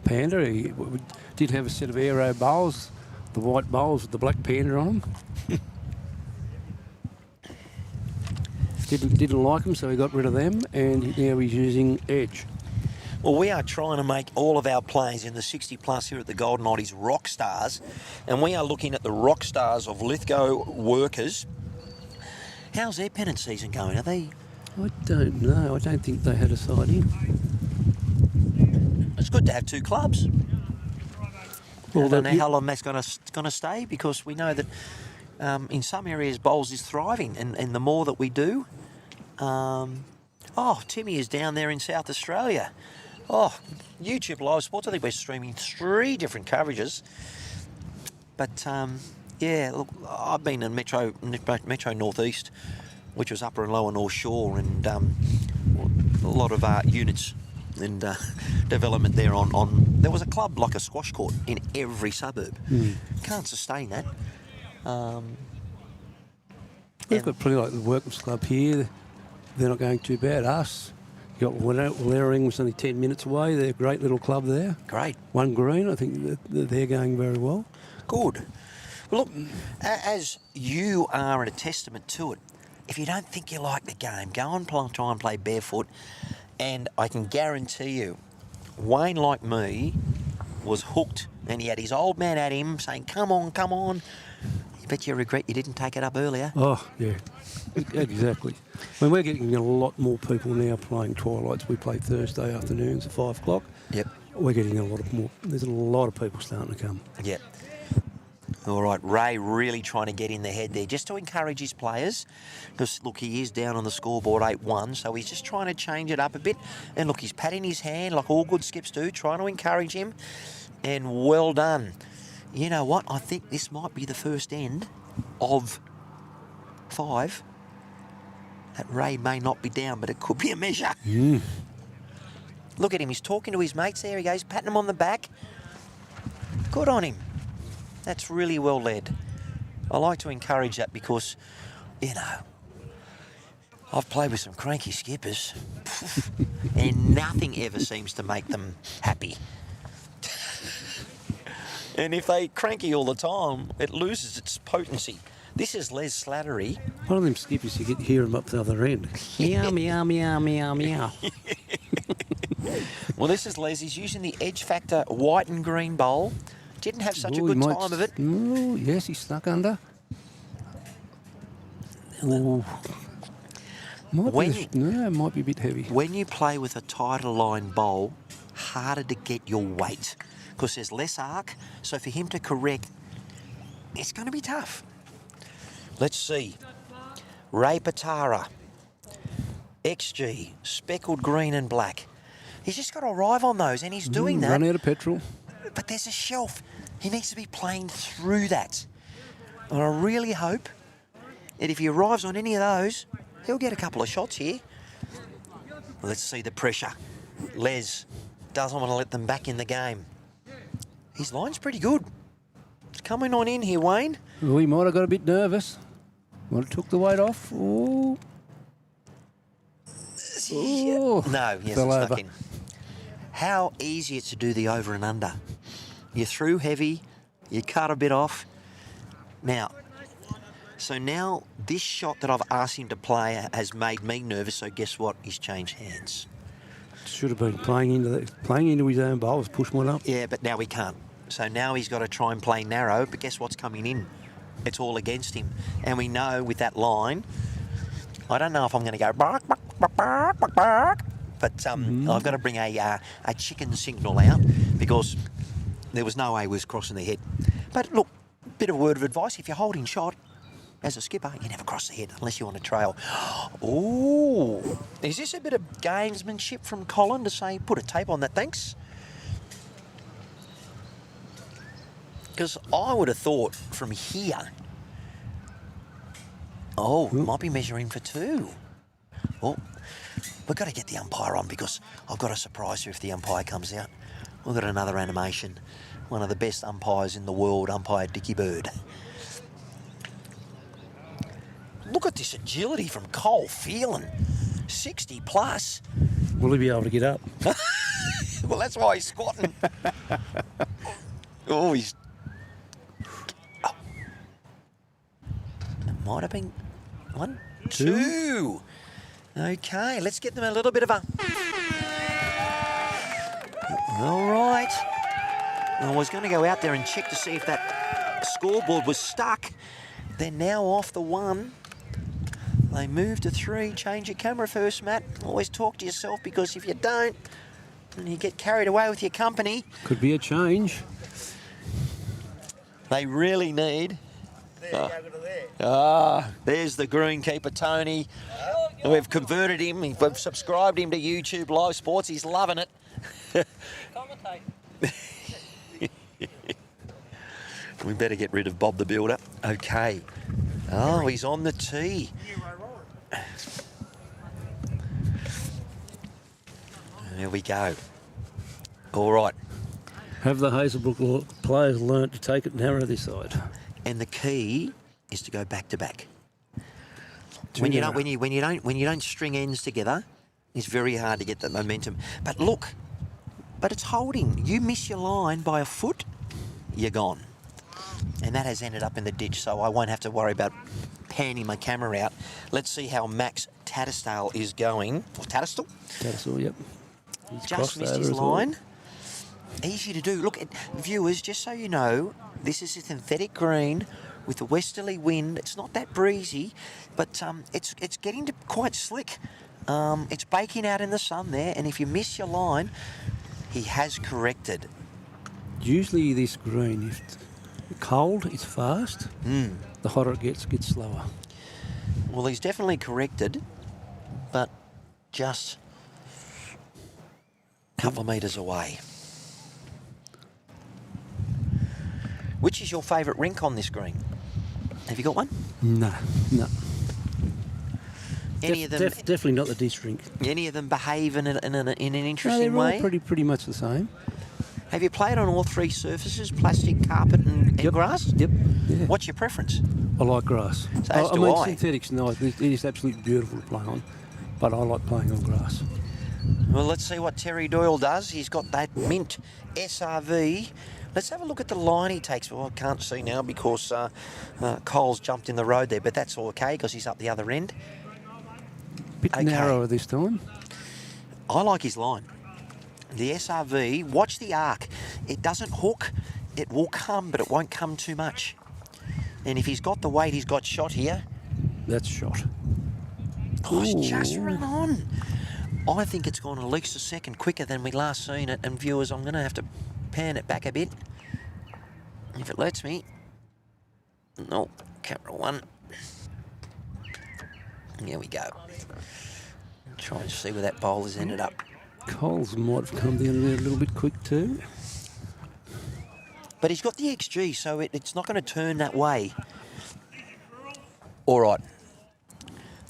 Panda. We did have a set of aero bowls, the white bowls with the black panda on them. Didn't like them, so he got rid of them, and now he's using Edge. Well, we are trying to make all of our players in the 60 plus here at the Golden Oldies rock stars, and we are looking at the rock stars of Lithgow Workers. How's their pennant season going? Are they? I don't know. I don't think they had a side in. It's good to have 2 clubs. Well, I don't know how long that's going to stay, because we know that in some areas bowls is thriving, and the more that we do. Timmy is down there in South Australia. YouTube Live Sports. I think we're streaming 3 different coverages. But yeah, look, I've been in Metro Northeast, which was Upper and Lower North Shore, and a lot of units and development there on. There was a club like a squash court in every suburb. Can't sustain that. We've got plenty like the Workies Club here. They're not going too bad. Us, you got Wallering was only 10 minutes away. They're a great little club there. Great. One Green, I think they're going very well. Good. Well, look, as you are a testament to it, if you don't think you like the game, go and try and play barefoot. And I can guarantee you, Wayne, like me, was hooked, and he had his old man at him saying, come on, come on. Bet you regret you didn't take it up earlier. Oh, yeah, exactly. I mean, we're getting a lot more people now playing twilights. We play Thursday afternoons at 5 o'clock. Yep. We're getting a lot of more. There's a lot of people starting to come. Yep. All right, Ray really trying to get in the head there just to encourage his players because, look, he is down on the scoreboard 8-1, so he's just trying to change it up a bit. And, look, he's patting his hand like all good skips do, trying to encourage him. And well done. You know what? I think this might be the first end of 5. That Ray may not be down, but it could be a measure. Mm. Look at him. He's talking to his mates. There he goes, patting him on the back. Good on him. That's really well led. I like to encourage that because, you know, I've played with some cranky skippers and nothing ever seems to make them happy. And if they cranky all the time, it loses its potency. This is Les Slattery. One of them skippers, you get hear them up the other end. Meow, meow, meow, meow, meow. Well, this is Les. He's using the Edge Factor white and green bowl. Didn't have such a good time of it. Oh, yes, he snuck under. Oh. Might be a bit heavy. When you play with a tighter line bowl, harder to get your weight because there's less arc. So for him to correct, it's going to be tough. Let's see. Ray Patara, XG, speckled green and black. He's just got to arrive on those, and he's doing that. Run out of petrol. But there's a shelf. He needs to be playing through that. And I really hope that if he arrives on any of those, he'll get a couple of shots here. Let's see the pressure. Les doesn't want to let them back in the game. His line's pretty good. It's coming on in here, Wayne. Well, he might have got a bit nervous. Might have took the weight off. Oh. Oh. No, he Fell hasn't over. stuck in. How easy it's to do the over and under. You threw heavy, you cut a bit off. Now, so now this shot that I've asked him to play has made me nervous, so guess what? He's changed hands. Should have been playing into his own bowls, push one up. Yeah, but now he can't. So now he's got to try and play narrow, but guess what's coming in? It's all against him. And we know with that line, I don't know if I'm going to go bark, bark, bark, bark, bark, bark, but I've got to bring a chicken signal out because there was no way he was crossing the head. But look, bit of a word of advice, if you're holding shot, as a skipper, you never cross the head unless you want to trail. Oh, is this a bit of gamesmanship from Colin to say, put a tape on that, thanks? Because I would have thought from here, might be measuring for 2. Oh, we've got to get the umpire on because I've got a surprise here if the umpire comes out. We've got another animation. One of the best umpires in the world, umpire Dickie Bird. Look at this agility from Cole Phelan. 60 plus. Will he be able to get up? Well, that's why he's squatting. Oh, he's... Oh. It might have been 1, 2. Okay, let's get them a little bit of a... All right. I was going to go out there and check to see if that scoreboard was stuck. They're now off the 1. They move to 3. Change your camera first, Matt. Always talk to yourself because if you don't, then you get carried away with your company. Could be a change. They really need... There, go to there. There's the greenkeeper, Tony. We've converted him. We've subscribed him to YouTube Live Sports. He's loving it. We better get rid of Bob the Builder. Okay. Oh, he's on the tee. There we go. All right. Have the Hazelbrook players learnt to take it narrow this side? And the key is to go back to back. When you don't string ends together, it's very hard to get that momentum. But look, it's holding. You miss your line by a foot, you're gone. And that has ended up in the ditch, so I won't have to worry about panning my camera out. Let's see how Max Tattersall is going. Or Tattersall? Tattersall, yep. He's Just missed his line. Easy to do. Look, viewers, just so you know, this is a synthetic green with the westerly wind. It's not that breezy, but it's getting to quite slick. It's baking out in the sun there, and if you miss your line, he has corrected. Usually this green, if it's cold, it's fast. The hotter it gets slower. Well, he's definitely corrected, but just a couple of metres away. Which is your favourite rink on this green? Have you got one? No. Any of them? Definitely not the disc rink. Any of them behave in an No, interesting they're way? all pretty much the same. Have you played on all three surfaces, plastic, carpet and Yep. grass? Yep. Yeah. What's your preference? I like grass. So as I do mean, I. synthetic's nice. It is absolutely beautiful to play on, but I like playing on grass. Well, let's see what Terry Doyle does. He's got that mint SRV. Let's have a look at the line he takes. Well, I can't see now because Cole's jumped in the road there, but that's all okay because he's up the other end. Bit Okay. narrower this time. I like his line. The SRV, watch the arc. It doesn't hook. It will come, but it won't come too much. And if he's got the weight, he's got shot here. That's shot. Oh, it's just Ooh. run on. I think it's gone at least a second quicker than we last seen it. And viewers, I'm going to have to pan it back a bit. If it lets me. No, camera one. There we go. Try and see where that bowl has ended up. Coles might have come down there a little bit quick too. But he's got the XG, so it's not going to turn that way. All right.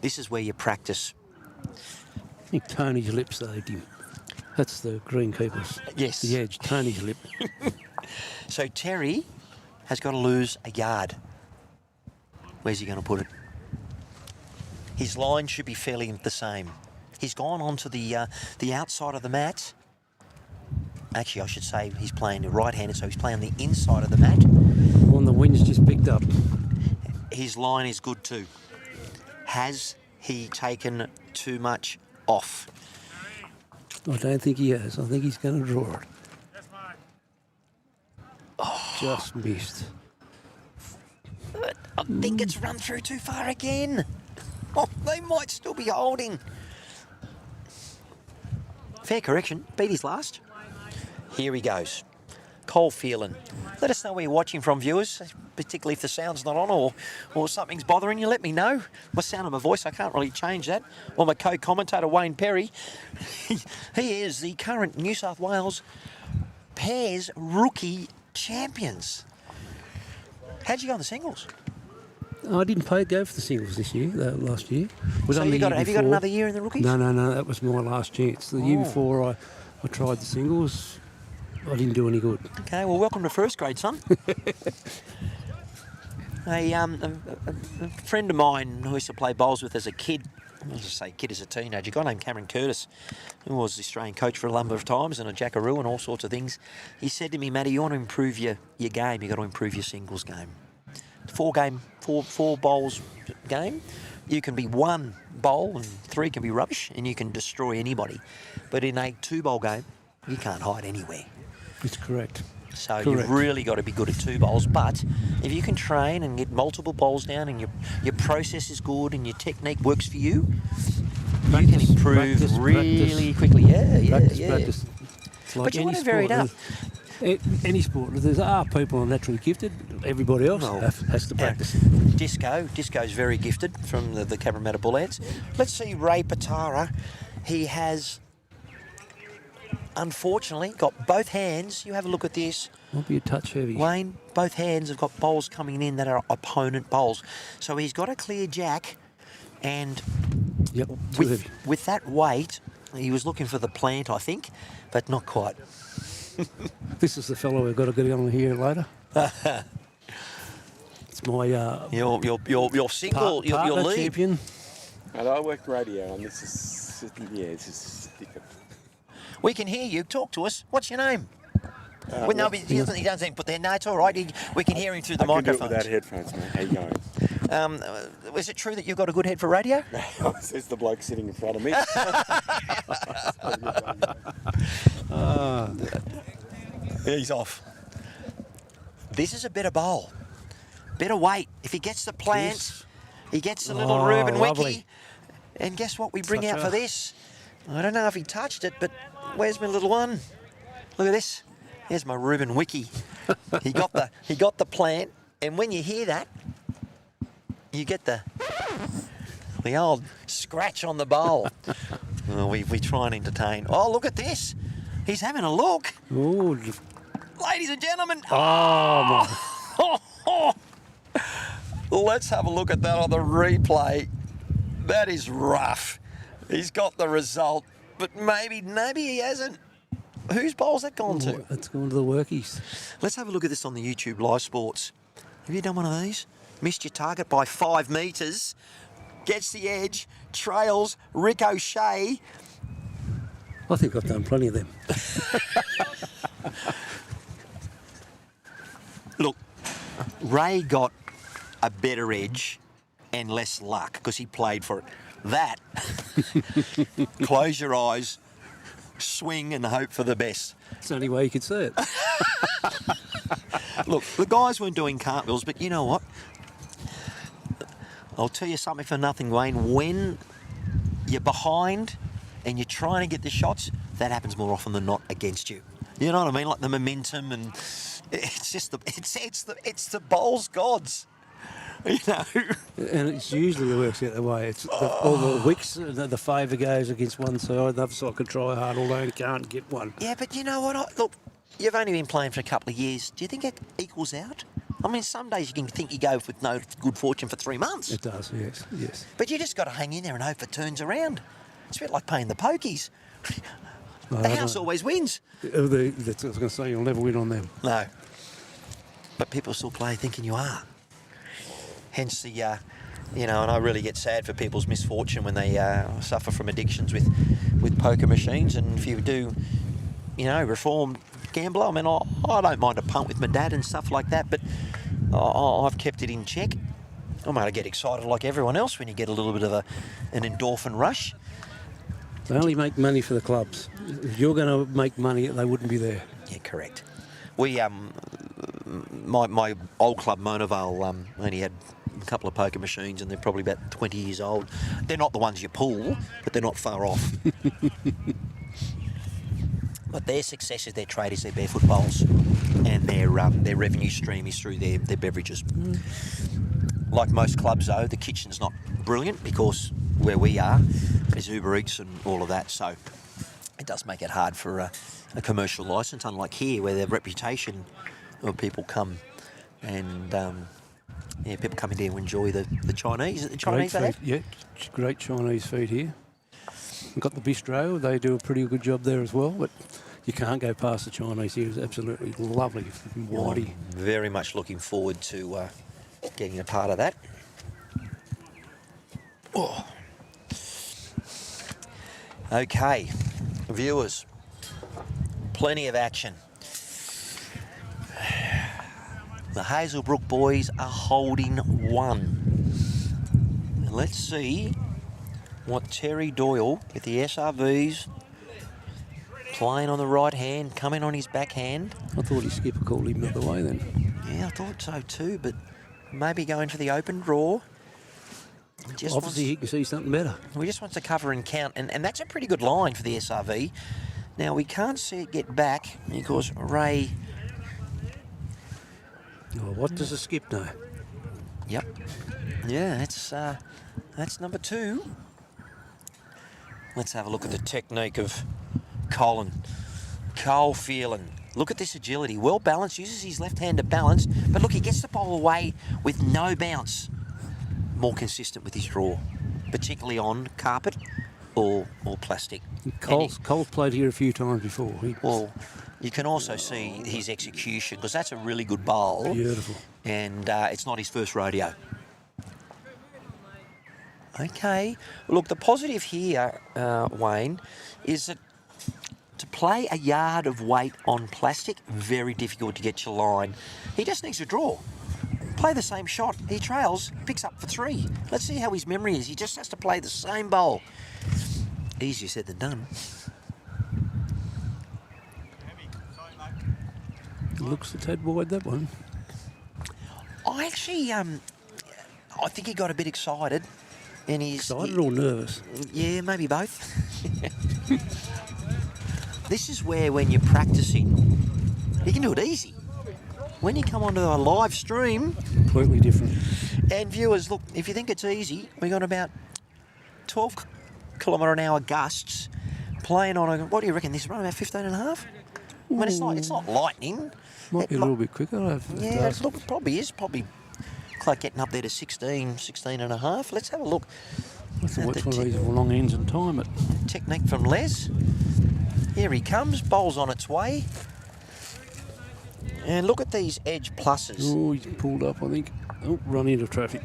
This is where you practice. I think Tony's lip saved him. That's the greenkeepers. Yes. The edge, Tony's lip. So Terry has got to lose a yard. Where's he going to put it? His line should be fairly the same. He's gone onto the outside of the mat. Actually, I should say he's playing the right-handed, so he's playing the inside of the mat. One the wind's just picked up. His line is good too. Has he taken too much off? I don't think he has. I think he's going to draw it. Just missed. I think it's run through too far again. Oh, they might still be holding. Fair correction. Beat his last. Here he goes. Cole Phelan. Let us know where you're watching from, viewers, particularly if the sound's not on or something's bothering you. Let me know. My sound of my voice, I can't really change that. Or my co-commentator, Wayne Perry. He is the current New South Wales Pairs Rookie Champions. How'd you go on the singles? I didn't go for the singles this year, last year. So have you got another year in the rookies? No, that was my last chance. The year before I tried the singles, I didn't do any good. Okay, well, welcome to first grade, son. A friend of mine who used to play bowls with as a kid, I was say kid as a teenager, a guy named Cameron Curtis, who was the Australian coach for a number of times and a jackaroo and all sorts of things. He said to me, Matty, you want to improve your game, you've got to improve your singles game. Four bowls game. You can be one bowl and three can be rubbish and you can destroy anybody. But in a two-bowl game, you can't hide anywhere. It's correct. So Correct. you've really got to be good at two bowls. But if you can train and get multiple bowls down and your process is good and your technique works for you, you can improve really quickly. Practice. It's like But you any want to vary it sport. up. Any sport. There are people who are naturally gifted. Everybody else has to practice. Disco's very gifted from the Cabramatta Bullheads. Let's see Ray Patara. He has, unfortunately, got both hands. You have a look at this. Might be a touch heavy. Wayne, both hands have got bowls coming in that are opponent bowls. So he's got a clear jack, and Yep, too heavy. with that weight, he was looking for the plant, I think, but not quite. This is the fellow we've got to get on here later. It's my Your single, your partner lead. champion. And I work radio, and this is different. We can hear you. Talk to us. What's your name? Well, no, he doesn't put their notes. All right, we can hear him through the I can do it microphones. without headphones, mate. How you going? Is it true that you've got a good head for radio? Says the bloke sitting in front of me. He's off. This is a better bowl. better wait. If he gets the plants, he gets a little Oh, Reuben lovely. Wiki. And guess what we bring Such out a- for this? I don't know if he touched it, but where's my little one? Look at this. Here's my Reuben Wiki. He got the plant, and when you hear that, you get the old scratch on the bowl. Well, we try and entertain. Oh, look at this. He's having a look. Oh, Ladies and gentlemen. oh my. Let's have a look at that on the replay. That is rough. He's got the result, but maybe he hasn't. Whose bowl's that gone to? It's gone to the Workies. Let's have a look at this on the YouTube Live Sports. Have you done one of these? Missed your target by 5 metres. Gets the edge, trails, ricochet. I think I've done plenty of them. Look, Ray got a better edge and less luck because he played for it. That, close your eyes, swing and hope for the best. It's the only way you could see it. Look, the guys weren't doing cartwheels, but you know what? I'll tell you something for nothing, Wayne. When you're behind and you're trying to get the shots, that happens more often than not against you. You know what I mean? Like the momentum, and it's just it's the bowls gods. You know. And it's usually works out the way. It's all the wicks, the favour goes against one side, the other side can try hard, although you can't get one. Yeah, but you know what? Look, you've only been playing for a couple of years. Do you think it equals out? I mean, some days you can think you go with no good fortune for 3 months. It does, yes. But you just got to hang in there and hope it turns around. It's a bit like playing the pokies. No, The house always wins. that's what I was going to say, you'll never win on them. No. But people still play thinking you are. Hence the, and I really get sad for people's misfortune when they suffer from addictions with poker machines. And if you do, reformed gambler, I mean, I don't mind a punt with my dad and stuff like that, but I've kept it in check. I might get excited like everyone else when you get a little bit of an endorphin rush. They only make money for the clubs. If you're going to make money, they wouldn't be there. Yeah, correct. We, my old club, Monavale, only had a couple of poker machines, and they're probably about 20 years old. They're not the ones you pull, but they're not far off. But their success is their trade is their barefoot bowls, and their revenue stream is through their beverages. Like most clubs, though, the kitchen's not brilliant because where we are is Uber Eats and all of that, so it does make it hard for a commercial licence, unlike here where the reputation of people come and people come in here to enjoy the Chinese. Is it the Chinese they have? Yeah, great Chinese food here. We've got the bistro, they do a pretty good job there as well, but you can't go past the Chinese here. It's absolutely lovely. Whitey. I'm very much looking forward to getting a part of that. Oh. Okay, viewers, plenty of action. The Hazelbrook boys are holding one. And let's see what Terry Doyle with the SRVs playing on the right hand, coming on his backhand. I thought his skipper called him the other way then. Yeah, I thought so too, but maybe going for the open draw. Obviously he can see something better. We just want to cover and count, and that's a pretty good line for the SRV. Now, we can't see it get back because Ray... Oh, what does the skip know? Yep. Yeah, that's number 2. Let's have a look at the technique of Colin. Cole Phelan. Look at this agility. Well balanced, uses his left hand to balance, but look, he gets the ball away with no bounce. More consistent with his draw, particularly on carpet or plastic. Cole's played here a few times before. Well, you can also see his execution, because that's a really good bowl. Beautiful. And it's not his first rodeo. Okay. Look, the positive here, Wayne, is that to play a yard of weight on plastic, very difficult to get your line. He just needs to draw. Play the same shot. He trails, picks up for 3. Let's see how his memory is. He just has to play the same bowl. Easier said than done. Looks a tad wide, that one. I actually, I think he got a bit excited. And he's Excited or nervous? Yeah, maybe both. This is where, when you're practicing, you can do it easy. When you come onto a live stream, Completely different. and viewers, look, if you think it's easy, we got about 12 kilometre an hour gusts playing on a, what do you reckon, this run about 15 and a half? I mean, it's not lightning. Might be a little bit quicker. Yeah, look, it probably is. Probably like getting up there to 16 and a half. Let's have a look. Let's at watch the one of these long ends and time it. technique from Les. Here he comes, bowl's on its way. And look at these edge pluses. Oh, he's pulled up, I think. Oh, run into traffic.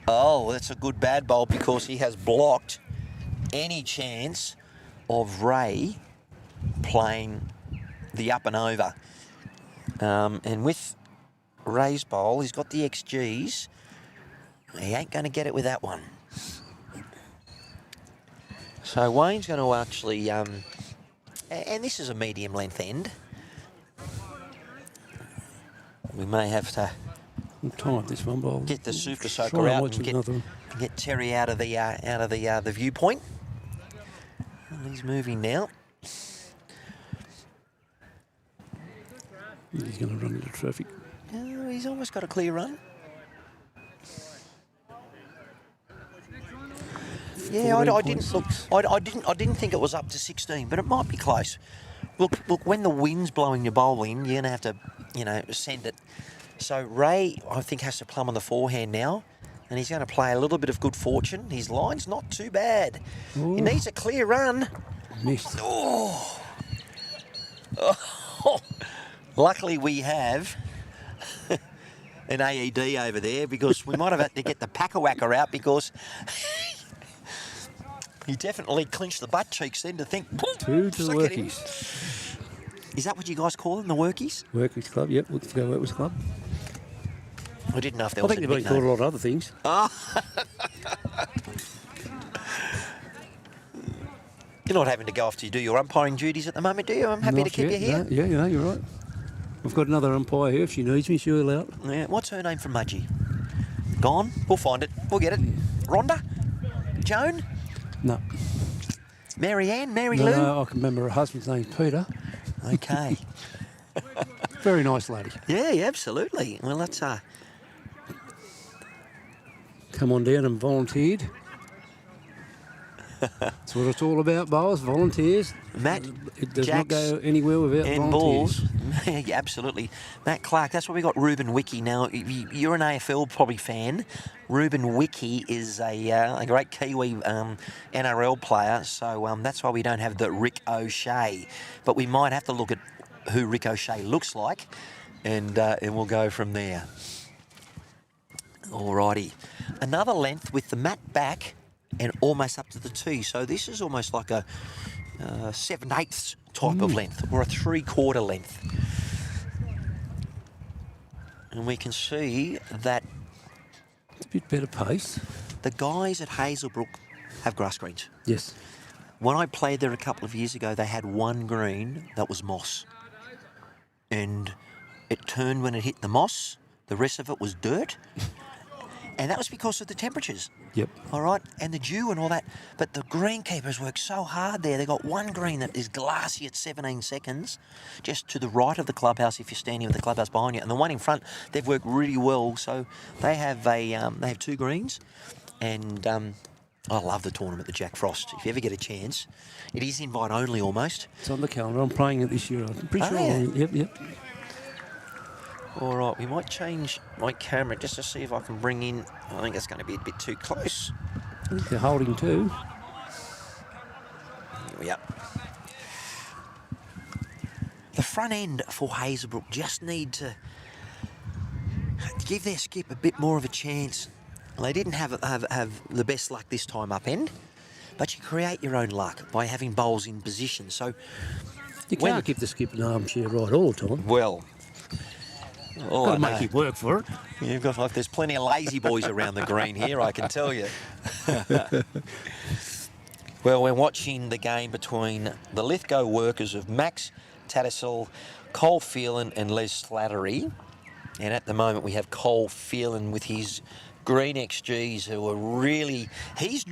Oh, that's a good bad bowl because he has blocked any chance of Ray playing the up and over. And with Ray's bowl, he's got the XGs. He ain't going to get it with that one. So Wayne's going to actually, and this is a medium length end. We may have to Time this one, bowl. get the super soaker Try and out watch and another one. get Terry out of the viewpoint. Well, he's moving now. He's going to run into traffic. Oh, he's almost got a clear run. Yeah, I didn't look. 14.6. I didn't think it was up to 16, but it might be close. Look, when the wind's blowing your bowl in, you're gonna have to, send it. So Ray, I think, has to plumb on the forehand now, and he's going to play a little bit of good fortune. His line's not too bad. Ooh. He needs a clear run. Missed. Oh. Luckily, we have an AED over there because we might have had to get the packer-whacker out because he definitely clinched the butt cheeks then to think. Two to the suck it in. Workies. Is that what you guys call them, the Workies? Workies Club, yep. Lithgow Workies Club. I didn't know if there I was think a they've been called a nickname. lot of other things. You're not having to go off to do your umpiring duties at the moment, do you? I'm happy to Not keep yet, you here. no, yeah, you're right. We've got another umpire here. If she needs me, she'll out. Yeah. What's her name from Mudgee? Gone? We'll find it. We'll get it. Rhonda? Joan? No. Mary Ann? Mary No, Lou? no, I can remember her husband's name's Peter. Okay. Very nice lady. Yeah, absolutely. Well, that's Come on down and volunteered. That's what it's all about, boys. Volunteers. Matt, It does not Jacks, go anywhere without and volunteers. balls. Yeah, absolutely. Matt Clark, that's why we got Ruben Wiki. Now, you're an AFL probably fan. Ruben Wiki is a great Kiwi NRL player, so that's why we don't have the Rick O'Shea. But we might have to look at who Rick O'Shea looks like, and we'll go from there. Alrighty. Another length with the mat back and almost up to the tee. So this is almost like a 7/8 type of length or a 3/4 length. And we can see that It's a bit better pace. the guys at Hazelbrook have grass greens. Yes. When I played there a couple of years ago, they had one green that was moss. And it turned when it hit the moss. The rest of it was dirt. And that was because of the temperatures. Yep. All right, and the dew and all that. But the greenkeepers worked so hard there. They got one green that is glassy at 17 seconds, just to the right of the clubhouse if you're standing with the clubhouse behind you. And the one in front, they've worked really well. So they have two greens, and I love the tournament, the Jack Frost. If you ever get a chance, it is invite only almost. It's on the calendar. I'm playing it this year. I'm pretty Oh, sure. yeah. Yep. All right, we might change my camera just to see if I can bring in. I think it's going to be a bit too close. I think they're holding two. Here we are. The front end for Hazelbrook just need to give their skip a bit more of a chance. Well, they didn't have the best luck this time up end, but you create your own luck by having bowls in position. So You can't give the skip an armchair right all the time. well. Oh, Got I to make know. it work for it. You've got like there's plenty of lazy boys around the green here, I can tell you. Well, we're watching the game between the Lithgow workers of Max Tattersall, Cole Phelan and Les Slattery. And at the moment we have Cole Phelan with his green XGs who are really... He's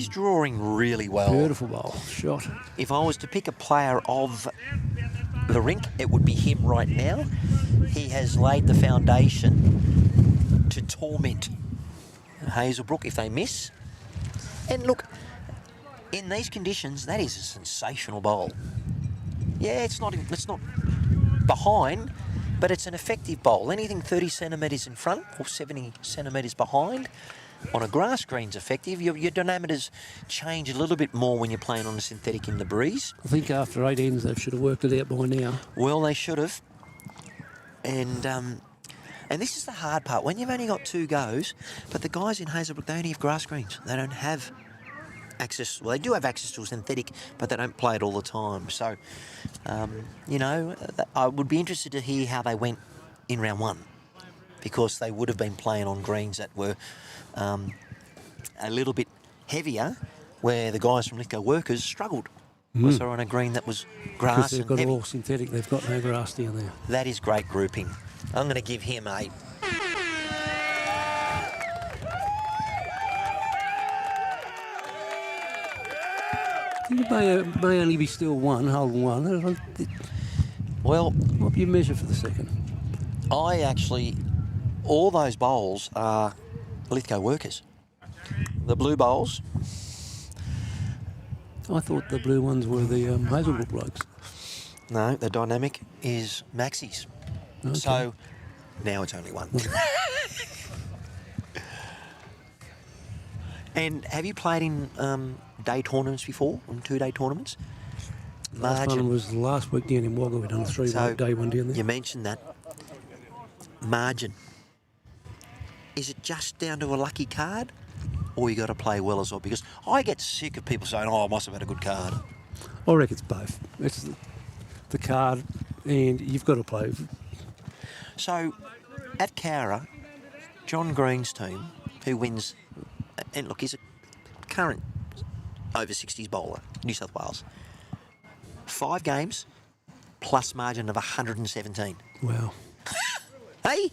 drawing really well. Beautiful bowl. Shot. If I was to pick a player of the rink, it would be him right now. He has laid the foundation to torment Hazelbrook if they miss. And look, in these conditions, that is a sensational bowl. Yeah, it's not behind, but it's an effective bowl. Anything 30 centimetres in front or 70 centimetres behind on a grass green's effective. Your diameters change a little bit more when you're playing on a synthetic in the breeze. I think after 8 ends, they should have worked it out by now. Well, they should have. And this is the hard part. When you've only got 2 goes, but the guys in Hazelbrook, they only have grass greens. They don't have access. Well, they do have access to a synthetic, but they don't play it all the time. So, you know, I would be interested to hear how they went in round 1, because they would have been playing on greens that were a little bit heavier, where the guys from Lithgow Workers struggled. Because they're on a green that was grass Because they've and got heavy. all synthetic. They've got no grass down there. That is great grouping. I'm going to give him a... I think it may only be still one, holding one. Well, What do you measure for the second? all those bowls are Lithgow Workers. The blue bowls, I thought the blue ones were the Hazelbrook blokes. no, the dynamic is Maxie's. Okay. So now it's only one. And have you played in day tournaments before, in 2-day tournaments? Last one was last week down in Wagga. We done a 3-day one down there. You mentioned that. Margin. Is it just down to a lucky card, or you got to play well as well? Because I get sick of people saying, "Oh, I must have had a good card." I reckon it's both. It's the card, and you've got to play. So, at Cowra, John Green's team, who wins, and look, he's a current over 60s bowler, New South Wales. 5 games, plus margin of 117. Wow. Hey?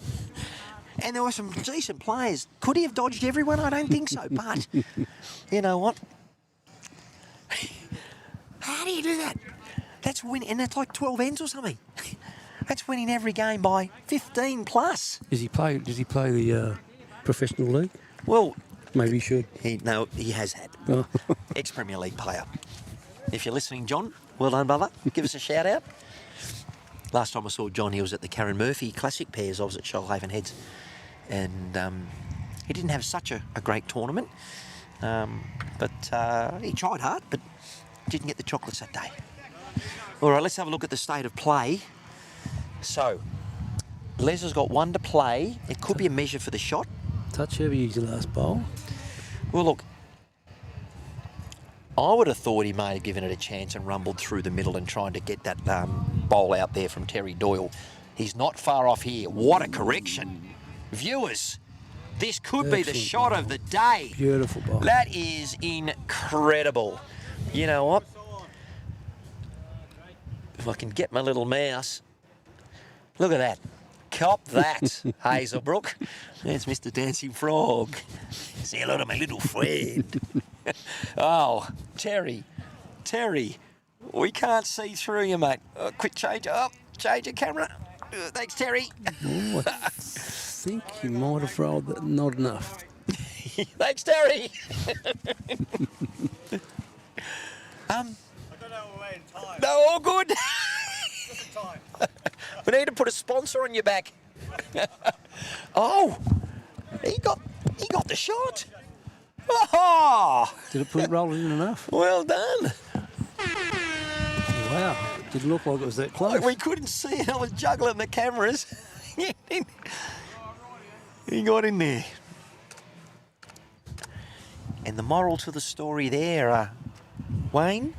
And there were some decent players. Could he have dodged everyone? I don't think so. But, you know what? How do you do that? That's winning, and that's like 12 ends or something. That's winning every game by 15 plus. Does he play the professional league? Well, Maybe he should. he has had. Oh. Ex-Premier League player. If you're listening, John, well done, brother. Give us a shout out. Last time I saw John, he was at the Karen Murphy Classic Pairs. I was at Shoalhaven Heads. And he didn't have such a great tournament. But he tried hard, but didn't get the chocolates that day. All right, let's have a look at the state of play. So, Les has got 1 to play. It could be a measure for the shot. Touch heavy is your last bowl. Well, look, I would have thought he may have given it a chance and rumbled through the middle and trying to get that bowl out there from Terry Doyle. He's not far off here. What a correction. Viewers, this could be the shot of the day. Beautiful bowl. That is incredible. You know what? If I can get my little mouse. Look at that. Cop that, Hazelbrook. There's Mr. Dancing Frog. Say hello to my little friend. Oh, Terry, we can't see through you, mate. Quick change up, change the camera. Thanks, Terry. Oh, I think he might have rolled that. Not enough. Thanks, Terry. I don't know we're in time. No, all good. Just in time. We need to put a sponsor on your back. Oh, he got the shot. Oh, Did it put rolling in enough? well done. Wow. Didn't look like it was that close. We couldn't see it. I was juggling the cameras. He got in there. And the moral to the story there, Wayne,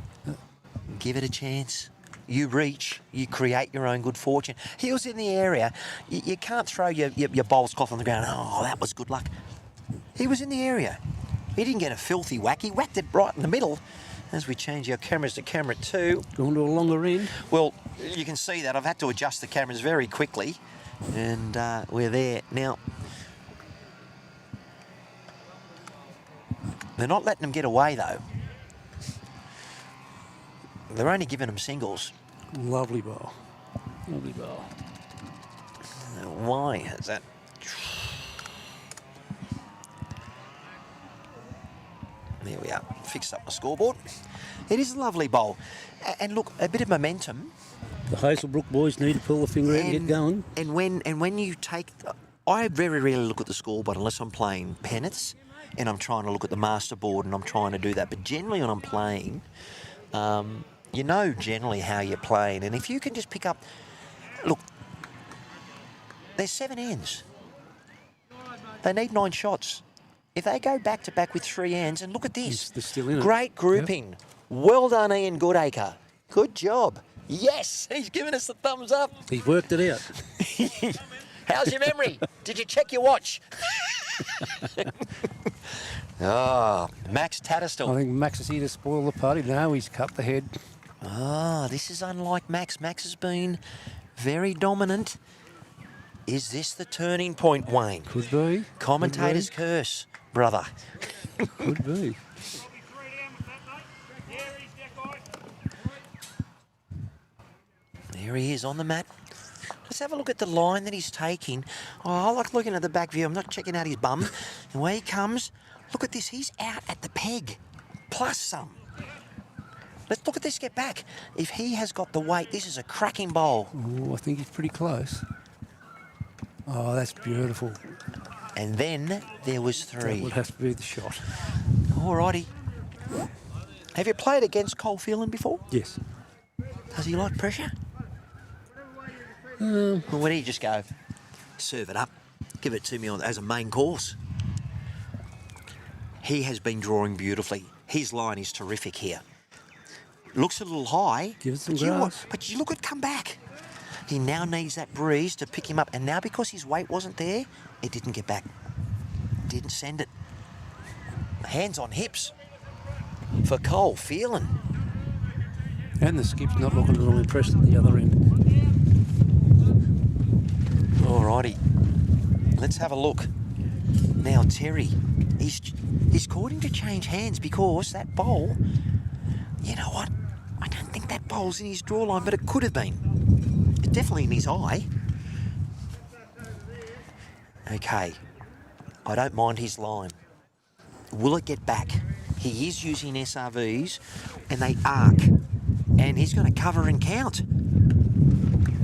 give it a chance. You reach, you create your own good fortune. He was in the area. You can't throw your bowls cloth on the ground. Oh, that was good luck. He was in the area. He didn't get a filthy whack. He whacked it right in the middle. As we change our cameras to camera 2. Going to a longer end. Well, you can see that I've had to adjust the cameras very quickly And we're there. Now, they're not letting them get away, though. They're only giving them singles. Lovely bowl. Lovely bowl. Why is that? There we are. Fixed up my scoreboard. It is a lovely bowl. And look, a bit of momentum. The Hazelbrook boys need to pull the finger out and get going. And when you take... I very rarely look at the scoreboard unless I'm playing pennants and I'm trying to look at the master board and I'm trying to do that. But generally when I'm playing, you know generally how you're playing. And if you can just pick up... Look, there's 7 ends. They need 9 shots. If they go back-to-back with 3 ends, and look at this. They're still in it. Great grouping. Yep. Well done, Ian Goodacre. Good job. Yes, he's giving us the thumbs up. He's worked it out. How's your memory? Did you check your watch? Max Tattersall. I think Max is here to spoil the party. No, he's cut the head. This is unlike Max. Max has been very dominant. Is this the turning point, Wayne? Could be. Commentator's curse, brother. Could be. There he is on the mat. Let's have a look at the line that he's taking. Oh, I like looking at the back view. I'm not checking out his bum. And where he comes, look at this. He's out at the peg, plus some. Let's look at this get back. If he has got the weight, this is a cracking bowl. Oh, I think he's pretty close. Oh, that's beautiful. And then there was 3. That would have to be the shot. Alrighty. Have you played against Cole Phelan before? Yes. Does he like pressure? Or would he just go, serve it up, give it to me as a main course? He has been drawing beautifully. His line is terrific here. Looks a little high. Give it some grass. But you look at come back. He now needs that breeze to pick him up. And now because his weight wasn't there, it didn't get back. Didn't send it. Hands on hips for Cole Phelan. And the skip's not looking at all impressed at the other end. Alrighty. Let's have a look. Now Terry, he's caught him to change hands because that bowl, you know what? I don't think that bowl's in his draw line, but it could have been. It's definitely in his eye. Okay. I don't mind his line. Will it get back? He is using SRVs and they arc. And he's going to cover and count.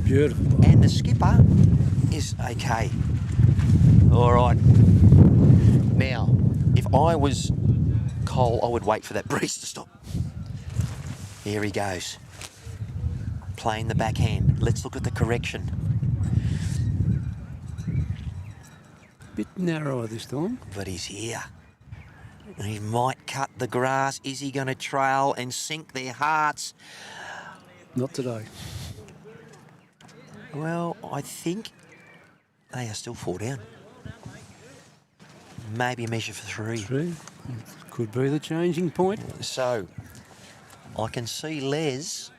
Beautiful. And the skipper is okay. All right. Now, if I was Cole, I would wait for that breeze to stop. Here he goes. Playing the backhand. Let's look at the correction. Bit narrower this time. But he's here. He might cut the grass. Is he going to trail and sink their hearts? Not today. Well, I think they are still 4 down. Maybe a measure for 3. 3. Could be the changing point. So, I can see Les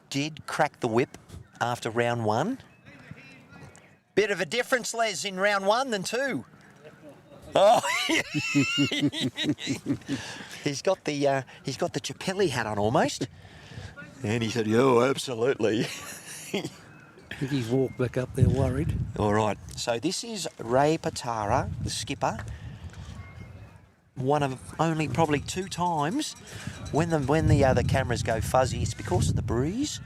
did crack the whip after round 1. Bit of a difference, Les, in round 1 than 2. Oh, he's got the Chappelli hat on almost, and he said, "Oh, absolutely." I think he's walked back up there worried. All right, so this is Ray Patara, the skipper. One of only probably 2 times when the cameras go fuzzy, it's because of the breeze.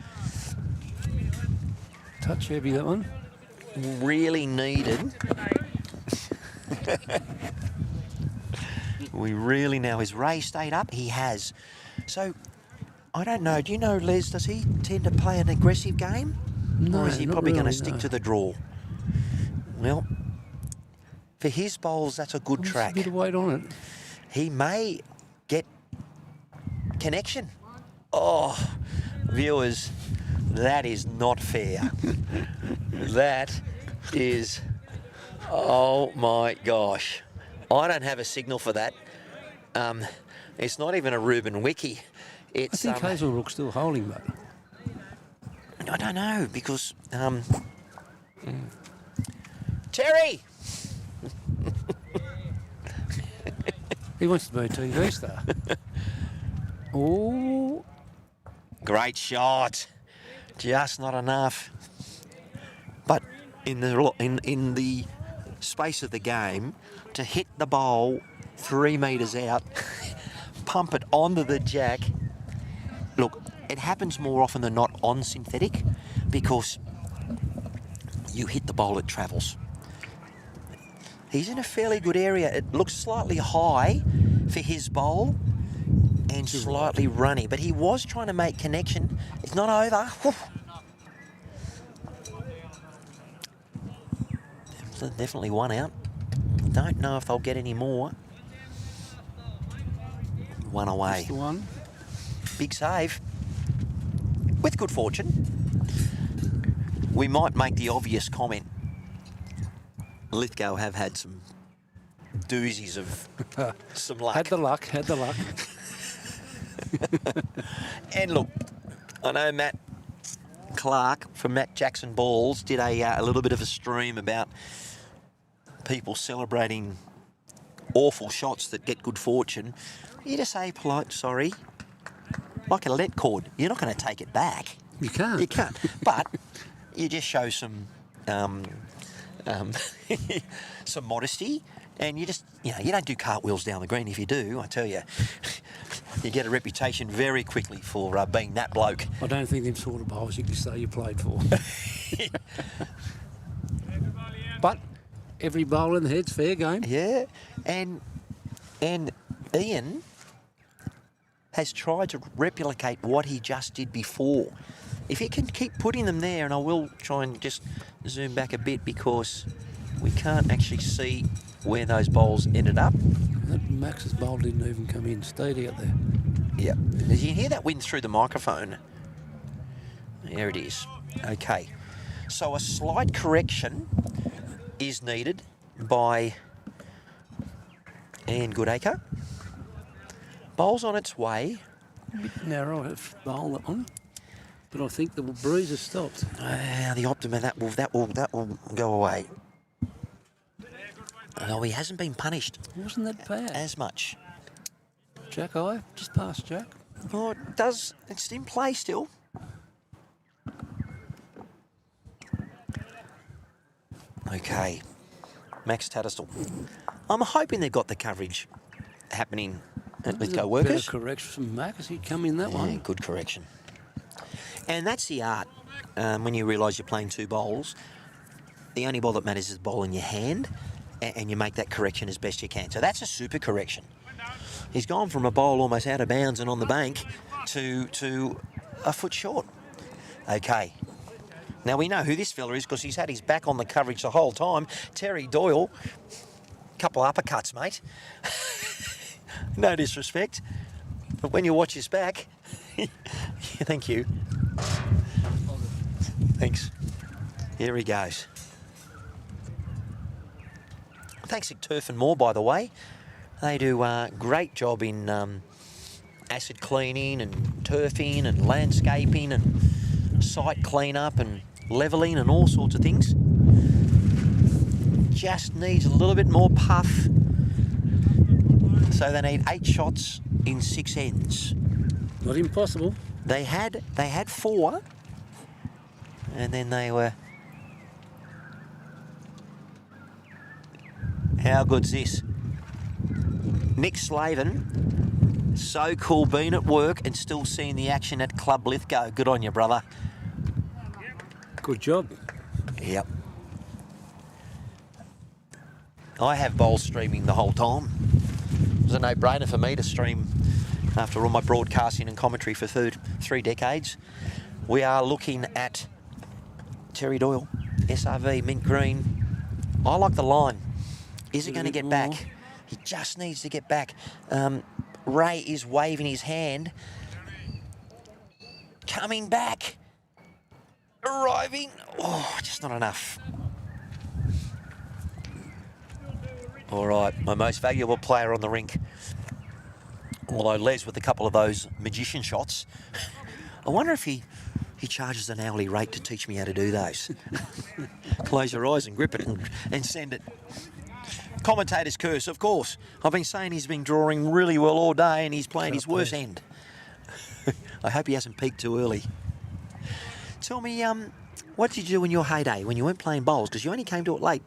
Touch heavy, that one. Really needed. We really now, has Ray stayed up? He has. So, I don't know. Do you know, Les, does he tend to play an aggressive game? No, or is he not probably going to really, stick no. to the draw? Well, for his bowls, that's a good There's track. a bit of weight on it. He may get connection. Oh, viewers, that is not fair. That is, oh my gosh. I don't have a signal for that. It's not even a Reuben Wiki. I It's, think Hazelbrook's still holding, but I don't know, because Terry! He wants to be a TV star. Oh, Great shot. Just not enough. But in the space of the game, to hit the bowl 3 metres out, pump it onto the jack. Look, it happens more often than not on synthetic because you hit the bowl, it travels. He's in a fairly good area. It looks slightly high for his bowl and slightly runny, but he was trying to make connection. It's not over. Definitely one out. Don't know if they'll get any more. One away. that's the one. Big save. With good fortune. We might make the obvious comment. Lithgow have had some doozies of some luck. Had the luck, had the luck. And look, I know Matt Clark from Matt Jackson Balls did a little bit of a stream about people celebrating awful shots that get good fortune. You just say polite sorry, like a let cord. You're not going to take it back. You can't. You can't. But you just show some some modesty, and you just, you don't do cartwheels down the green. If you do, I tell you, you get a reputation very quickly for being that bloke. I don't think them sort of bowls you can say you played for. But every bowl in the head's fair game. Yeah, and Ian has tried to replicate what he just did before. If you can keep putting them there, and I will try and just zoom back a bit because we can't actually see where those bowls ended up. That Max's bowl didn't even come in. Stayed out there. Yeah. Did you hear that wind through the microphone? There it is. Okay. So a slight correction is needed by Ian Goodacre. Bowl's on its way. A bit narrow bowl, that one. But I think the breeze has stopped. The Optima, that will go away. No, he hasn't been punished Wasn't that bad? as much. Jack eye, just past Jack. Oh, it's in play still. Okay, Max Tattersall. I'm hoping they've got the coverage happening at Lithgow Workers. Better correction from Max. He'd come in that Yeah, one. good correction. And that's the art. When you realise you're playing two bowls, the only ball that matters is the ball in your hand, and you make that correction as best you can. So that's a super correction. He's gone from a bowl almost out of bounds and on the bank to a foot short. Okay. Now we know who this fella is because he's had his back on the coverage the whole time. Terry Doyle. Couple uppercuts, mate. No disrespect. But when you watch his back... Thank you. Thanks. Here he goes. Thanks to Turf and More, by the way. They do a great job in acid cleaning and turfing and landscaping and site cleanup and levelling and all sorts of things. Just needs a little bit more puff. So they need 8 shots in 6 ends. Not impossible. They had 4, and then they were. How good's this? Nick Slavin, so cool being at work and still seeing the action at Club Lithgow. Good on you, brother. Good job. Yep. I have bowl streaming the whole time. It was a no-brainer for me to stream after all my broadcasting and commentary for 3 decades. We are looking at Terry Doyle, SRV, mint green. I like the line. Is it going to get back? He just needs to get back. Ray is waving his hand. Coming back. Arriving. Oh, just not enough. All right, my most valuable player on the rink. Although Les with a couple of those magician shots. I wonder if he He charges an hourly rate to teach me how to do those. Close your eyes and grip it and send it. Commentator's curse, of course. I've been saying he's been drawing really well all day and he's playing his worst end. I hope he hasn't peaked too early. Tell me, what did you do in your heyday when you weren't playing bowls? Because you only came to it late.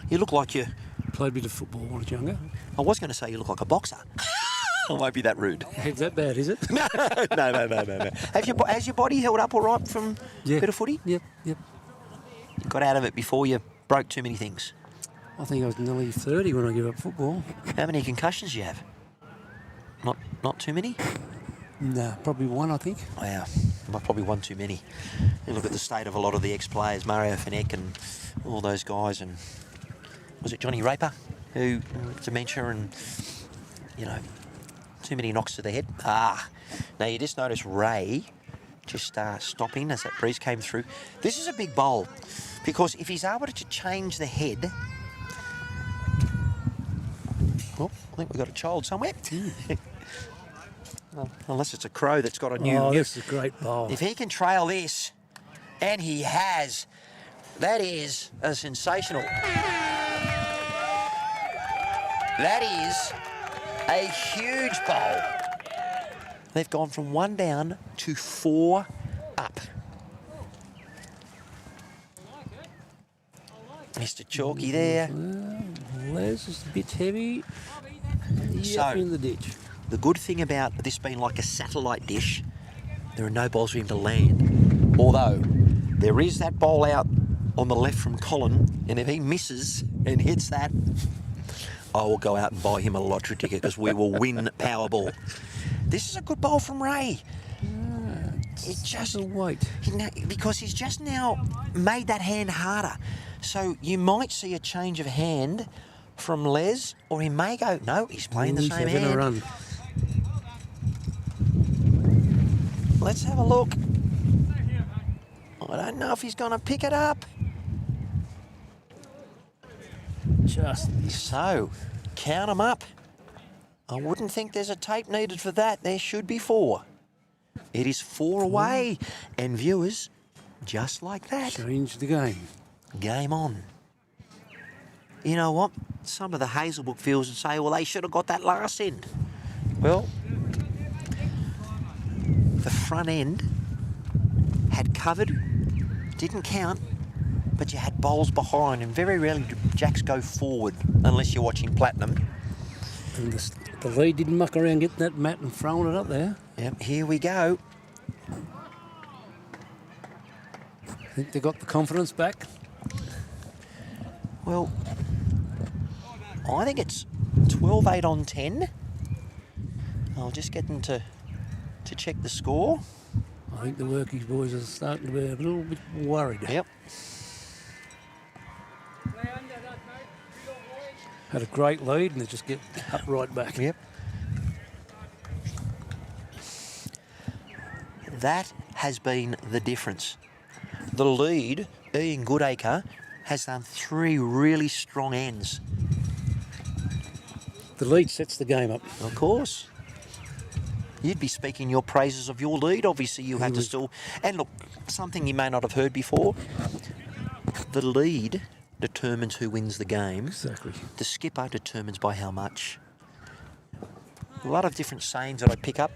You look like you... Played a bit of football when I was younger. I was going to say you look like a boxer. I won't be that rude. It's that bad, is it? No. Has your body held up all right from a bit of footy? Yep. You got out of it before you broke too many things. I think I was nearly 30 when I gave up football. How many concussions do you have? Not too many? Nah, probably one, I think. Wow, probably one too many. You look at the state of a lot of the ex-players, Mario Finneck and all those guys, and was it Johnny Raper, who dementia and, too many knocks to the head. Now you just notice Ray just stopping as that breeze came through. This is a big bowl because if he's able to change the head... Oh, I think we've got a child somewhere. Well, unless it's a crow that's got a new... Oh, this is a great bowl. If he can trail this, and he has, that is a sensational... That is a huge bowl. They've gone from 1 down to 4 up. Mr. Chalky there. Les is a bit heavy. So, In the ditch. the good thing about this being like a satellite dish, there are no balls for him to land. Although, there is that bowl out on the left from Colin, and if he misses and hits that, I will go out and buy him a lottery ticket because we will win Powerball. This is a good bowl from Ray. It just wait. Because he's just now made that hand harder. So you might see a change of hand from Les, or he may go, no, he's playing the same hand. Run. Let's have a look. I don't know if he's going to pick it up. Just So, count them up. I wouldn't think there's a tape needed for that. There should be 4. It is 4 away. And viewers, just like that, change the game. game on. You know what? Some of the Hazelbrook viewers would say, well, they should have got that last end. Well, the front end had covered, didn't count, but you had bowls behind, and very rarely do jacks go forward unless you're watching Platinum. And the lead didn't muck around getting that mat and throwing it up there. Yep, here we go. I think they got the confidence back. Well, I think it's 12-8 on 10. I'll just get them to check the score. I think the Workies boys are starting to be a little bit worried. Yep. Had a great lead and they just get up right back. Yep. That has been the difference. The lead, Ian Goodacre, has done 3 really strong ends. The lead sets the game up. Of course. You'd be speaking your praises of your lead. Obviously, you had to still... And look, something you may not have heard before. The lead determines who wins the game. Exactly. The skipper determines by how much. A lot of different sayings that I pick up.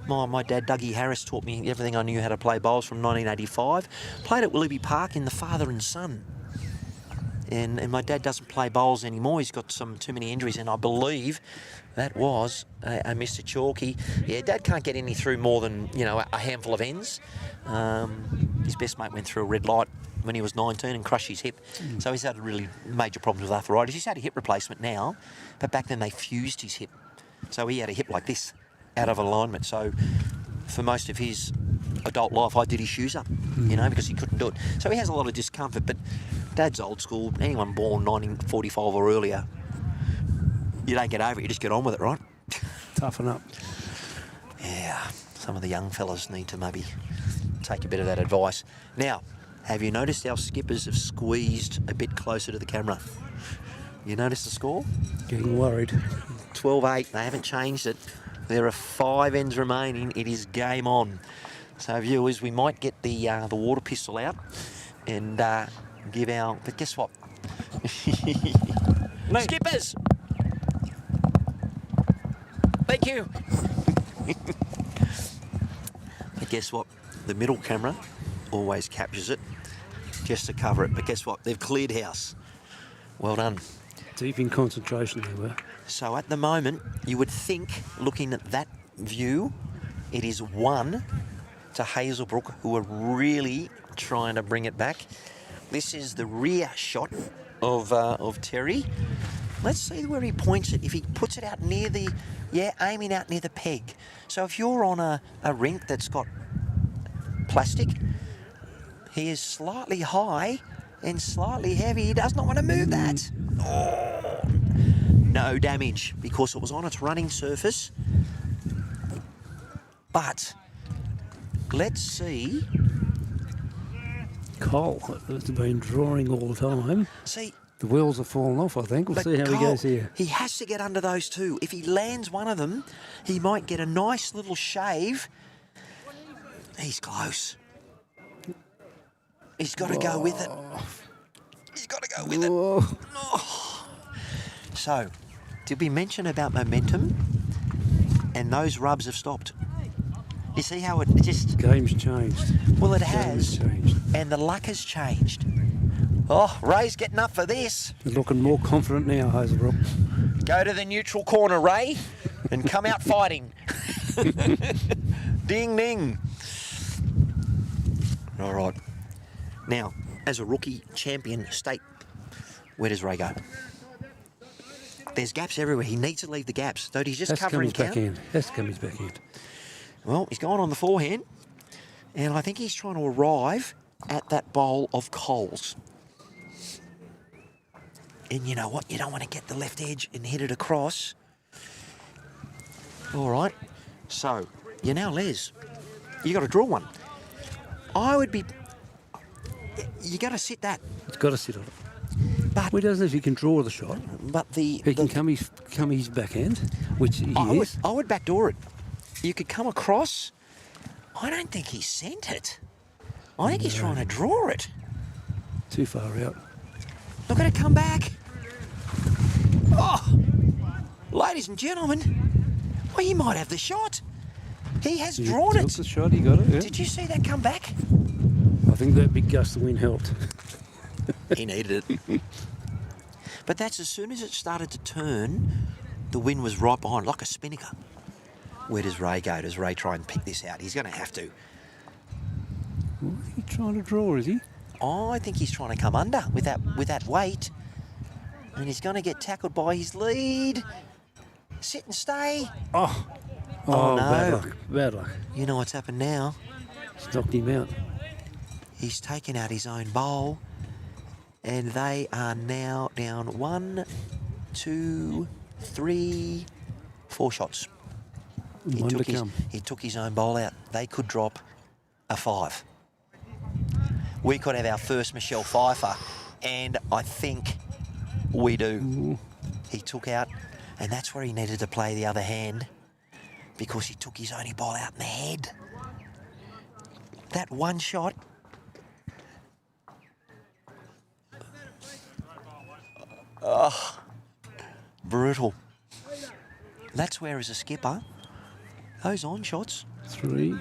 My dad, Dougie Harris, taught me everything I knew how to play bowls from 1985. Played at Willoughby Park in the father and son. And my dad doesn't play bowls anymore. He's got too many injuries, and I believe that was a Mr. Chalky. Yeah, Dad can't get any through more than, a handful of ends. His best mate went through a red light when he was 19 and crushed his hip. So he's had really major problems with arthritis. He's had a hip replacement now, but back then they fused his hip. So he had a hip like this, out of alignment. So for most of his adult life, I did his shoes up, because he couldn't do it. So he has a lot of discomfort, but Dad's old school. Anyone born 1945 or earlier, you don't get over it, you just get on with it, right? Toughen up. Yeah, some of the young fellas need to maybe take a bit of that advice. Now, have you noticed our skippers have squeezed a bit closer to the camera? You noticed the score? Getting worried. 12-8, they haven't changed it. There are 5 ends remaining. It is game on. So viewers, we might get the water pistol out and give our. But guess what? Skippers. Thank you. But guess what? The middle camera always captures it just to cover it. But guess what? They've cleared house. Well done. Deep in concentration they were. So at the moment, you would think, looking at that view, it is 1 to Hazelbrook, who are really trying to bring it back. This is the rear shot of Terry. Let's see where he points it. If he puts it out near the, aiming out near the peg. So if you're on a rink that's got plastic, he is slightly high and slightly heavy. He does not want to move that. Oh, no damage because it was on its running surface. But let's see. Cole has been drawing all the time. See, the wheels have fallen off, I think. We'll but see how he Cole, goes here. He has to get under those two. If he lands one of them, he might get a nice little shave. He's close. He's got to go with it. He's got to go with it. Oh. So, did we mention about momentum? And those rubs have stopped. You see how it just... Game's changed. Well, it Game has. changed. And the luck has changed. Oh, Ray's getting up for this. He's looking more confident now, Hazelbrook. Go to the neutral corner, Ray, and come out fighting. Ding, ding. All right. Now, as a rookie champion state, where does Ray go? There's gaps everywhere. He needs to leave the gaps. So he's just Has to come covering his back count. end. Has to come his back end. Well, he's gone on the forehand, and I think he's trying to arrive at that bowl of coals. And you know what? You don't want to get the left edge and hit it across. All right. So, you're now Les. You got to draw one. I would be... You got to sit that. It's got to sit on it. But Well, he doesn't know if he can draw the shot. but the... He can come his back end, which he is. I would backdoor it. You could come across. I don't think he sent it. I think he's trying to draw it. Too far out. Look at it come back. Oh, ladies and gentlemen, well, he might have the shot. He has drawn Took it. the shot, he got it, yeah. Did you see that come back? I think that big gust of wind helped. He needed it. But that's as soon as it started to turn, the wind was right behind, like a spinnaker. Where does Ray go? Does Ray try and pick this out? He's going to have to. What are you trying to draw, is he? I think he's trying to come under with that weight. And he's going to get tackled by his lead. Sit and stay. Oh, Oh, bad no. luck. Bad luck. You know what's happened now? It's knocked him out. He's taken out his own bowl. And they are now down 1, 2, 3, 4 shots. One to come. He took his own bowl out. They could drop a 5. We could have our first Michelle Pfeiffer, and I think we do. Ooh. He took out, and that's where he needed to play the other hand, because he took his only ball out in the head. That one shot. Oh, brutal. That's where, as a skipper, those on shots, 3.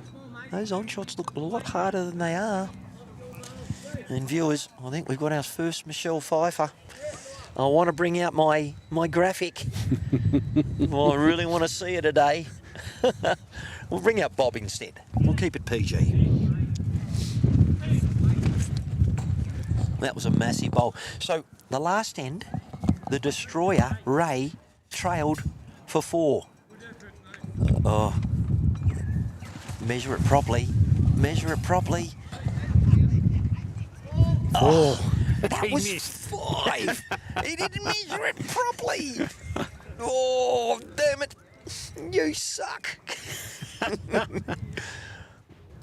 those on shots look a lot harder than they are. And viewers, I think we've got our first Michelle Pfeiffer. I want to bring out my graphic. Well, I really want to see her today. We'll bring out Bob instead. We'll keep it PG. That was a massive bowl. So the last end, the destroyer, Ray, trailed for 4. Oh, measure it properly. Measure it properly. Oh, that was 5. He didn't measure it properly. Oh, damn it. You suck.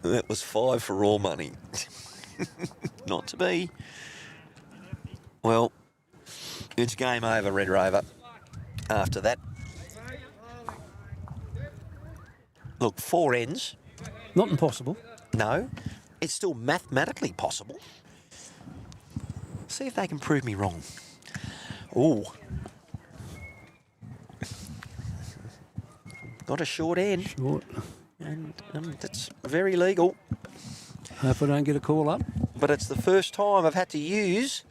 That was 5 for all money. Not to be. Well, it's game over, Red Rover. After that. Look, 4 ends. Not impossible. No, it's still mathematically possible. See if they can prove me wrong. Ooh. Got a short end. Short. And that's very legal. Hope I don't get a call up. But it's the first time I've had to use.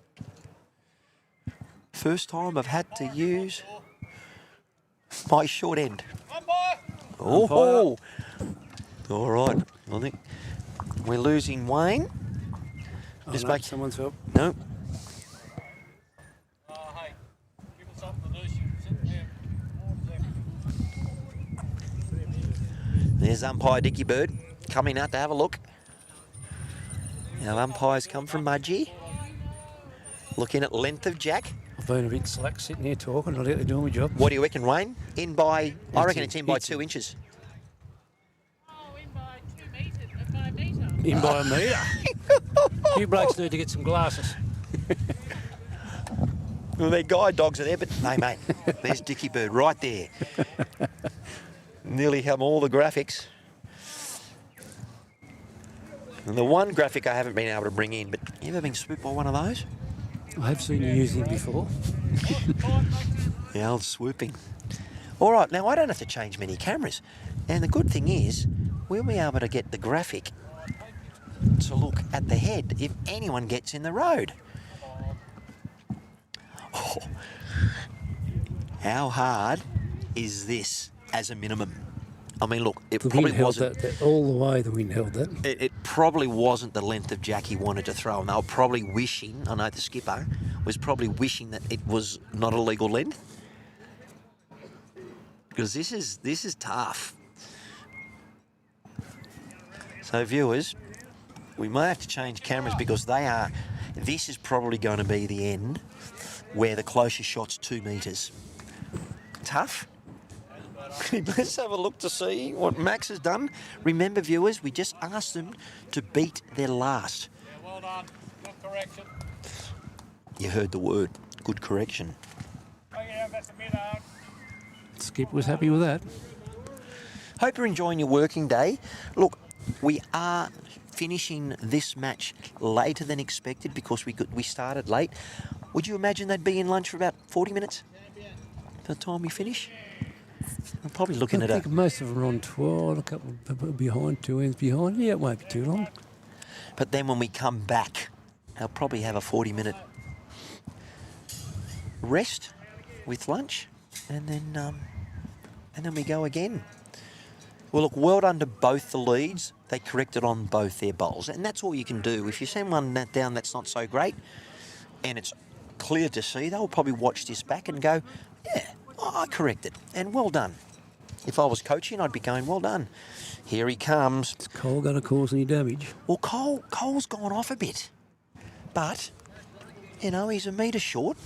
My short end. Oh, all right. I think we're losing Wayne. Oh, Just no, make someone's help. no. Hey, give us something to do. Sit there. There's umpire Dickie Bird coming out to have a look. Our umpires come from Mudgee. Looking at length of jack. I've been a bit slack sitting here talking. I'll let you do my job. What do you reckon, Wayne? In by, I reckon it's in by It's in. 2 inches. Oh, in by 2 metres, 5 metres. In by a metre. You blokes need to get some glasses. Well, their guide dogs are there, but no, mate. There's Dickie Bird right there. Nearly have all the graphics. And the one graphic I haven't been able to bring in, but you ever been swooped by one of those? I have seen you using it before. The old swooping. All right, now I don't have to change many cameras. And the good thing is, we'll be able to get the graphic to look at the head if anyone gets in the road. Oh. How hard is this as a minimum? I mean, look, it The probably wind held wasn't. that all the way. The wind held that. It probably wasn't the length of jack he wanted to throw, and they were probably wishing. I know the skipper was probably wishing that it was not a legal length, because this is tough. So viewers, we may have to change cameras because they are. This is probably going to be the end, where the closest shot's 2 metres. Tough. Let's have a look to see what Max has done. Remember, viewers, we just asked them to beat their last. Yeah, well done. Good correction. You heard the word. Good correction. Oh, yeah, that's a bit out. Skip was happy with that. Hope you're enjoying your working day. Look, we are finishing this match later than expected because we started late. Would you imagine they'd be in lunch for about 40 minutes by the time we finish? I'm probably looking I at think most of them are on 12, a couple behind, 2 ends behind. Yeah, it won't be too long. But then when we come back, they'll probably have a 40-minute rest with lunch, and then we go again. Well, look, well done to both the leads. They corrected on both their bowls, and that's all you can do. If you send one down that's not so great, and it's clear to see, they'll probably watch this back and go, yeah, I corrected, and well done. If I was coaching, I'd be going, well done. Here he comes. Is Cole going to cause any damage? Well, Cole's gone off a bit, but, you know, he's a metre short.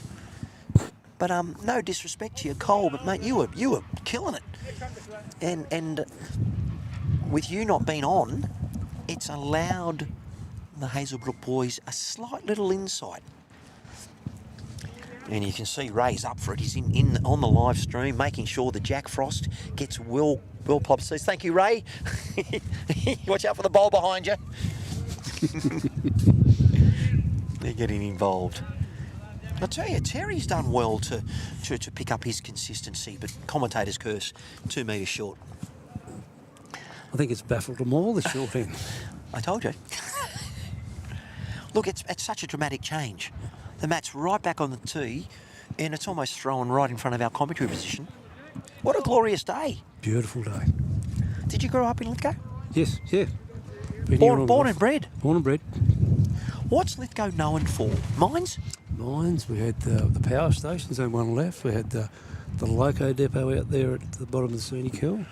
But no disrespect to you, Cole, but mate, you were killing it. And with you not being on, it's allowed the Hazelbrook boys a slight little insight. And you can see Ray's up for it. He's on the live stream, making sure the Jack Frost gets well publicised. Thank you, Ray. Watch out for the bowl behind you. They're getting involved. I tell you, Terry's done well to pick up his consistency, but commentators curse 2 metres short. I think it's baffled them all, the short end. I told you. Look, it's such a dramatic change. The mat's right back on the tee, and it's almost thrown right in front of our commentary position. What a glorious day. Beautiful day. Did you grow up in Lithgow? Yes, yeah. Been here all Born my and bred. Born and bred. What's Lithgow known for? Mines? Mines, we had the power stations, and one left. We had the loco depot out there at the bottom of the scenic hill.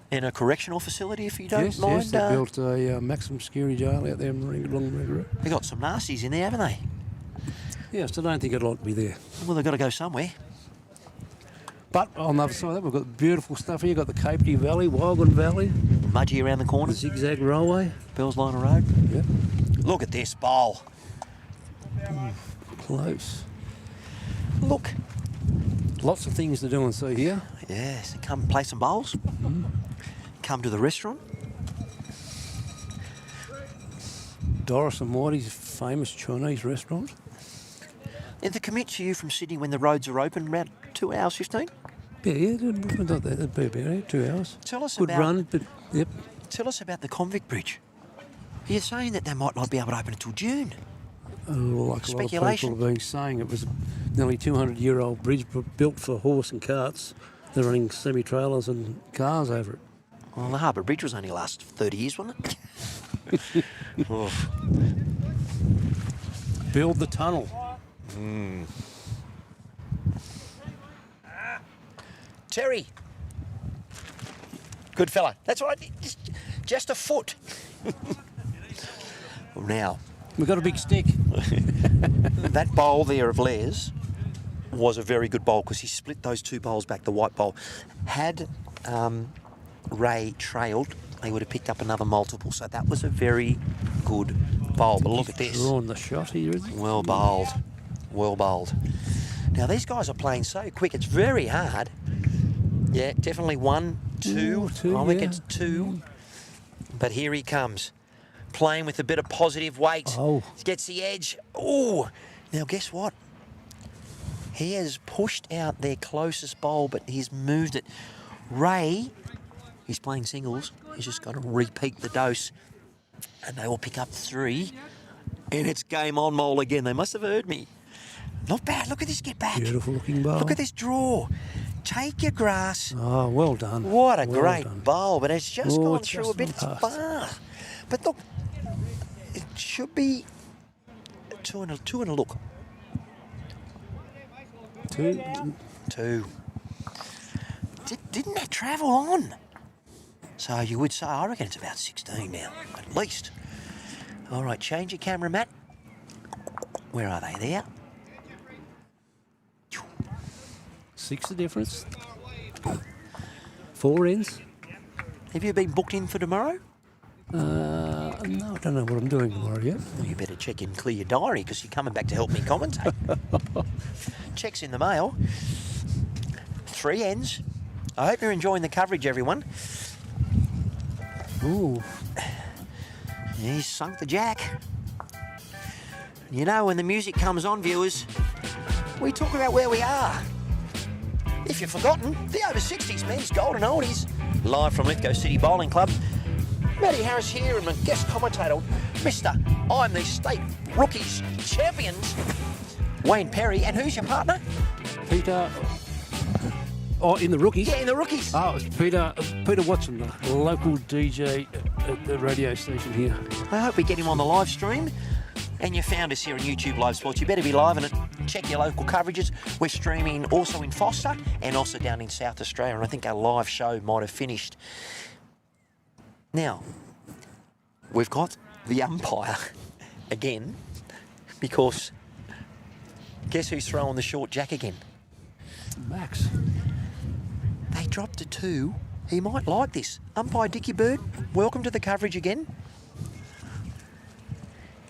And a correctional facility, if you don't Yes, mind. yes, they built a maximum security jail out there along the river. They got some nasties in there, haven't they? Yes, I don't think I'd like to be there. Well, they've got to go somewhere. But on the other side of that, we've got beautiful stuff here. You've got the Capety Valley, Wildwood Valley, Mudgee around the corner. the Zigzag Railway. Bells Liner Road. Yep, Look at this bowl. close. Look. Lots of things to do and see here. Yes, come play some bowls. Come to the restaurant. Doris and Whitey's famous Chinese restaurant. Is the commute to you from Sydney when the roads are open around 2 hours 15? Yeah, not that. That'd be about 2 hours. Tell us Good about run, but yep. Tell us about the convict bridge. You're saying that they might not be able to open until June. Like a lot of people have been saying, it was a nearly 200-year-old bridge built for horse and carts. They're running semi-trailers and cars over it. Well, the Harbour Bridge was only last 30 years, wasn't it? Oh. Build the tunnel. Terry. Good fella. That's all right. Just a foot. Well, now, We've got a big stick. that bowl there of Les was a very good bowl because he split those two bowls back, the white bowl. Had Ray trailed, they would have picked up another multiple. So that was a very good bowl. But look at this. Drawn the shot here, isn't it? Well bowled. Well bowled. Now, these guys are playing so quick. It's very hard. Yeah, definitely 1, 2. I think it's 2. But here he comes. Playing with a bit of positive weight. Oh. Gets the edge. Oh. Now, guess what? He has pushed out their closest bowl, but he's moved it. Ray, he's playing singles. He's just got to repeat the dose. And they will pick up 3. And it's game on, Mole, again. They must have heard me. Not bad. Look at this get back. Beautiful looking bowl. Look at this draw. Take your grass. Oh, well done. What a Well great done. bowl, but it's just gone it's through just a bit. It's gone far. past. But look, it should be 2 and a look. 2. 2. Didn't that travel on? So you would say, I reckon it's about 16 now, at least. All right, change your camera, Matt. Where are they? There. 6 the difference. 4 ends. Have you been booked in for tomorrow? No, I don't know what I'm doing tomorrow yet. Well, you better check and clear your diary because you're coming back to help me commentate. Check's in the mail. 3 ends. I hope you're enjoying the coverage, everyone. Ooh. He's sunk the jack. You know, when the music comes on, viewers, we talk about where we are. If you've forgotten, the over 60s men's Golden Oldies, live from Lithgow City Bowling Club. Matty Harris here and my guest commentator, Mr. I'm the State Rookies Champions, Wayne Perry. And who's your partner? Peter. Oh, in the Rookies? Yeah, in the Rookies. Oh, it's Peter Watson, the local DJ at the radio station here. I hope we get him on the live stream. And you found us here on YouTube Live Sports. You better be live in it. Check your local coverages. We're streaming also in Foster and also down in South Australia. And I think our live show might have finished. Now, we've got the umpire again because guess who's throwing the short jack again? Max. They dropped a 2. He might like this. Umpire Dickie Bird, welcome to the coverage again.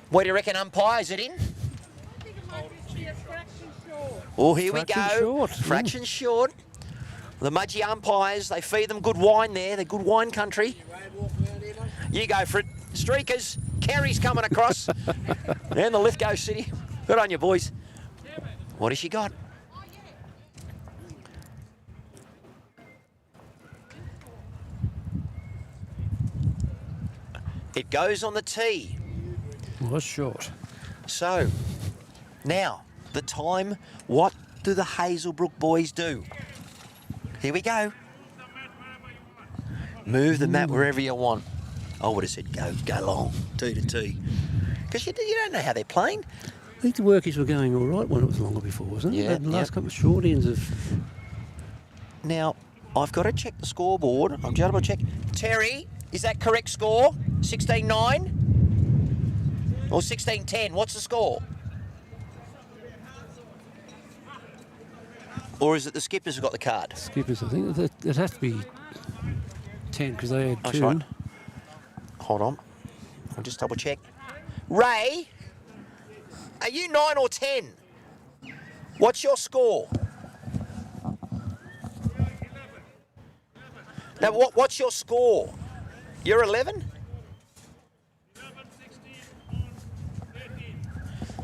What do you reckon, umpire? Is it in? I think it might be a fraction short. Oh, here Fraction we go. short. Fraction short. The Mudgee umpires, they feed them good wine there. They're good wine country. You go for it. Streakers. Kerry's coming across. And the Lithgow City. Good on you, boys. What has she got? It goes on the tee. Was short. So, now, the time, what do the Hazelbrook boys do? Here we go. Move the mat wherever you want. I would have said go long, 2 to 2. Because you don't know how they're playing. I think the Workies were going all right when it was longer before, wasn't it? Yeah, The last couple of short ends of... Now, I've got to check the scoreboard. I'm just about to check. Terry, is that correct score? 16-9? Or 16-10? What's the score? Or is it the skippers who got the card? Skippers, I think. It has to be 10 because they had That's 2. right. Hold on. I'll just double check. Ray, are you 9 or 10? What's your score? Now, what's your score? You're 11? 11, 16,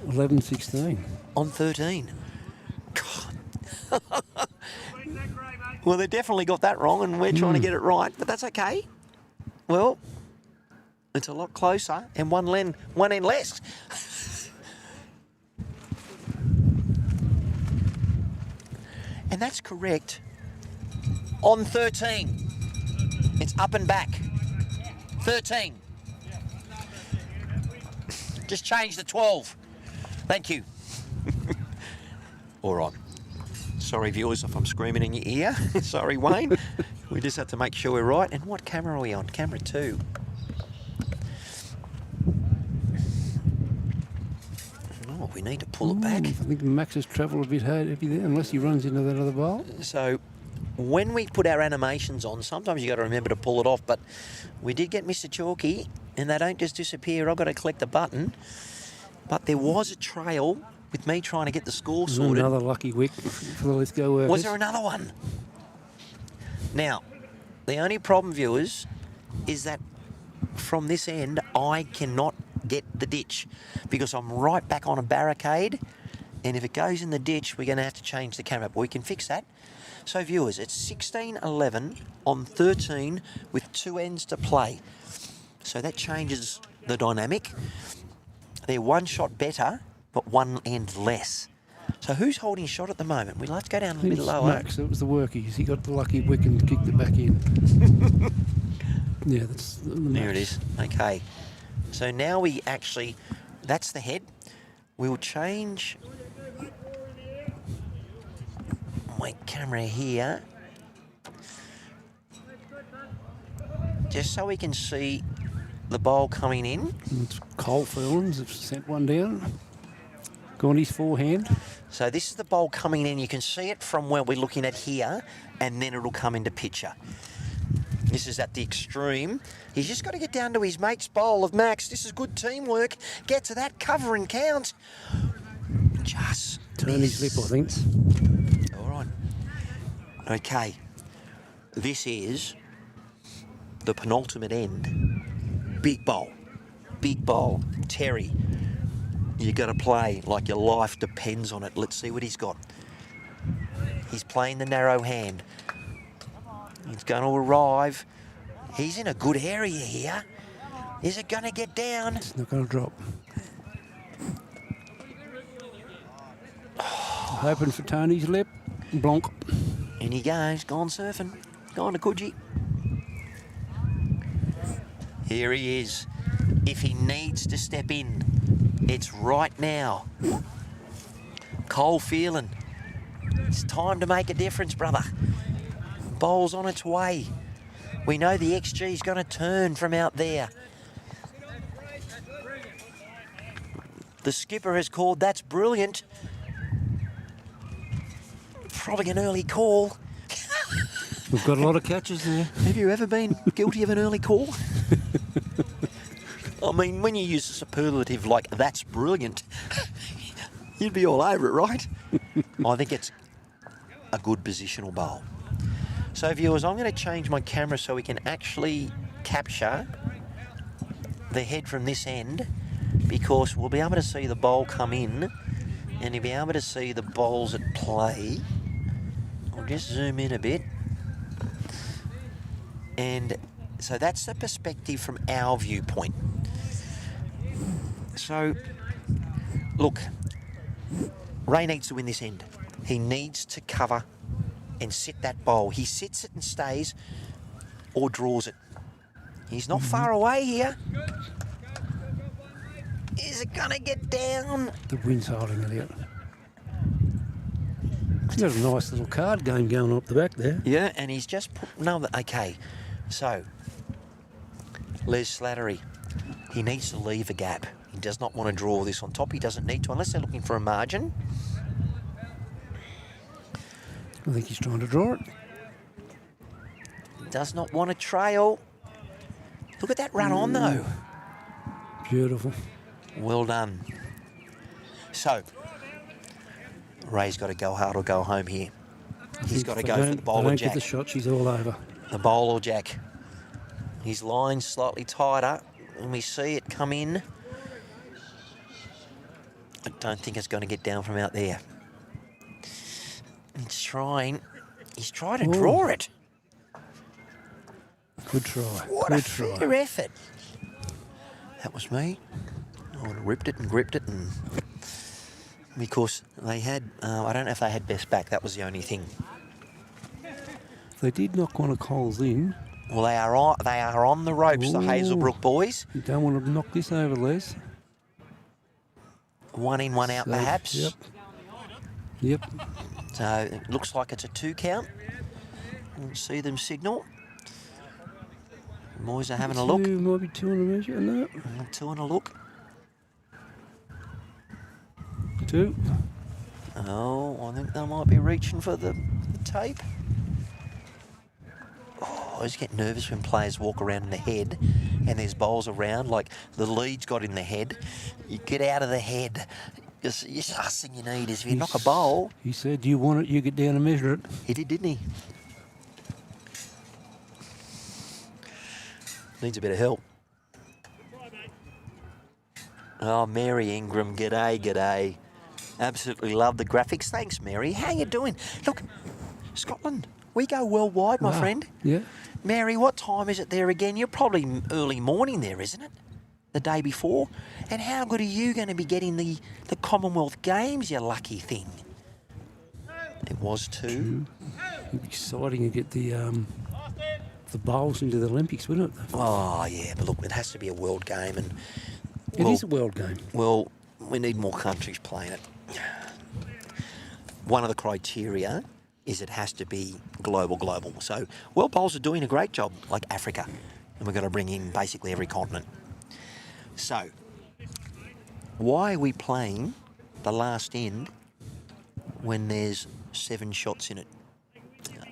11-16. On 13. God. Well, they definitely got that wrong, and we're trying to get it right, but that's okay. Well, it's a lot closer, and one end less. And that's correct. On 13. It's up and back. 13. Just change the 12. Thank you. All right. Sorry, viewers, if I'm screaming in your ear. Sorry, Wayne. We just have to make sure we're right. And what camera are we on? Camera 2. Oh, we need to pull it back. I think Max has travelled a bit heavy there, unless he runs into that other bowl. So when we put our animations on, sometimes you got to remember to pull it off, but we did get Mr. Chalky, and they don't just disappear. I've got to click the button. But there was a trail with me trying to get the score sorted. Another lucky wick for the Lithgow workers. Was there another one? Now, the only problem, viewers, is that from this end, I cannot get the ditch because I'm right back on a barricade, and if it goes in the ditch, we're going to have to change the camera, but we can fix that. So, viewers, it's 16-11 on 13 with 2 ends to play. So that changes the dynamic. They're 1 shot better, but 1 end less. So who's holding shot at the moment? We'll have to go down a bit lower. Max, it was the Workies. He got the lucky wick and kicked it back in. Yeah, that's the Max. There it is. Okay. So now we actually, that's the head. We'll change my camera here, just so we can see the bowl coming in. It's Cole Ferlins have sent one down. Gone his forehand. So this is the bowl coming in. You can see it from where we're looking at here, and then it'll come into picture. This is at the extreme. He's just got to get down to his mate's bowl of Max. This is good teamwork. Get to that cover and count. Just Turn his lip, I think. All right. Okay. This is the penultimate end. Big bowl. Big bowl. Terry, you got to play like your life depends on it. Let's see what he's got. He's playing the narrow hand. He's going to arrive. He's in a good area here. Is it going to get down? It's not going to drop. Hoping for Tony's lip. Blonk. In he goes. Gone surfing. Gone to Coogee. Here he is. If he needs to step in, it's right now. Cole feeling. It's time to make a difference, brother. Bowl's on its way. We know the XG's going to turn from out there. The skipper has called, that's brilliant. Probably an early call. We've got a lot of catches there. Have you ever been guilty of an early call? I mean, when you use a superlative like that's brilliant, you'd be all over it, right? I think it's a good positional bowl. So, viewers, I'm going to change my camera so we can actually capture the head from this end, because we'll be able to see the bowl come in and you'll be able to see the bowls at play. I'll just zoom in a bit. And so that's the perspective from our viewpoint. So, look, Ray needs to win this end. He needs to cover and sit that bowl. He sits it and stays, or draws it. He's not far away here. Is it going to get down? The wind's holding it out. He's got a nice little card game going up the back there. Yeah, and he's just put another. Okay, so Les Slattery, he needs to leave a gap. He does not want to draw this on top. He doesn't need to, unless they're looking for a margin. I think he's trying to draw it. Does not want a trail. Look at that run on, though. Beautiful. Well done. So, Ray's got to go hard or go home here. He's got to go for the bowl or Don't jack. get the shot, she's all over. The bowl or jack. His line's slightly tighter, and we see it come in. I don't think it's going to get down from out there. He's trying to draw it. Good try. What Good a try. fair effort. That was me. I would have ripped it and gripped it, and because they had, I don't know if they had best back. That was the only thing. They did knock one of Cole's in. Well, they are on the ropes, the Ooh. Hazelbrook boys. You don't want to knock this over, Les. One in, one out, Safe. perhaps. Yep. Yep. So it looks like it's a 2 count. You can see them signal. The boys are having a look. Might be 2 on the measure. No. 2 on a look. 2. Oh, I think they might be reaching for the tape. Oh, I always get nervous when players walk around in the head and there's bowls around, like the lead's got in the head. You get out of the head. Just the last thing you need is if you knock a bowl. He said, you want it, you get down and measure it. He did, didn't he? Needs a bit of help. Oh, Mary Ingram, g'day, g'day. Absolutely love the graphics. Thanks, Mary. How you doing? Look, Scotland, we go worldwide, my friend. Yeah. Mary, what time is it there again? You're probably early morning there, isn't it? The day before. And how good are you going to be getting the Commonwealth Games, you lucky thing? It was 2. It'd be exciting to get the bowls into the Olympics, wouldn't it? Oh, yeah, but look, it has to be a world game. And It is a world game. Well, we need more countries playing it. One of the criteria is it has to be global. So World Bowls are doing a great job, like Africa, and we've got to bring in basically every continent. So why are we playing the last end when there's 7 shots in it?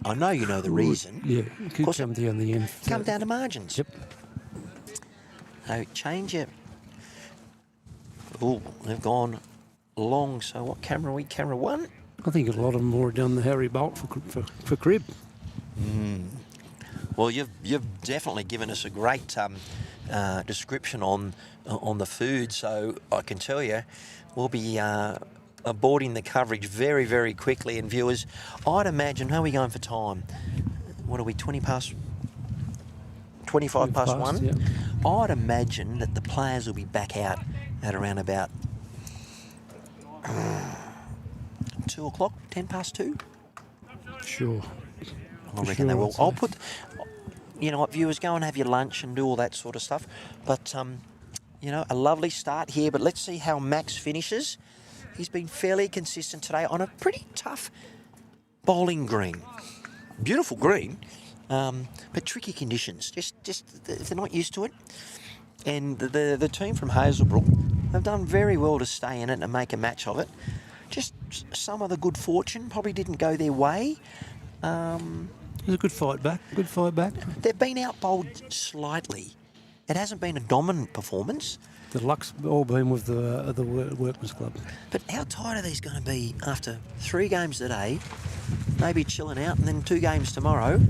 I know you know the reason. Yeah, it could come down the end. Come down to margins. Yep. So change it. Oh, they've gone long. So what camera are we? Camera 1? I think a lot of them have done the Harry Bolt for crib. Well, you've definitely given us a great description on the food, so I can tell you we'll be aborting the coverage very, very quickly. And viewers, I'd imagine, how are we going for time? What are we, 25 past 1? Yeah. I'd imagine that the players will be back out at around about 2 o'clock, 10 past 2. Sure. I reckon they will. I'll put, you know what, viewers, go and have your lunch and do all that sort of stuff. But, you know, a lovely start here. But let's see how Max finishes. He's been fairly consistent today on a pretty tough bowling green. Beautiful green, but tricky conditions. Just they're not used to it. And the team from Hazelbrook have done very well to stay in it and make a match of it. Just some of the good fortune probably didn't go their way. It was a good fight back. Good fight back. They've been outbowled slightly. It hasn't been a dominant performance. The luck's all been with the Workmen's Club. But how tired are these going to be after 3 games today, maybe chilling out, and then 2 games tomorrow?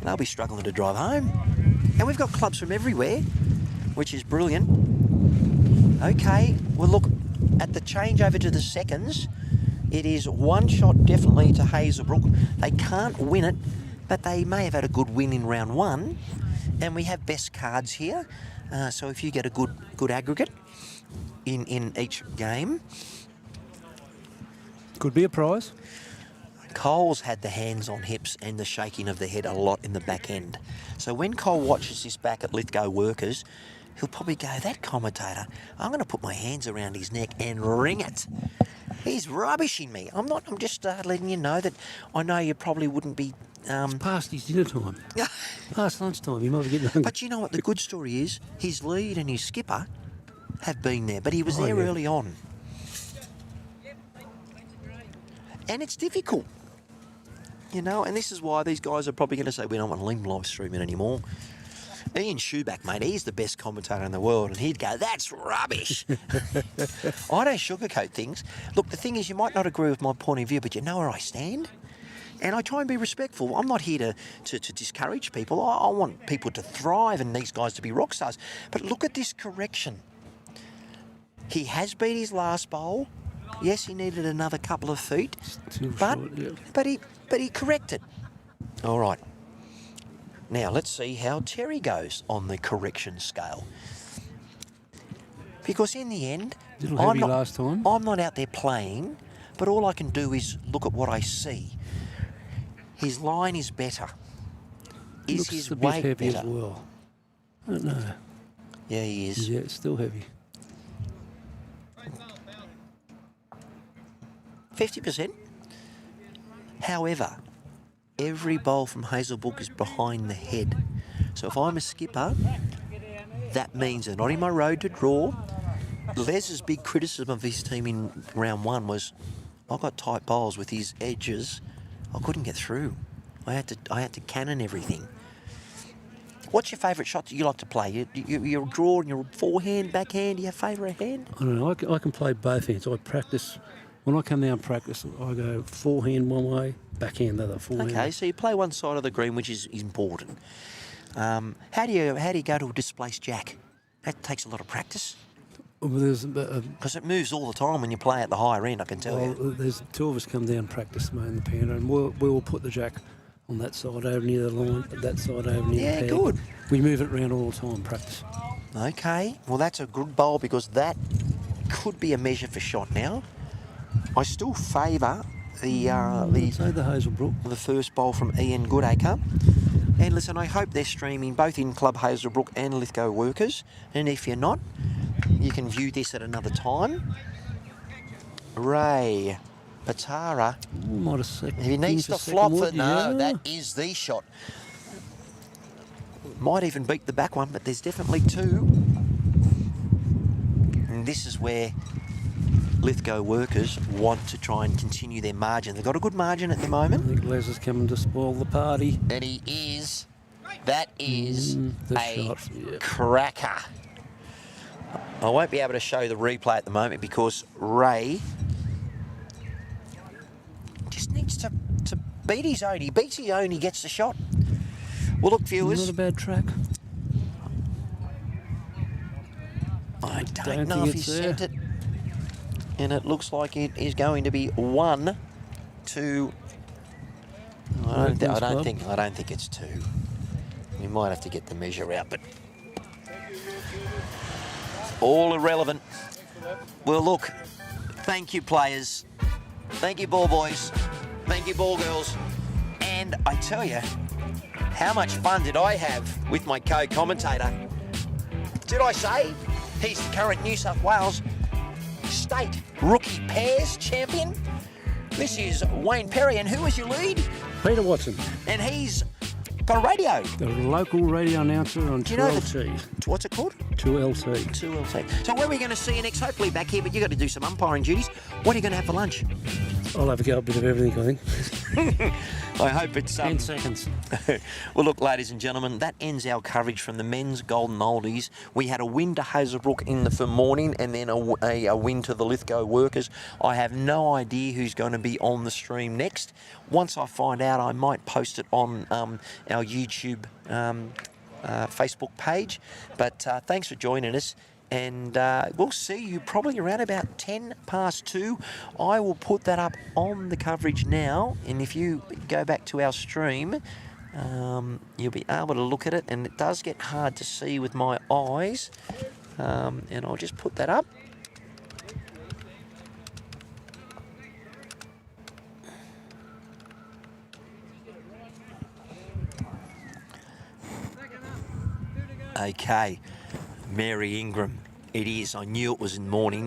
They'll be struggling to drive home. And we've got clubs from everywhere, which is brilliant. Okay, well look, at the change over to the seconds, it is 1 shot definitely to Hazelbrook. They can't win it, but they may have had a good win in round 1. And we have best cards here. So if you get a good aggregate in each game. Could be a prize. Cole's had the hands on hips and the shaking of the head a lot in the back end. So when Cole watches this back at Lithgow Workers, he'll probably go, that commentator, I'm going to put my hands around his neck and ring it. He's rubbishing me. I'm just letting you know that I know you probably wouldn't be... It's past his dinner time. Past lunchtime. He might be getting hungry. But you know what the good story is? His lead and his skipper have been there, but he was there early on. And it's difficult. You know, and this is why these guys are probably going to say, we don't want to live stream it anymore. Ian Shoeback, mate, he's the best commentator in the world, and he'd go, that's rubbish. I don't sugarcoat things. Look, the thing is, you might not agree with my point of view, but you know where I stand. And I try and be respectful. I'm not here to discourage people. I want people to thrive and these guys to be rock stars. But look at this correction. He has beat his last bowl. Yes, he needed another couple of feet, Still but short, yeah. but he corrected. All right. Now let's see how Terry goes on the correction scale. Because in the end, Little heavy last time. I'm not out there playing, but all I can do is look at what I see. His line is better. Is Looks his a bit weight heavy better? as well. I don't know. Yeah, he is. Yeah, it's still heavy. 50%. However, every bowl from Hazelbrook is behind the head. So if I'm a skipper, that means they're not in my road to draw. Les's big criticism of his team in round one was, I got tight bowls with his edges. I couldn't get through. I had to cannon everything. What's your favourite shot that you like to play? Your draw and your forehand, backhand. Do you have favourite hand? I don't know. I can play both hands. I practice. When I come down and practice, I go forehand one way, backhand the other. Forehand. Okay, so you play one side of the green, which is important. How do you go to a displaced jack? That takes a lot of practice. Well, there's Because it moves all the time when you play at the higher end, I can tell you. there's two of us come down and practice, mate, in the piano, and we'll put the jack on that side over near the line, that side over near Yeah, the peg. good. We move it around all the time, practice. Okay, well that's a good bowl because that could be a measure for shot now. I still favour I'd say the Hazelbrook. the first bowl from Ian Goodacre. And listen, I hope they're streaming both in Club Hazelbrook and Lithgow Workers. And if you're not, you can view this at another time. Ray Patara. Might have second. He needs to flop for no. That is the shot. Might even beat the back one, but there's definitely two. And this is where Lithgow Workers want to try and continue their margin. They've got a good margin at the I moment. think Les is coming to spoil the party. And he is. That is the a shot, yeah. cracker. I won't be able to show the replay at the moment because Ray just needs to beat his own. He beats his own, he gets the shot. Well, look, viewers. Not a bad track. I don't Don't know think if he it's sent there. it. And it looks like it is going to be 1, 2. I don't think it's 2. We might have to get the measure out, but all irrelevant. Well, look, thank you, players. Thank you, ball boys. Thank you, ball girls. And I tell you, how much fun did I have with my co-commentator? Did I say he's the current New South Wales State Rookie Pairs Champion? This is Wayne Perry, and who is your lead? Peter Watson, And he's got a radio. the local radio announcer on Do you know 2LT. What's it called? 2LT. 2LT. So where are we going to see you next? Hopefully back here, but you got to do some umpiring duties. What are you going to have for lunch? I'll have a go a bit of everything, I think. I hope it's 10 seconds. Well, look, ladies and gentlemen, that ends our coverage from the men's Golden Oldies. We had a win to Hazelbrook in the morning and then a win to the Lithgow Workers. I have no idea who's going to be on the stream next. Once I find out, I might post it on our YouTube Facebook page. But thanks for joining us. And we'll see you probably around about 10 past 2. I will put that up on the coverage now, and if you go back to our stream, you'll be able to look at it, and it does get hard to see with my eyes, and I'll just put that up. Okay. Mary Ingram. It is. I knew it was in the morning.